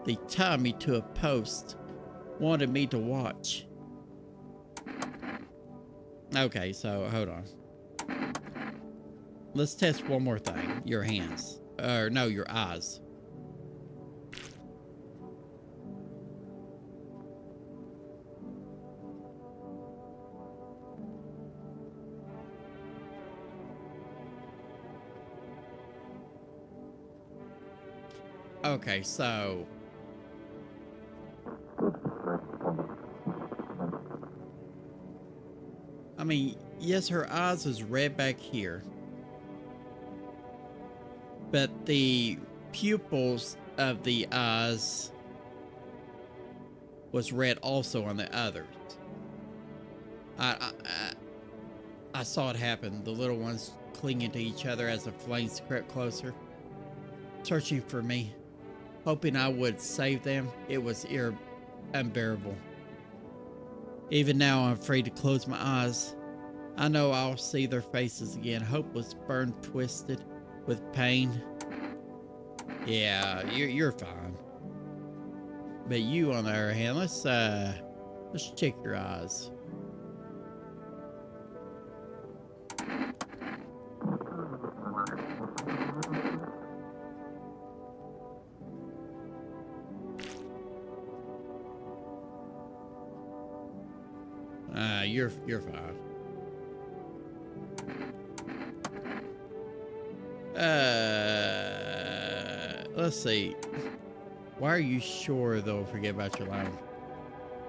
They tied me to a post, wanted me to watch. Okay, so hold on. Let's test one more thing. Your hands. Or no, your eyes. Okay, so I mean, yes, her eyes is red back here, but the pupils of the eyes was red also on the others. I saw it happen. The little ones clinging to each other as the flames crept closer, searching for me, hoping I would save them. It was unbearable. Even now, I'm afraid to close my eyes. I know I'll see their faces again, hopeless, burned, twisted with pain. Yeah, you're fine. But you, on the other hand, let's check your eyes. You're fine. Let's see. Why are you sure they'll forget about your loan?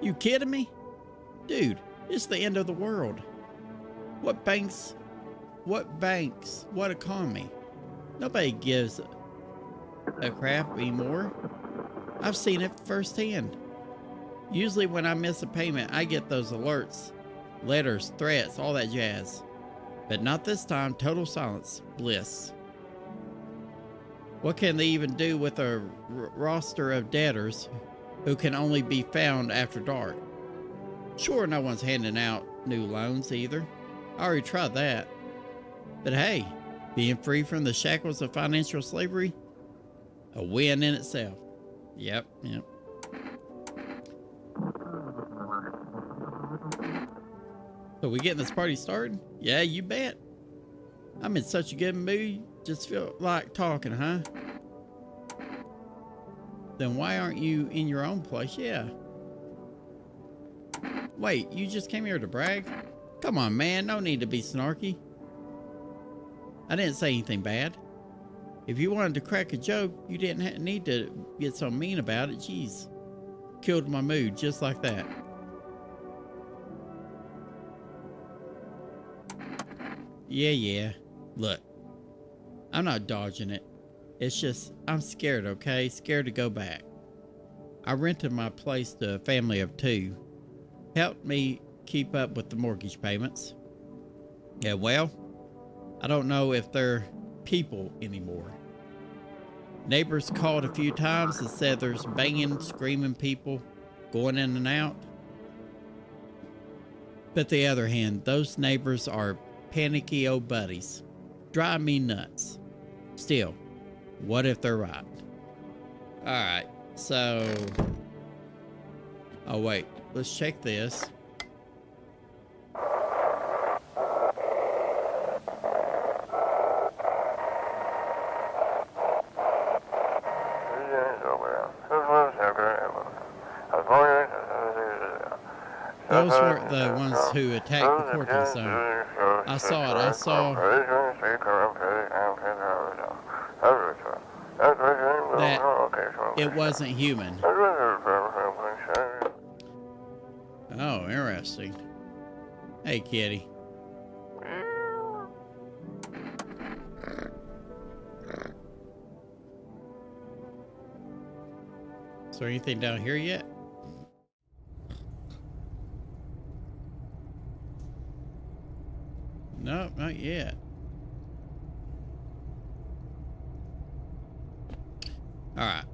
You kidding me? Dude, it's the end of the world. What banks? What economy? Nobody gives a crap anymore. I've seen it firsthand. Usually when I miss a payment, I get those alerts, letters, threats, all that jazz. But not this time. Total silence. Bliss. What can they even do with a roster of debtors who can only be found after dark? Sure, no one's handing out new loans either. I already tried that. But hey, being free from the shackles of financial slavery, a win in itself. Yep. So we getting this party started? Yeah, you bet. I'm in such a good mood. Just feel like talking, huh? Then why aren't you in your own place? Yeah. Wait, you just came here to brag? Come on, man. No need to be snarky. I didn't say anything bad. If you wanted to crack a joke, you didn't need to get so mean about it. Jeez. Killed my mood just like that. Yeah. Look, I'm not dodging it. It's just, I'm scared, okay? Scared to go back. I rented my place to a family of 2. Helped me keep up with the mortgage payments. Yeah, well, I don't know if they're people anymore. Neighbors called a few times and said there's banging, screaming people going in and out. But the other hand, those neighbors are panicky old buddies. Drive me nuts. Still, what if they're right? Alright, so... Oh wait, let's check this. Those weren't the ones who attacked the Corky zone. I saw it. I saw that it wasn't human. Oh, interesting. Hey, kitty. Is there anything down here yet? Nope, not yet. Alright.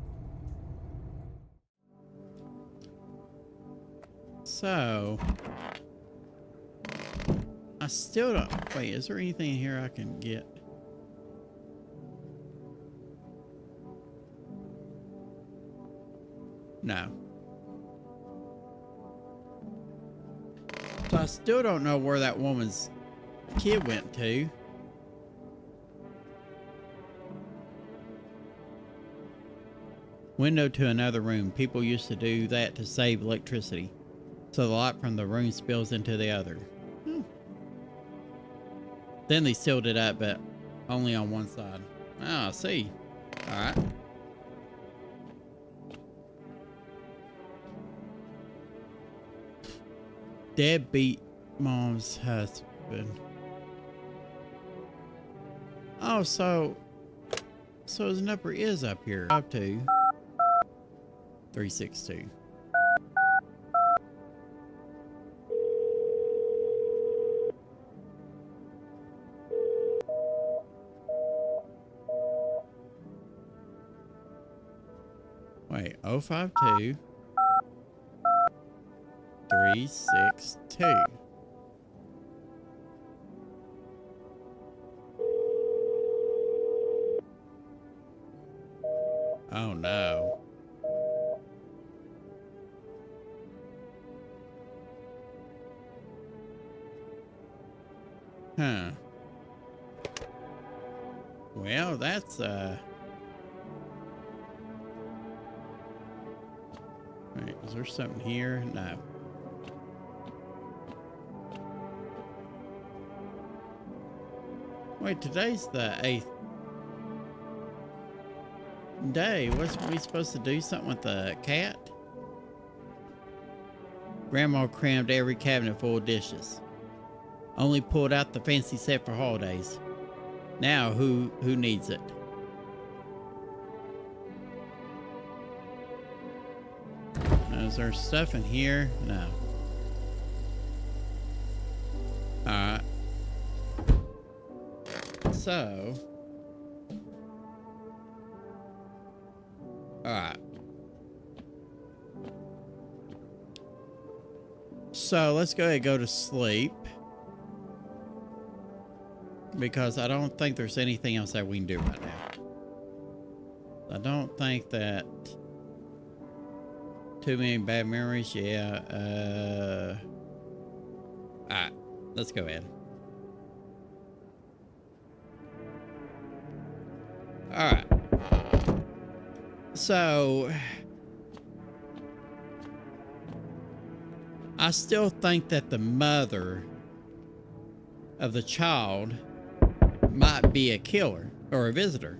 So... I still don't... Wait, is there anything here I can get? No. So I still don't know where that woman's kid went to. Window to another room. People used to do that to save electricity, so the light from the room spills into the other. Then they sealed it up, but only on one side. Ah, I see. Alright. Deadbeat mom's husband. Oh, so his number is up here. 52 362. Wait, 052 362. Oh no. Huh. Well, that's Wait, is there something here? No. Wait, today's the 8th day. Wasn't we supposed to do something with the cat? Grandma crammed every cabinet full of dishes. Only pulled out the fancy set for holidays. Now who needs it? Is there stuff in here? No. Alright. So. Alright. So let's go ahead and go to sleep. Because I don't think there's anything else that we can do right now. I don't think that... Too many bad memories, yeah. Alright, let's go ahead. Alright. So... I still think that the mother of the child might be a killer or a visitor.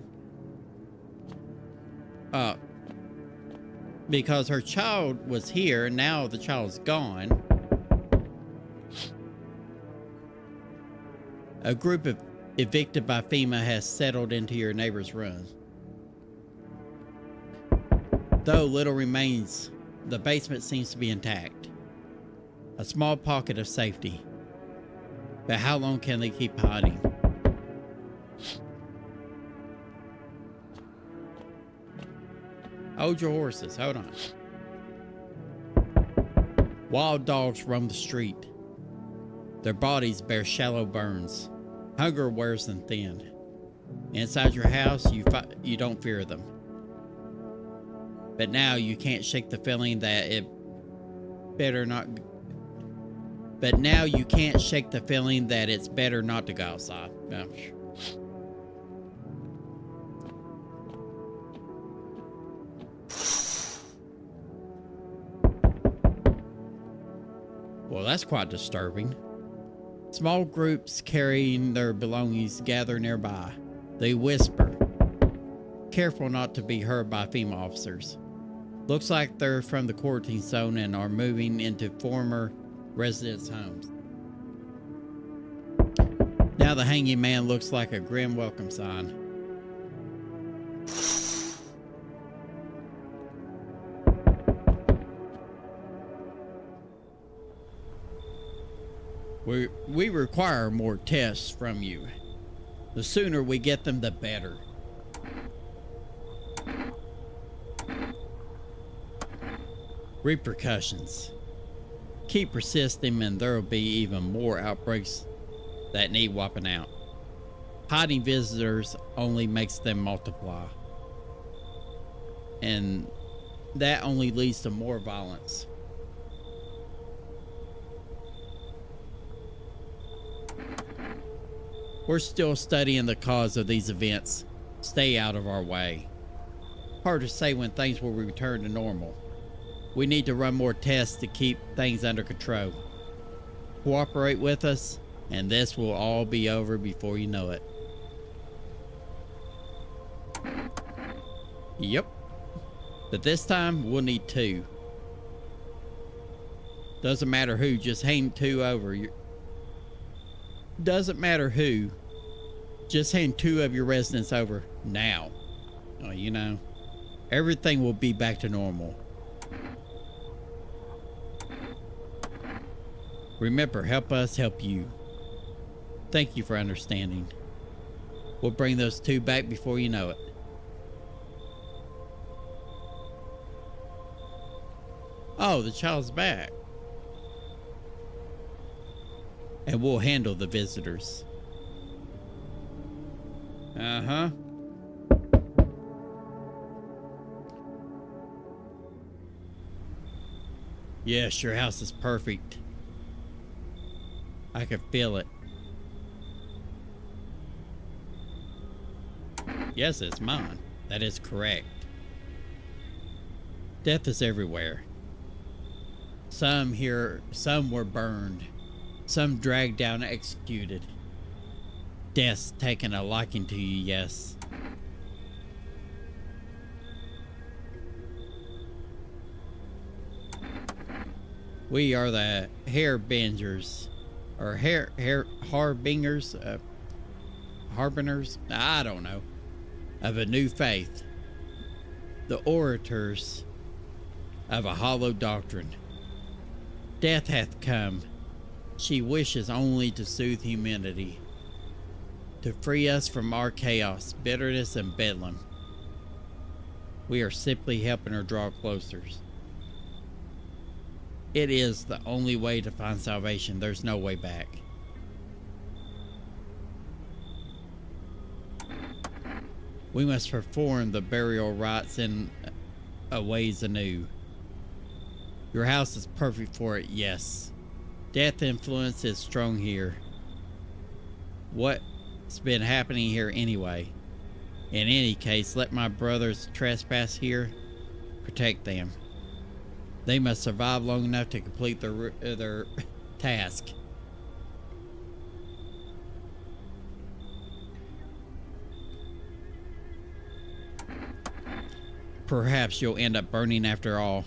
Because her child was here, and now the child's gone. A group of evicted by FEMA has settled into your neighbor's room. Though little remains, the basement seems to be intact. A small pocket of safety. But how long can they keep hiding? Hold your horses. Hold on. Wild dogs roam the street. Their bodies bear shallow burns. Hunger wears them thin. Inside your house, you don't fear them. But now you can't shake the feeling that it better not. But now you can't shake the feeling that it's better not to go outside. Yeah. Well, that's quite disturbing. Small groups carrying their belongings gather nearby. They whisper, careful not to be heard by female officers. Looks like they're from the quarantine zone and are moving into former residents' homes. Now the hanging man looks like a grim welcome sign. We require more tests from you. The sooner we get them, the better. Repercussions. Keep persisting and there will be even more outbreaks that need wiping out. Hiding visitors only makes them multiply. And that only leads to more violence. We're still studying the cause of these events. Stay out of our way. Hard to say when things will return to normal. We need to run more tests to keep things under control. Cooperate with us, and this will all be over before you know it. Yep. But this time, we'll need 2. Doesn't matter who, just hand 2 over. Doesn't matter who, just hand 2 of your residents over now. You know, everything will be back to normal. Remember, help us help you. Thank you for understanding. We'll bring those 2 back before you know it. Oh, the child's back. And we'll handle the visitors. Uh-huh. Yes, your house is perfect. I can feel it. Yes, it's mine. That is correct. Death is everywhere. Some were burned. Some dragged down and executed. Death's taken a liking to you, yes. We are the harbingers, or harbingers, I don't know, of a new faith. The orators of a hollow doctrine. Death hath come. She wishes only to soothe humanity, to free us from our chaos, bitterness, and bedlam. We are simply helping her draw closer. It is the only way to find salvation. There's no way back. We must perform the burial rites in a ways anew. Your house is perfect for it, yes. Death influence is strong here. What's been happening here anyway? In any case, let my brothers trespass here. Protect them. They must survive long enough to complete their task. Perhaps you'll end up burning after all.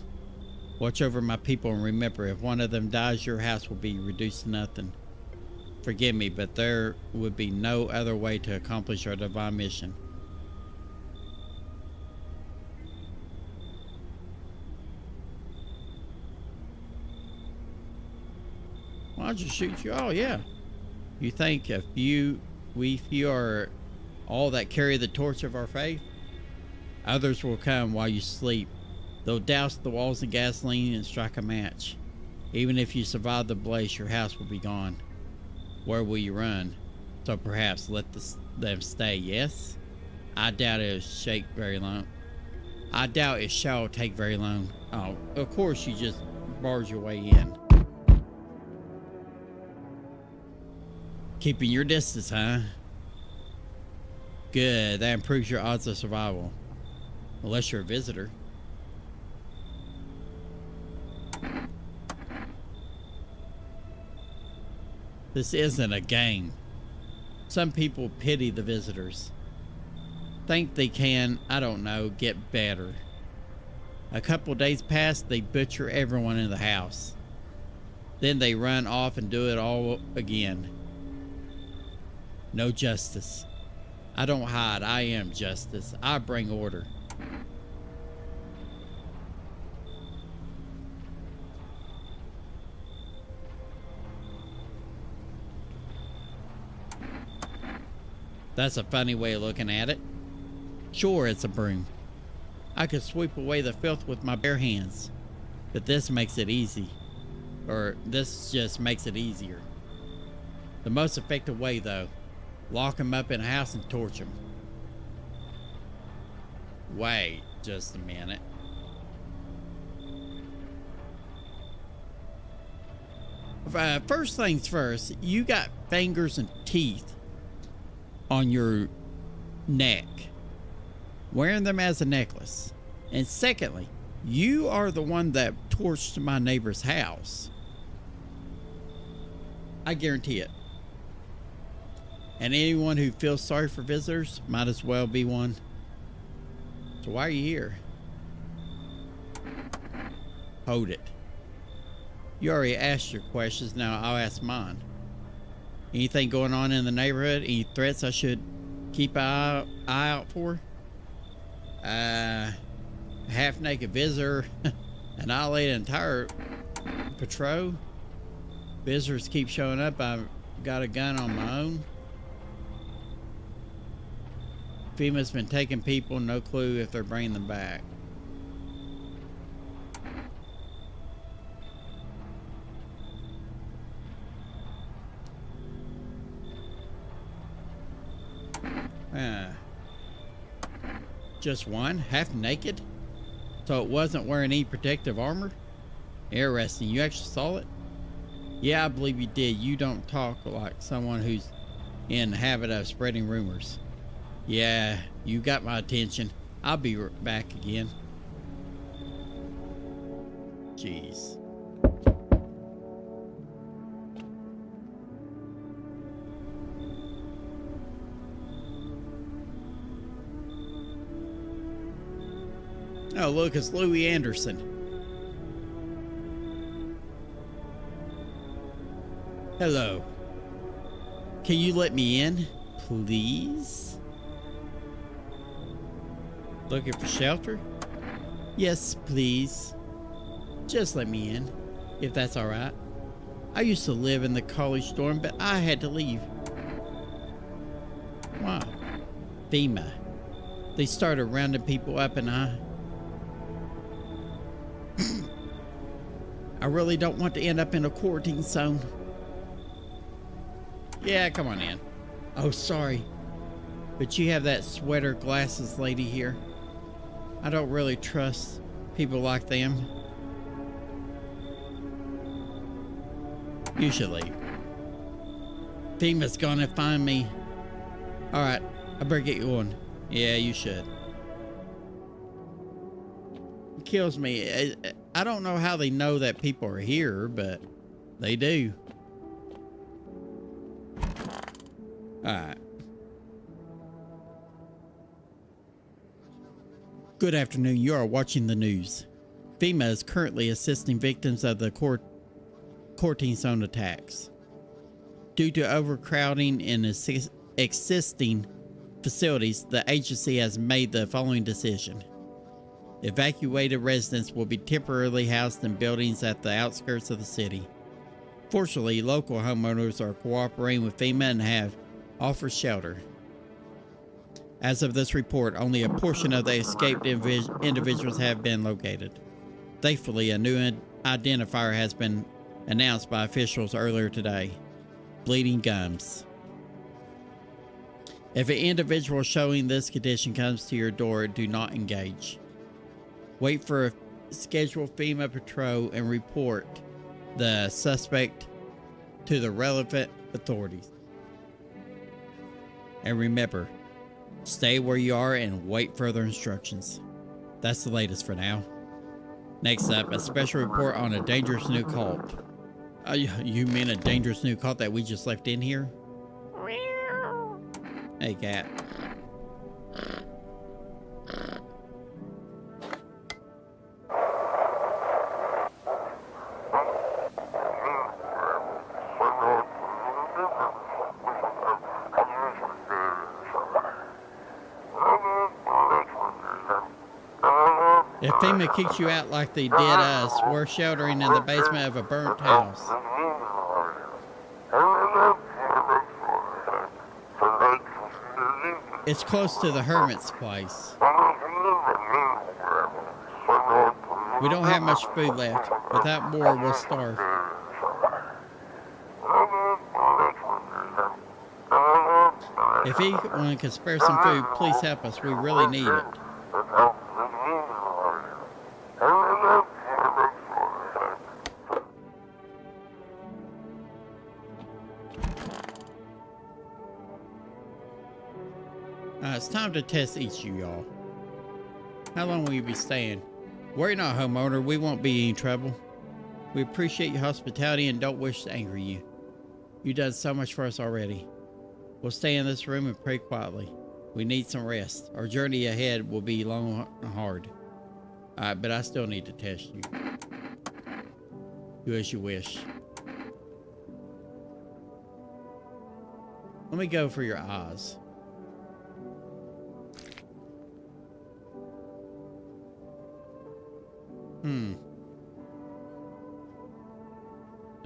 Watch over my people and remember, if one of them dies, your house will be reduced to nothing. Forgive me, but there would be no other way to accomplish our divine mission. Why'd you shoot you? Oh, yeah. You think if you are all that carry the torch of our faith, others will come while you sleep. They'll douse the walls in gasoline and strike a match. Even if you survive the blaze, your house will be gone. Where will you run? So perhaps let them stay, yes? I doubt it shake very long. I doubt it shall take very long. Oh, of course you just barge your way in. Keeping your distance, huh? Good, that improves your odds of survival. Unless you're a visitor. This isn't a game. Some people pity the visitors. Think they can, I don't know, get better. A couple days pass, they butcher everyone in the house. Then they run off and do it all again. No justice. I don't hide, I am justice. I bring order. That's a funny way of looking at it. Sure, it's a broom. I could sweep away the filth with my bare hands. But this makes it easy. Or this just makes it easier. The most effective way, though, lock them up in a house and torch them. Wait just a minute. First things first, you got fingers and teeth on your neck, wearing them as a necklace. And secondly, you are the one that torched my neighbor's house. I guarantee it. And anyone who feels sorry for visitors might as well be one. So why are you here? Hold it. You already asked your questions, now I'll ask mine. Anything going on in the neighborhood? Any threats I should keep an eye out for? Half-naked visitor annihilate an entire patrol. Visitors keep showing up. I've got a gun on my own. FEMA's been taking people, no clue if they're bringing them back. Just one? Half naked? So it wasn't wearing any protective armor? Interesting. You actually saw it? Yeah, I believe you did. You don't talk like someone who's in the habit of spreading rumors. Yeah, you got my attention. I'll be back again. Jeez. Oh, look, it's Louis Anderson. Hello. Can you let me in, please? Looking for shelter? Yes, please. Just let me in, if that's all right. I used to live in the college dorm, but I had to leave. Wow. FEMA. They started rounding people up and I really don't want to end up in a quarantine zone. Yeah, come on in. Oh, sorry. But you have that sweater glasses lady here. I don't really trust people like them. You should leave. FEMA's gonna find me. Alright, I better get you on. Yeah, you should. It kills me. I don't know how they know that people are here, but they do. Alright. Good afternoon. You are watching the news. FEMA is currently assisting victims of the quarantine zone attacks. Due to overcrowding in existing facilities, the agency has made the following decision. Evacuated residents will be temporarily housed in buildings at the outskirts of the city. Fortunately, local homeowners are cooperating with FEMA and have offered shelter. As of this report, only a portion of the escaped individuals have been located. Thankfully, a new identifier has been announced by officials earlier today. Bleeding gums. If an individual showing this condition comes to your door, do not engage. Wait for a scheduled FEMA patrol and report the suspect to the relevant authorities. And remember, stay where you are and wait further instructions. That's the latest for now. Next up, a special report on a dangerous new cult. You mean a dangerous new cult that we just left in here? Hey, cat. If FEMA kicks you out like they did us, we're sheltering in the basement of a burnt house. It's close to the hermit's place. We don't have much food left. Without more, we'll starve. If anyone can spare some food, please help us. We really need it. It's time to test each of y'all. How long will you be staying? Worry not, homeowner. We won't be in trouble. We appreciate your hospitality and don't wish to anger you. You've done so much for us already. We'll stay in this room and pray quietly. We need some rest. Our journey ahead will be long and hard. Alright, but I still need to test you. Do as you wish. Let me go for your eyes.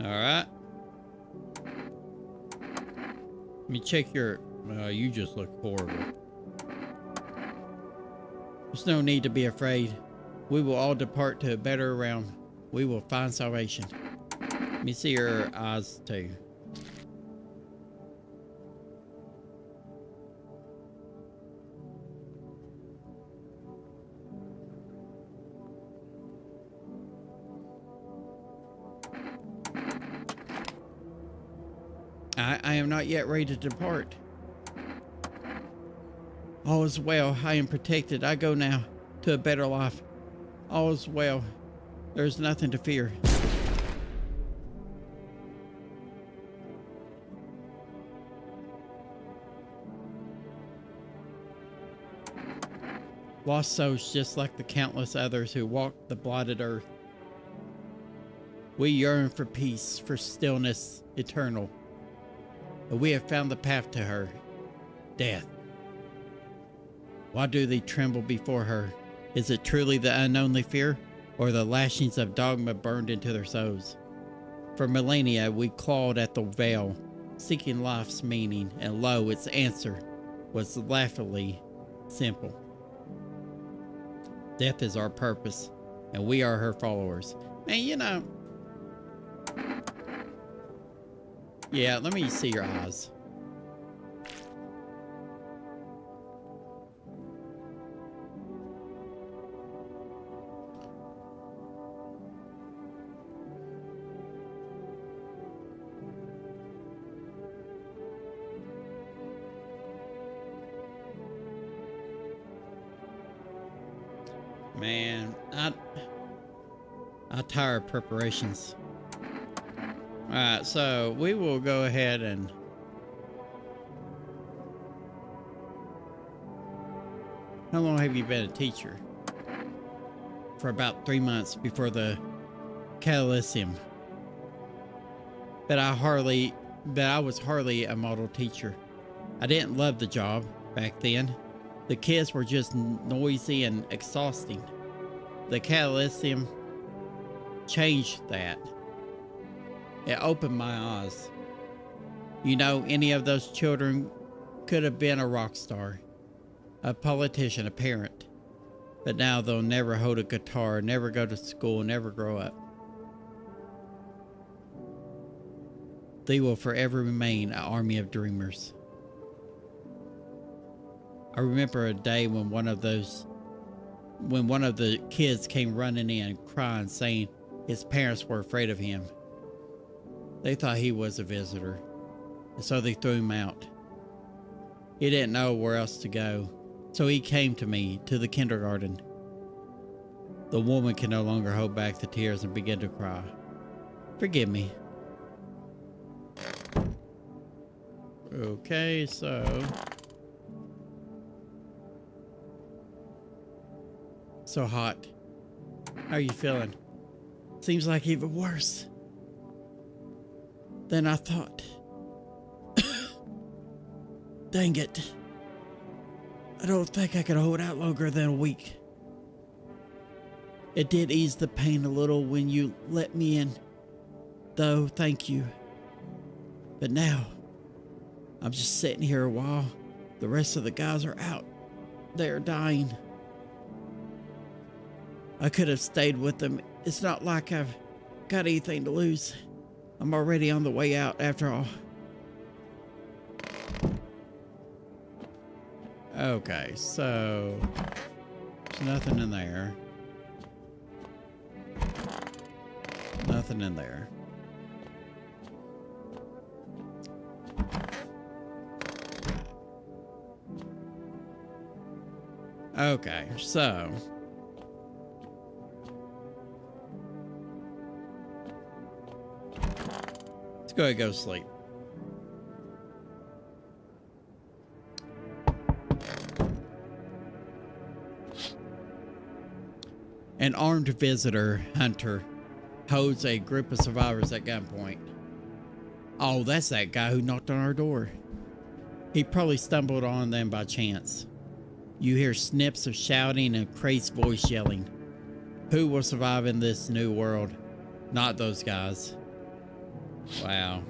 Alright. Let me check your... you just look horrible. There's no need to be afraid. We will all depart to a better realm. We will find salvation. Let me see your eyes too. I am not yet ready to depart. All is well. I am protected. I go now to a better life. All is well. There is nothing to fear. Lost souls just like the countless others who walked the blighted earth. We yearn for peace, for stillness eternal. But we have found the path to her, death. Why do they tremble before her? Is it truly the unknown they fear, or the lashings of dogma burned into their souls? For millennia we clawed at the veil, seeking life's meaning, and lo, its answer was laughably simple. Death is our purpose, and we are her followers. Man, you know... Yeah, let me see your eyes. Man, I tire of preparations. Alright, so we will go ahead and... How long have you been a teacher? For about 3 months before the Coliseum. But I was hardly a model teacher. I didn't love the job back then. The kids were just noisy and exhausting. The Coliseum changed that. It opened my eyes. You know, any of those children could have been a rock star, a politician, a parent. But now they'll never hold a guitar, never go to school, never grow up. They will forever remain an army of dreamers. I remember a day when one of the kids came running in crying, saying his parents were afraid of him. They thought he was a visitor, and so they threw him out. He didn't know where else to go, so he came to me, to the kindergarten. The woman could no longer hold back the tears and began to cry. Forgive me. Okay, so hot. How are you feeling? Seems like even worse than I thought. Dang it. I don't think I could hold out longer than a week. It did ease the pain a little when you let me in, though, thank you. But now, I'm just sitting here while the rest of the guys are out. They're dying. I could have stayed with them. It's not like I've got anything to lose. I'm already on the way out after all. Okay, so there's nothing in there. Nothing in there. Okay, so let's go ahead and go to sleep. An armed visitor hunter holds a group of survivors at gunpoint. Oh, that's that guy who knocked on our door. He probably stumbled on them by chance. You hear snips of shouting and a crazed voice yelling. Who will survive in this new world? Not those guys. Wow.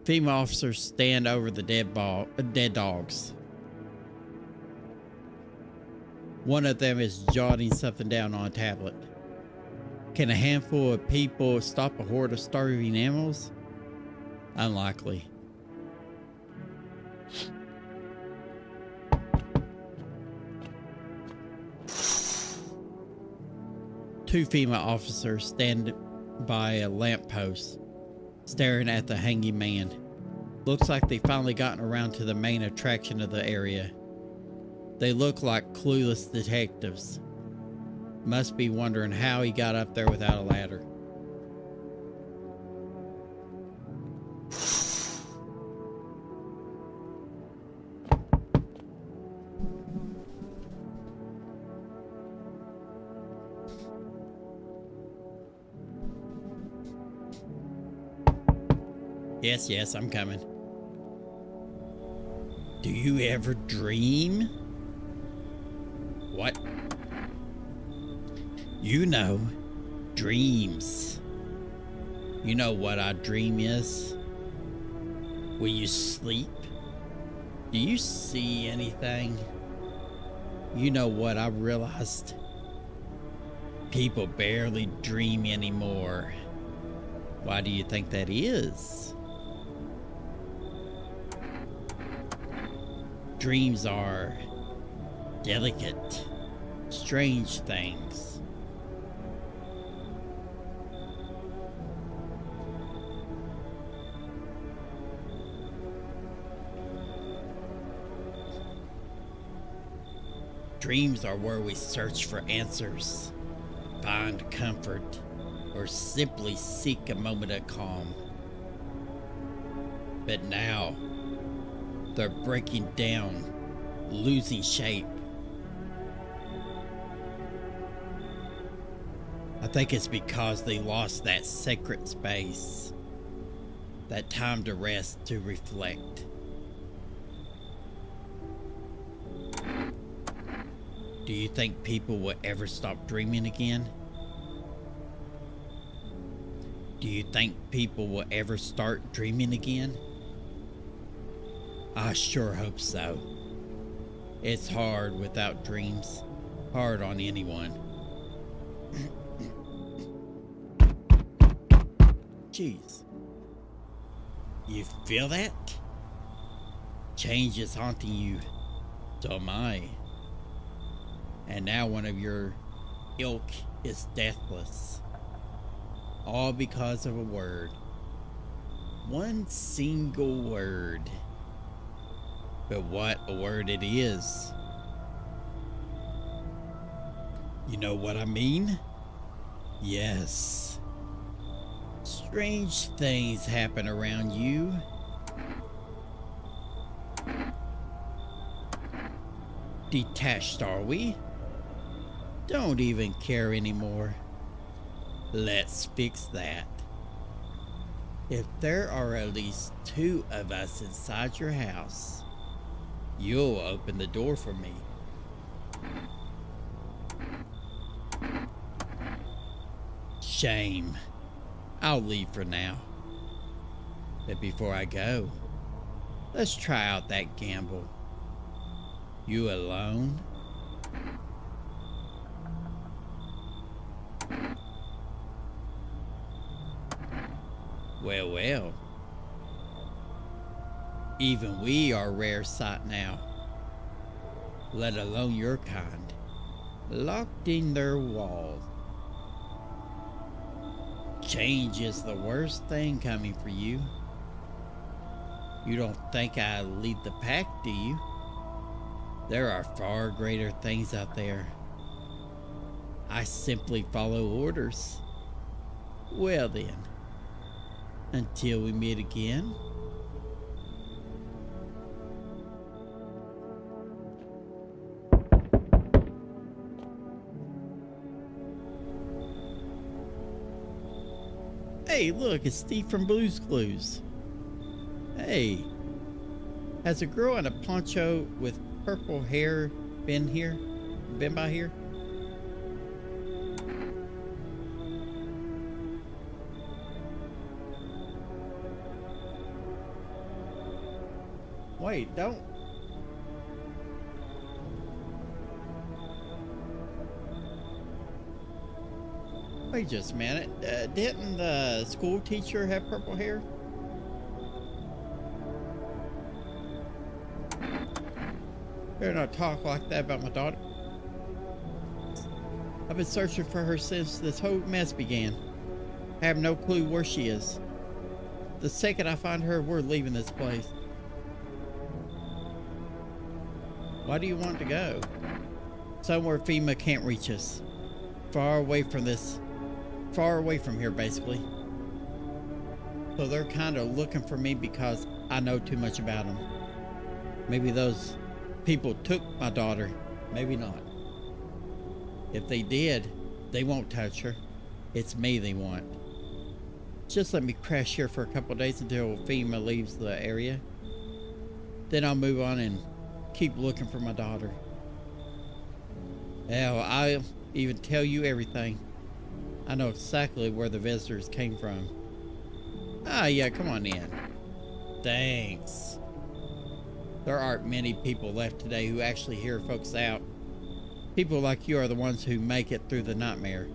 Female officers stand over the dead dogs. One of them is jotting something down on a tablet. Can a handful of people stop a horde of starving animals? Unlikely. Two female officers stand by a lamppost, staring at the hanging man. Looks like they've finally gotten around to the main attraction of the area. They look like clueless detectives. Must be wondering how he got up there without a ladder. Yes, I'm coming. Do you ever dream? What? You know, dreams. You know what a dream is? When you sleep, do you see anything? You know what I realized? People barely dream anymore. Why do you think that is? Dreams are delicate, strange things. Dreams are where we search for answers, find comfort, or simply seek a moment of calm. But now, they're breaking down, losing shape. I think it's because they lost that sacred space, that time to rest, to reflect. Do you think people will ever stop dreaming again? Do you think people will ever start dreaming again? I sure hope so. It's hard without dreams. Hard on anyone. Jeez. You feel that? Change is haunting you. So am I. And now one of your ilk is deathless. All because of a word. One single word. But what a word it is. You know what I mean? Yes. Strange things happen around you. Detached, are we? Don't even care anymore. Let's fix that. If there are at least 2 of us inside your house, you'll open the door for me. Shame. I'll leave for now. But before I go, let's try out that gamble. You alone? Well, well. Even we are rare sight now, let alone your kind, locked in their walls. Change is the worst thing coming for you. You don't think I lead the pack, do you? There are far greater things out there. I simply follow orders. Well then, until we meet again. Hey, look, it's Steve from Blue's Clues. Hey, has a girl in a poncho with purple hair been here? Been by here? Wait, don't. Wait just a minute. Didn't the school teacher have purple hair? Better not talk like that about my daughter. I've been searching for her since this whole mess began. I have no clue where she is. The second I find her, we're leaving this place. Why do you want to go? Somewhere FEMA can't reach us. Far away from this. Far away from here, basically. So they're kind of looking for me because I know too much about them. Maybe those people took my daughter. Maybe not. If they did, they won't touch her. It's me they want. Just let me crash here for a couple of days until FEMA leaves the area. Then I'll move on and keep looking for my daughter. Hell, I'll even tell you everything. I know exactly where the visitors came from. Ah, yeah, come on in. Thanks. There aren't many people left today who actually hear folks out. People like you are the ones who make it through the nightmare.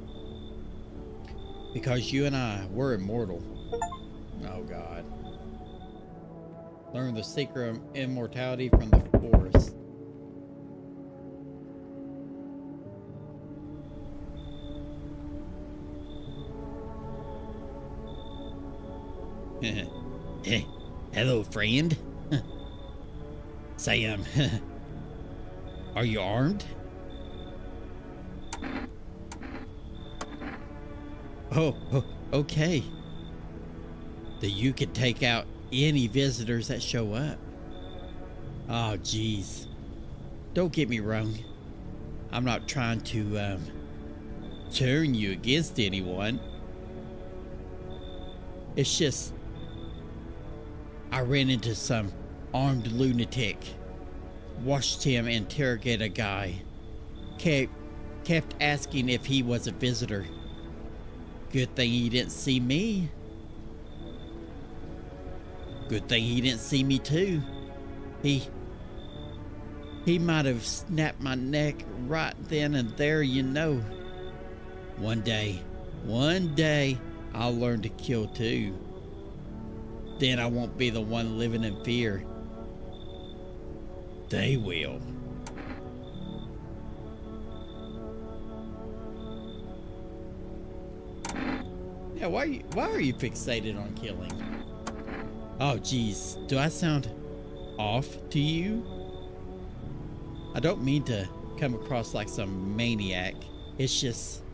Because you and I, we're immortal. Oh, God. Learn the secret of immortality from the forest. Hello, friend. Say, are you armed? Oh, okay. That you could take out any visitors that show up. Oh, geez. Don't get me wrong. I'm not trying to, turn you against anyone. It's just, I ran into some armed lunatic. Watched him interrogate a guy. Kept asking if he was a visitor. Good thing he didn't see me. Good thing he didn't see me too. He might have snapped my neck right then and there, you know. One day, I'll learn to kill too. Then I won't be the one living in fear. They will. Yeah, why are you fixated on killing? Oh, geez. Do I sound off to you? I don't mean to come across like some maniac. It's just,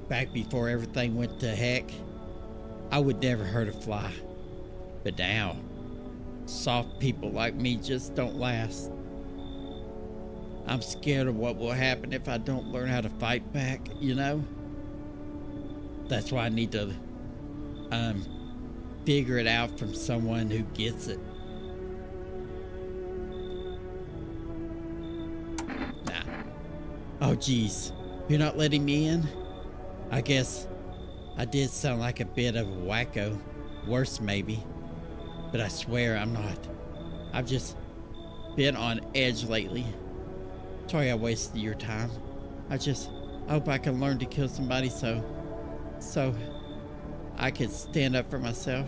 back before everything went to heck, I would never hurt a fly. But now, soft people like me just don't last. I'm scared of what will happen if I don't learn how to fight back, you know? That's why I need to figure it out from someone who gets it. Nah. Oh, geez. You're not letting me in? I guess I did sound like a bit of a wacko. Worse, maybe. But I swear I'm not. I've just been on edge lately. Sorry I wasted your time. I hope I can learn to kill somebody so I can stand up for myself.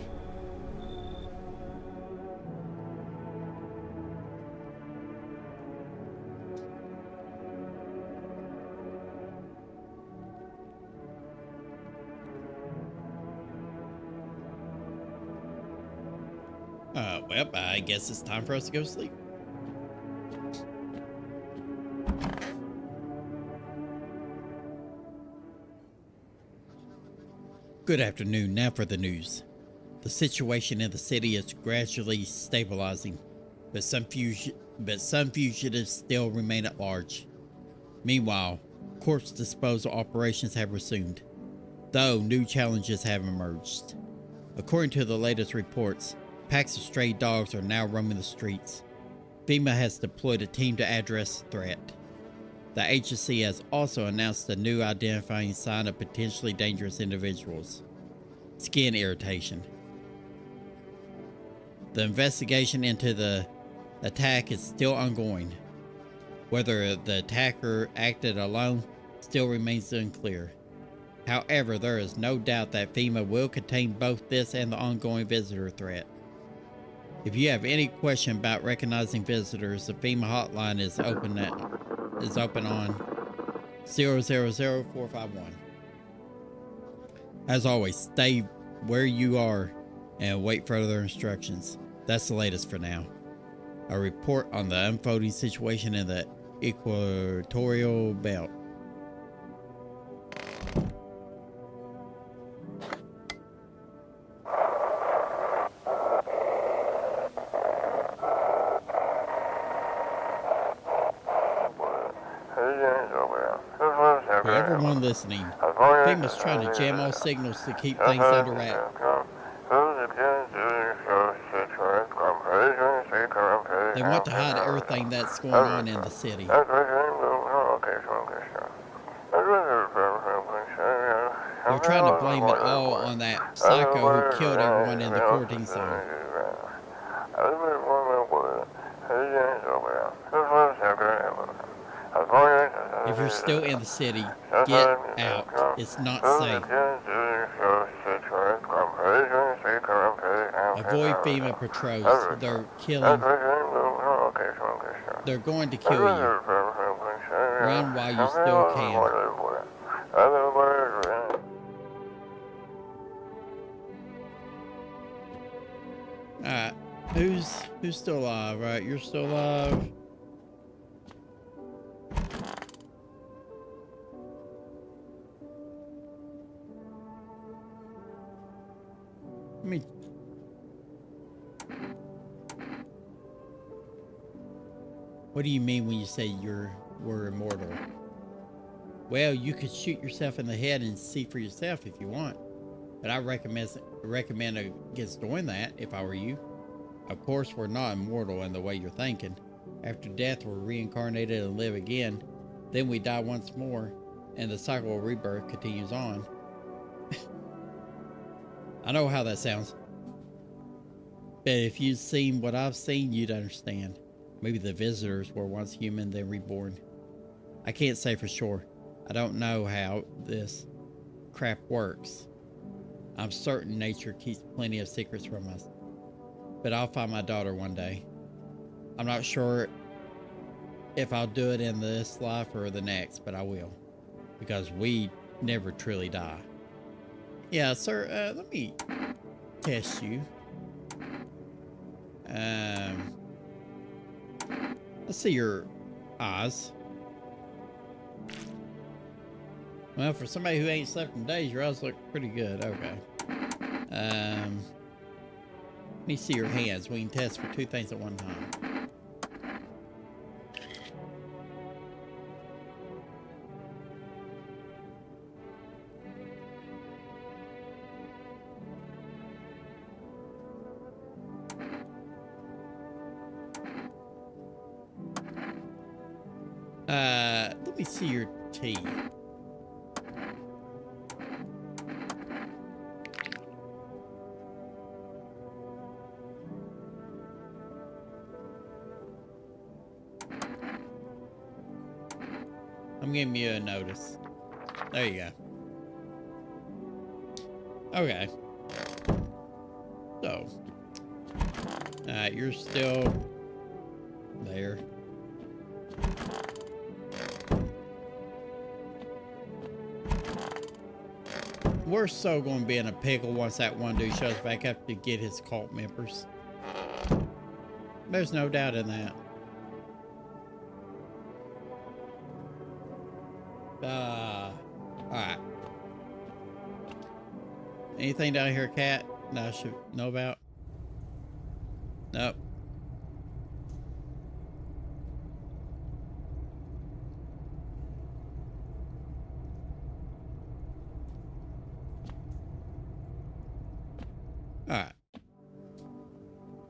Well, I guess it's time for us to go to sleep. Good afternoon. Now for the news. The situation in the city is gradually stabilizing, but some fugitives still remain at large. Meanwhile, corpse disposal operations have resumed, though new challenges have emerged. According to the latest reports, packs of stray dogs are now roaming the streets. FEMA has deployed a team to address the threat. The agency has also announced a new identifying sign of potentially dangerous individuals: skin irritation. The investigation into the attack is still ongoing. Whether the attacker acted alone still remains unclear. However, there is no doubt that FEMA will contain both this and the ongoing visitor threat. If you have any question about recognizing visitors, the FEMA hotline is open on 000451. As always, stay where you are and wait for further instructions. That's the latest for now. A report on the unfolding situation in the equatorial belt. For everyone listening, FEMA's trying to jam all signals to keep things under wraps. They want to hide everything that's going on in the city. They're trying to blame it all on that psycho who killed everyone in the quarantine zone. If you're still in the city, get out. It's not safe. Avoid FEMA patrols. They're killing. They're going to kill you. Run while you still can. Alright. Who's still alive, right? You're still alive. What do you mean when you say we're immortal? Well, you could shoot yourself in the head and see for yourself if you want. But I recommend against doing that if I were you. Of course, we're not immortal in the way you're thinking. After death, we're reincarnated and live again. Then we die once more, and the cycle of rebirth continues on. I know how that sounds. But if you'd seen what I've seen, you'd understand. Maybe the visitors were once human, then reborn. I can't say for sure. I don't know how this crap works. I'm certain nature keeps plenty of secrets from us. But I'll find my daughter one day. I'm not sure if I'll do it in this life or the next, but I will. Because we never truly die. Yeah, sir, let me test you. Let's see your eyes. Well, for somebody who ain't slept in days, your eyes look pretty good. Okay. Let me see your hands. We can test for two things at one time. Let me see your teeth. I'm giving you a notice. There you go. Okay. So, you're still there. We're so going to be in a pickle once that one dude shows back up to get his cult members. There's no doubt in that. Alright. Anything down here, cat, that I should know about? Nope.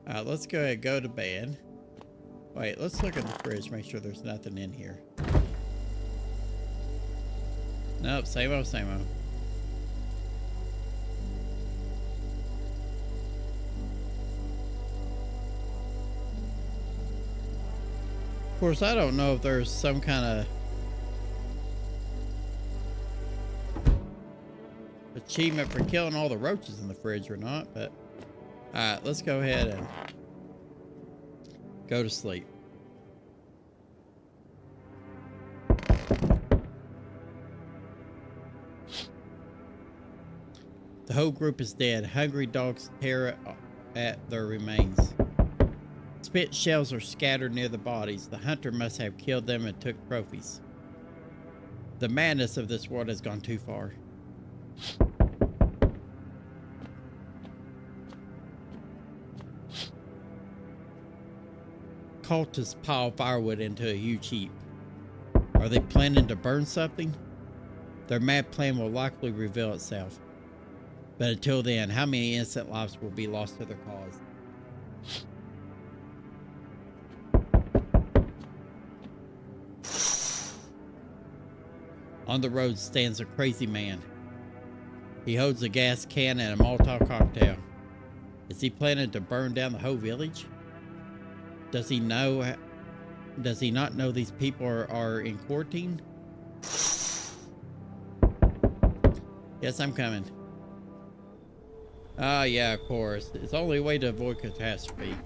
Alright, let's go ahead and go to bed. Wait, let's look in the fridge, make sure there's nothing in here. Nope, same old, same old. Of course, I don't know if there's some kind of achievement for killing all the roaches in the fridge or not, but alright, let's go ahead and go to sleep. The whole group is dead. Hungry dogs tear at their remains. Spent shells are scattered near the bodies. The hunter must have killed them and took trophies. The madness of this world has gone too far. Cultists pile firewood into a huge heap. Are they planning to burn something? Their mad plan will likely reveal itself. But until then, how many innocent lives will be lost to their cause? On the road stands a crazy man. He holds a gas can and a Molotov cocktail. Is he planning to burn down the whole village? Does he not know these people are in quarantine? Yes, I'm coming. Ah, yeah, of course. It's the only way to avoid catastrophe.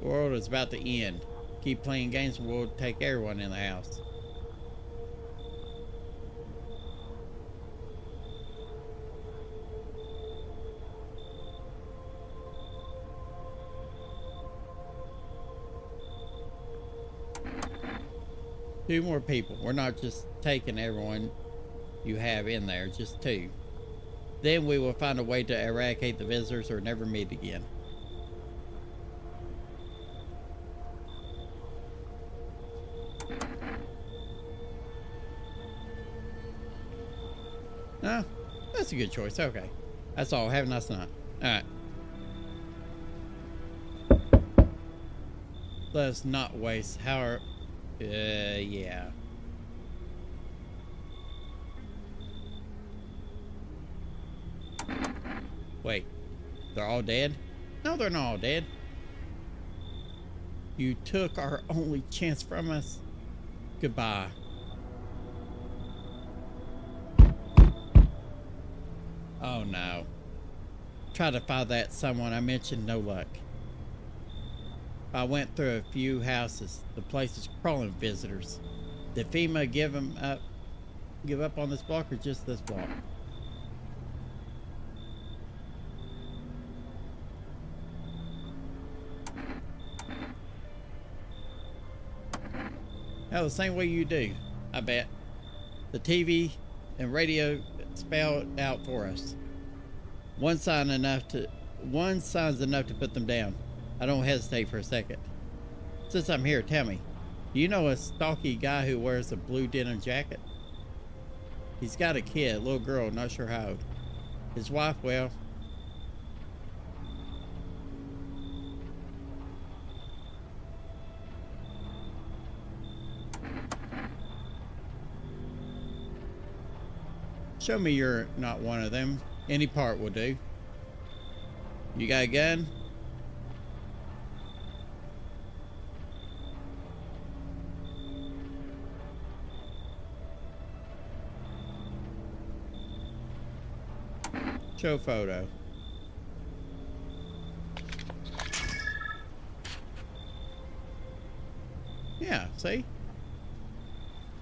The world is about to end. Keep playing games and we'll take everyone in the house. Two more people. We're not just taking everyone you have in there, just two. Then we will find a way to eradicate the visitors or never meet again. No, that's a good choice. Okay. That's all. Have a nice night. Alright. Let's not waste how... yeah. Wait. They're all dead? No, they're not all dead. You took our only chance from us. Goodbye. Oh no. Try to find that someone I mentioned, no luck. I went through a few houses. The place is crawling with visitors. Did FEMA give up on this block or just this block? Oh, the same way you do, I bet. The TV and radio spell out for us. One sign's enough to put them down. I don't hesitate for a second. Since I'm here, tell me, do you know a stocky guy who wears a blue denim jacket? He's got a kid, a little girl, not sure how old. His wife, well, show me you're not one of them. Any part will do. You got a gun? Show photo. Yeah, see?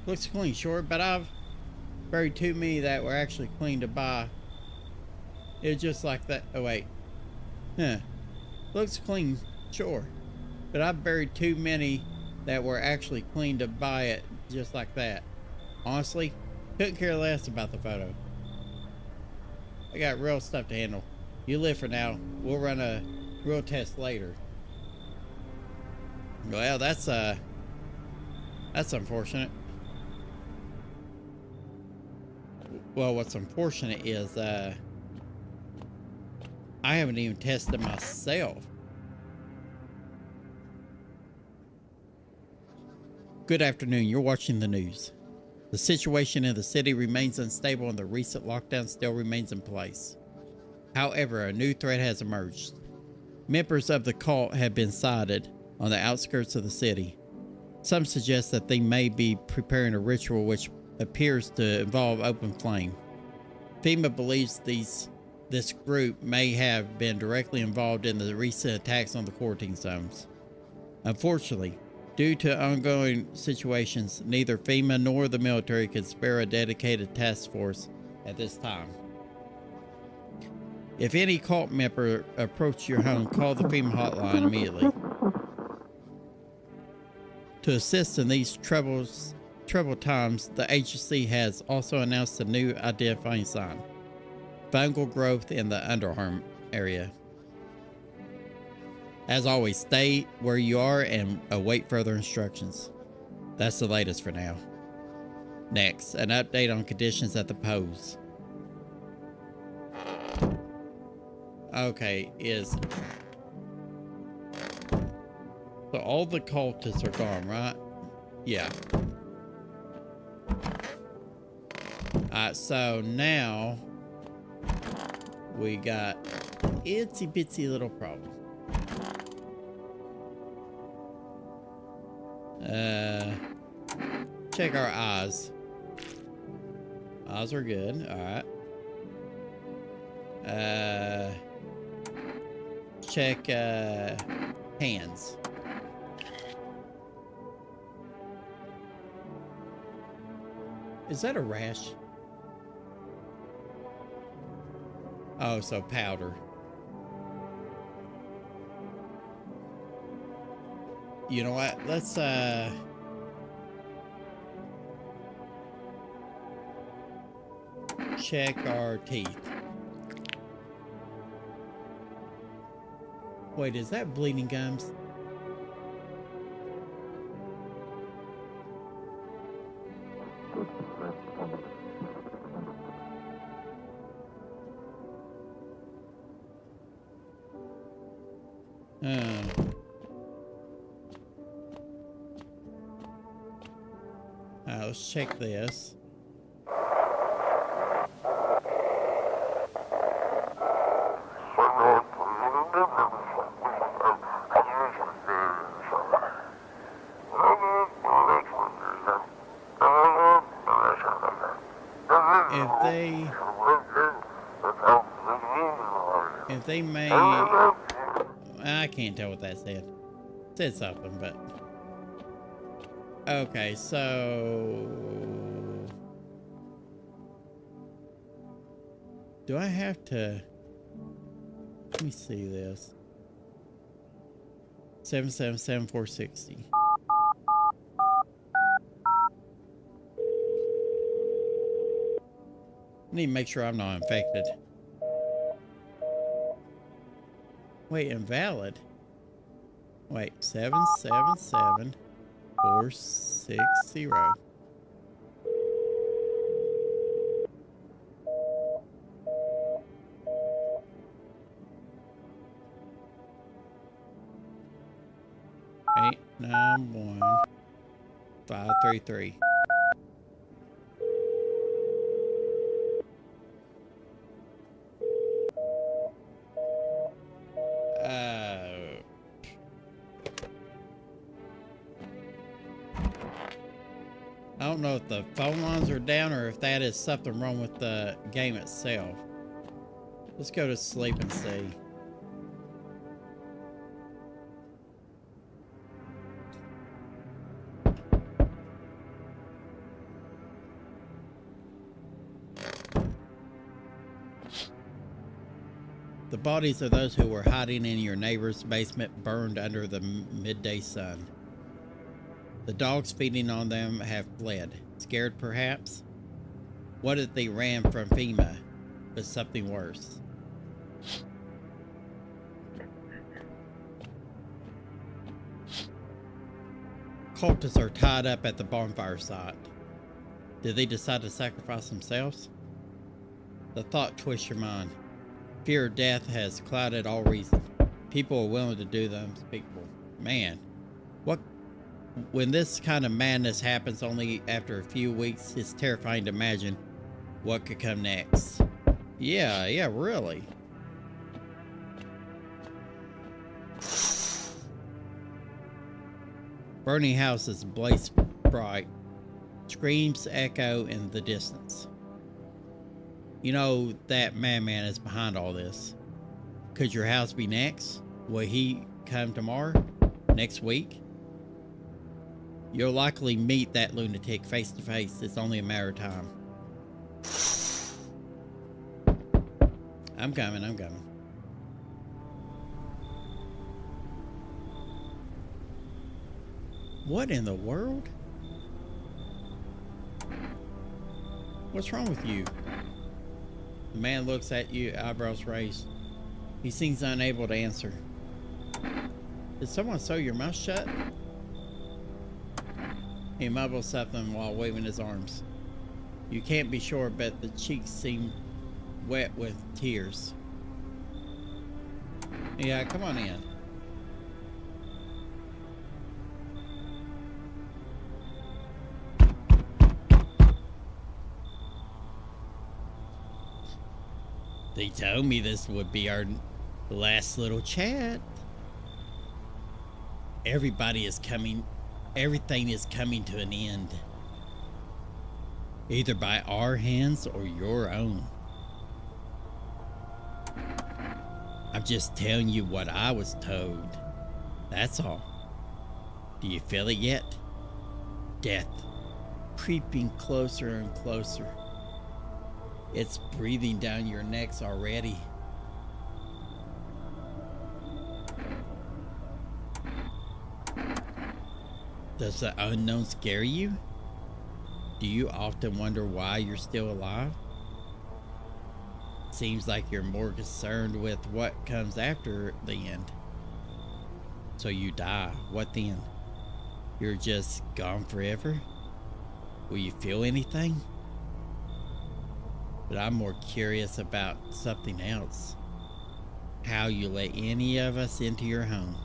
Looks clean, sure, but I've buried too many that were actually clean to buy. It's just like that. Oh, wait. Huh. Looks clean, sure. But I've buried too many that were actually clean to buy it just like that. Honestly, couldn't care less about the photo. I got real stuff to handle. You live for now. We'll run a real test later. Well, that's unfortunate. Well, what's unfortunate is I haven't even tested myself. Good afternoon. You're watching the news. The situation in the city remains unstable and the recent lockdown still remains in place. However, a new threat has emerged. Members of the cult have been sighted on the outskirts of the city. Some suggest that they may be preparing a ritual which appears to involve open flame. FEMA believes this group may have been directly involved in the recent attacks on the quarantine zones. Unfortunately, due to ongoing situations, neither FEMA nor the military can spare a dedicated task force at this time. If any cult member approaches your home, call the FEMA hotline immediately. To assist in these troubled times, the agency has also announced a new identifying sign: fungal growth in the underarm area. As always, stay where you are and await further instructions. That's the latest for now. Next, an update on conditions at the pose. Okay, so all the cultists are gone, right? Yeah. Alright, so now we got itsy bitsy little problem. Check our eyes. Eyes are good. Alright. Check hands. Is that a rash? Oh, so powder. You know what? Let's check our teeth. Wait, is that bleeding gums? Let's check this. If they if they may, I can't tell what that said. It said something, but okay. So, do I have to? Let me see this. 777-460. I need to make sure I'm not infected. Wait, invalid. Wait, 777-460. Eight 91533. I don't know if the phone lines are down or if that is something wrong with the game itself. Let's go to sleep and see. The bodies of those who were hiding in your neighbor's basement burned under the midday sun. The dogs feeding on them have fled. Scared, perhaps? What if they ran from FEMA, but something worse? Cultists are tied up at the bonfire site. Did they decide to sacrifice themselves? The thought twists your mind. Fear of death has clouded all reason. People are willing to do the unspeakable. Man, when this kind of madness happens only after a few weeks, it's terrifying to imagine what could come next. Yeah, really. Burning houses blaze bright. Screams echo in the distance. You know that madman is behind all this. Could your house be next? Will he come tomorrow? Next week? You'll likely meet that lunatic face to face. It's only a matter of time. I'm coming. What in the world? What's wrong with you? The man looks at you, eyebrows raised. He seems unable to answer. Did someone sew your mouth shut? He mumbles something while waving his arms. You can't be sure, but the cheeks seem wet with tears. Yeah, come on in. They told me this would be our last little chat. Everything is coming to an end. Either by our hands or your own. I'm just telling you what I was told. That's all. Do you feel it yet? Death creeping closer and closer. It's breathing down your necks already. Does the unknown scare you? Do you often wonder why you're still alive? Seems like you're more concerned with what comes after the end. So you die. What then? You're just gone forever? Will you feel anything? But I'm more curious about something else. How you let any of us into your home.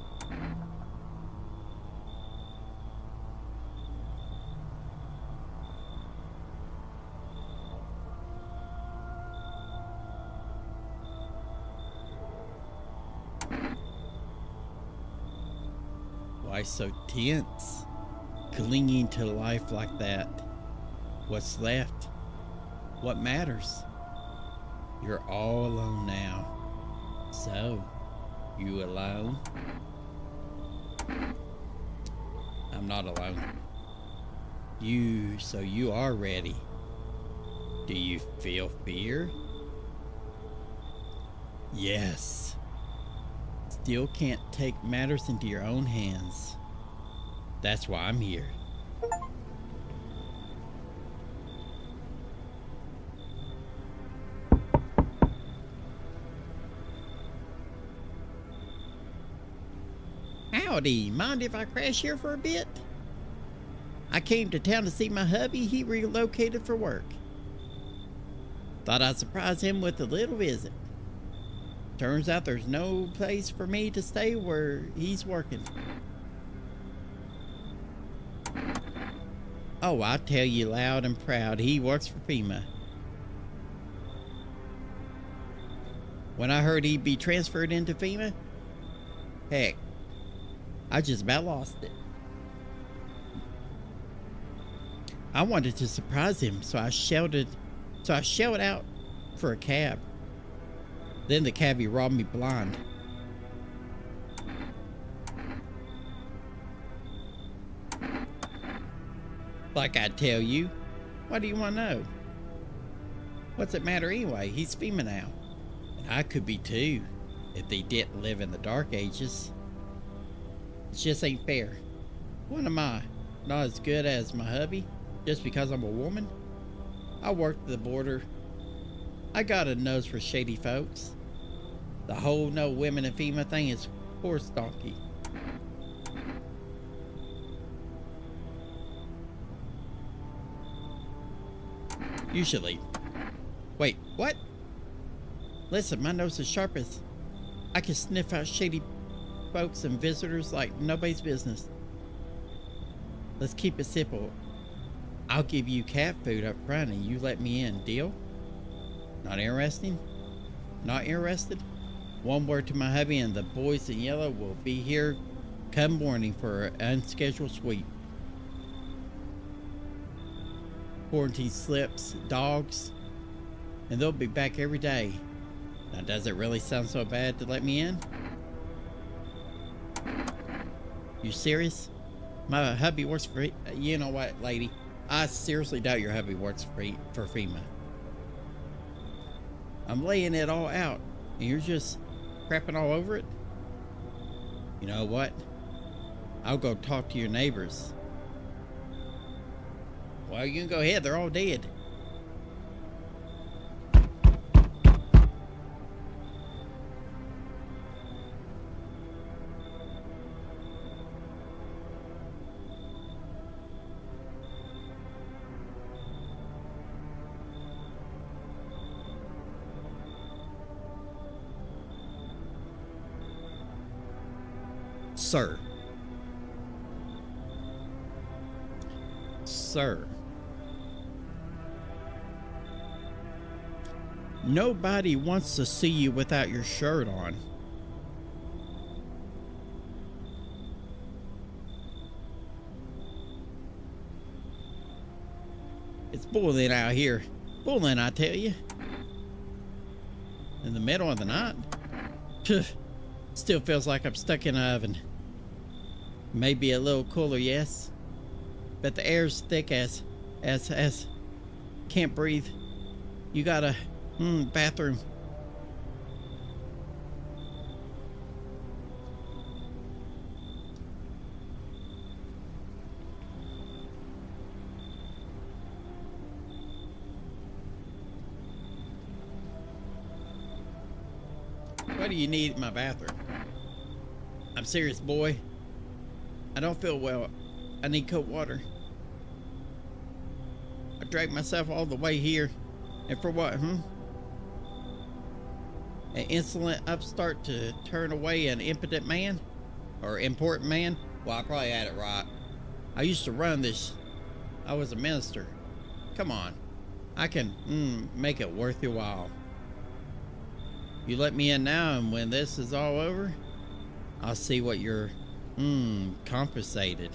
Why so tense? Clinging to life like that? What's left? What matters? You're all alone now. So, you alone? I'm not alone. So you are ready. Do you feel fear? Yes. Still can't take matters into your own hands. That's why I'm here. Howdy, mind if I crash here for a bit? I came to town to see my hubby. He relocated for work. Thought I'd surprise him with a little visit. Turns out there's no place for me to stay where he's working. Oh, I tell you loud and proud, he works for FEMA. When I heard he'd be transferred into FEMA, heck, I just about lost it. I wanted to surprise him, so I shelled out for a cab. Then the cabbie robbed me blind. Like I tell you, what do you want to know? What's it matter anyway? He's FEMA now. And I could be too, if they didn't live in the dark ages. It just ain't fair. What am I? Not as good as my hubby? Just because I'm a woman? I worked at the border. I got a nose for shady folks. The whole no women in FEMA thing is horse donkey. Usually. Wait, what? Listen, my nose is sharp as I can sniff out shady folks and visitors like nobody's business. Let's keep it simple. I'll give you cat food up front and you let me in. Deal? Not interesting? Not interested? One word to my hubby and the boys in yellow will be here come morning for an unscheduled sweep. Quarantine slips, dogs, and they'll be back every day. Now, does it really sound so bad to let me in? You serious? My hubby works for... You know what, lady? I seriously doubt your hubby works for FEMA. I'm laying it all out, and you're just crapping all over it? You know what? I'll go talk to your neighbors. Well, you can go ahead. They're all dead. Sir. Nobody wants to see you without your shirt on. It's boiling out here. Boiling, I tell you. In the middle of the night. Still feels like I'm stuck in an oven. Maybe a little cooler, yes. But the air's thick as can't breathe. You got a bathroom. What do you need in my bathroom? I'm serious, boy. I don't feel well. I need cold water. I dragged myself all the way here. And for what, An insolent upstart to turn away an impotent man? Or important man? Well, I probably had it right. I used to run this. I was a minister. Come on. I can, make it worth your while. You let me in now, and when this is all over, I'll see what you're, compensated.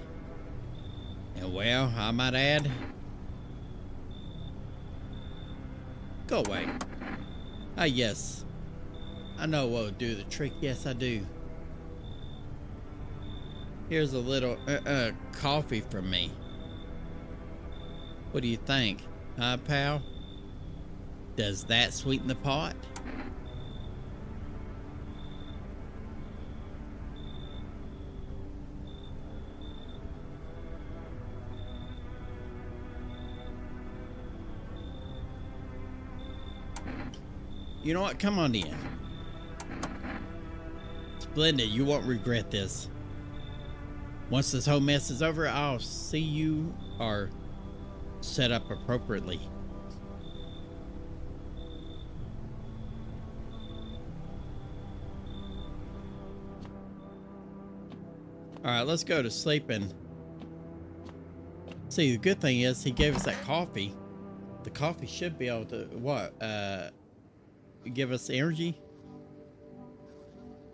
And well, I might add, go away. Ah, yes. I know what would do the trick. Yes, I do. Here's a little coffee from me. What do you think? Huh, pal? Does that sweeten the pot? You know what? Come on in. Splendid. You won't regret this. Once this whole mess is over, I'll see you are set up appropriately. Alright, let's go to sleep and see. The good thing is he gave us that coffee. The coffee should be able to what? Give us energy.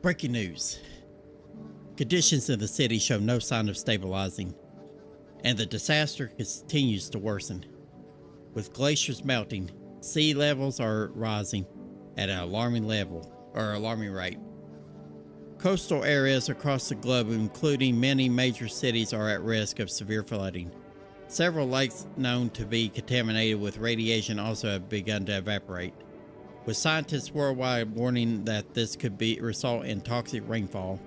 Breaking news. Conditions in the city show no sign of stabilizing, and the disaster continues to worsen. With glaciers melting, sea levels are rising at an alarming rate. Coastal areas across the globe, including many major cities, are at risk of severe flooding. Several lakes known to be contaminated with radiation also have begun to evaporate, with scientists worldwide warning that this could result in toxic rainfall.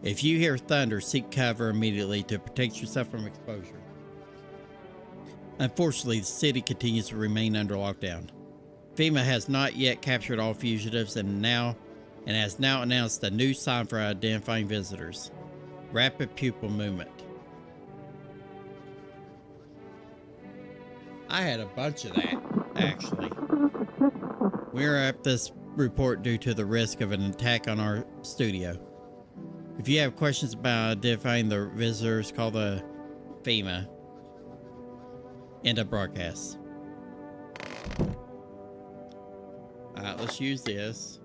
If you hear thunder, seek cover immediately to protect yourself from exposure. Unfortunately, the city continues to remain under lockdown. FEMA has not yet captured all fugitives and has now announced a new sign for identifying visitors: rapid pupil movement. I had a bunch of that, actually. We're at this report due to the risk of an attack on our studio. If you have questions about identifying the visitors, call the FEMA. End of broadcast. Alright, let's use this.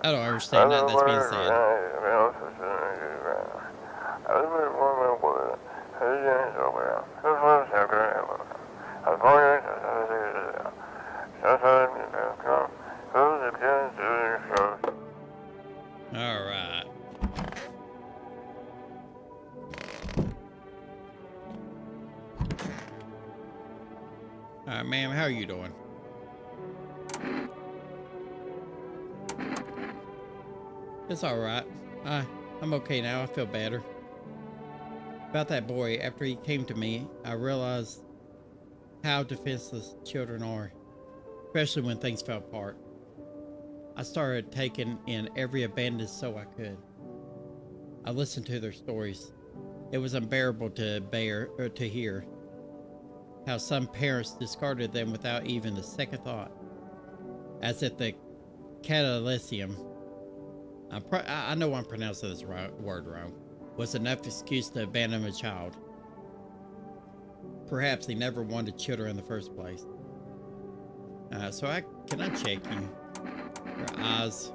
I don't understand nothing that's being said. Alright. Alright, ma'am, how are you doing? It's alright. I'm okay now. I feel better. About that boy, after he came to me, I realized how defenseless children are, especially when things fell apart. I started taking in every abandoned soul I could. I listened to their stories. It was unbearable to hear how some parents discarded them without even a second thought, as if the catalysium, I know I'm pronouncing this word wrong, was enough excuse to abandon a child. Perhaps they never wanted children in the first place. Can I check you? Your eyes.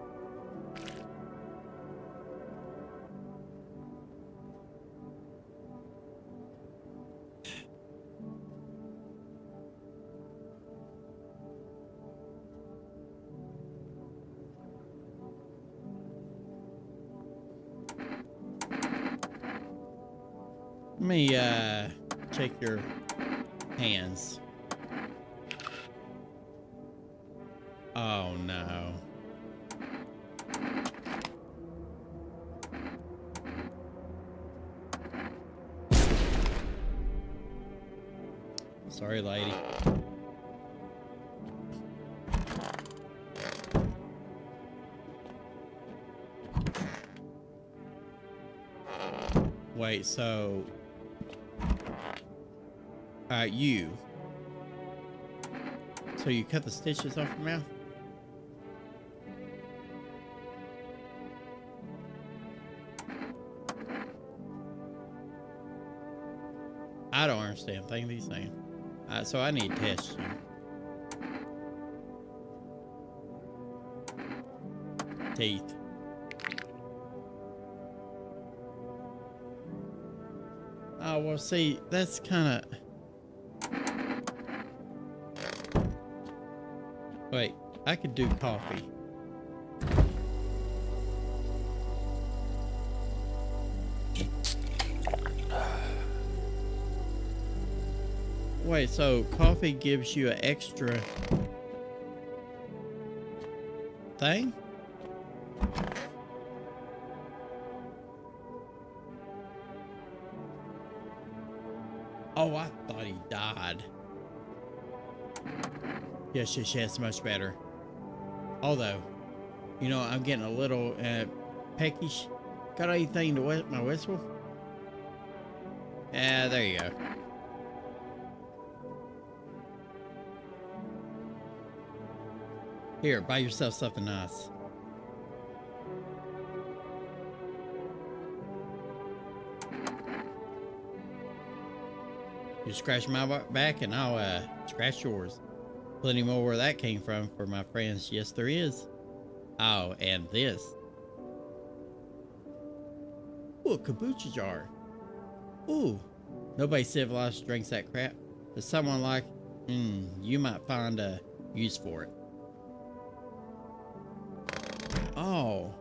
Let me check your hands. Oh no. Sorry, lady. Wait, so you. So you cut the stitches off your mouth? I don't understand thing these saying. So I need to test you. Teeth. Oh, well, see, that's kind of... Wait, I could do coffee. Wait, so coffee gives you an extra thing? Oh, I thought he died. Yes, much better. Although, you know, I'm getting a little peckish. Got anything to wet my whistle? Yeah, there you go. Here, buy yourself something nice. You scratch my back and I'll scratch yours. Plenty more where that came from for my friends. Yes, there is. Oh, and this. Ooh, a kombucha jar. Ooh, nobody civilized drinks that crap. But someone like, you might find a use for it. Oh.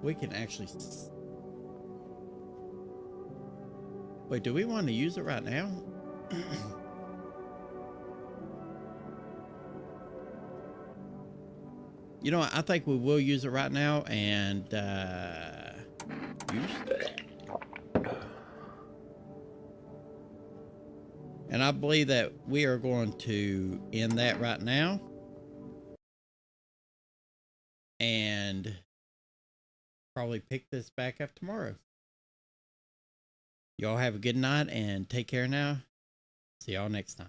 We can actually... Wait, do we want to use it right now? You know what? I think we will use it right now and use it. And I believe that we are going to end that right now. And probably pick this back up tomorrow. Y'all have a good night and take care now. See y'all next time.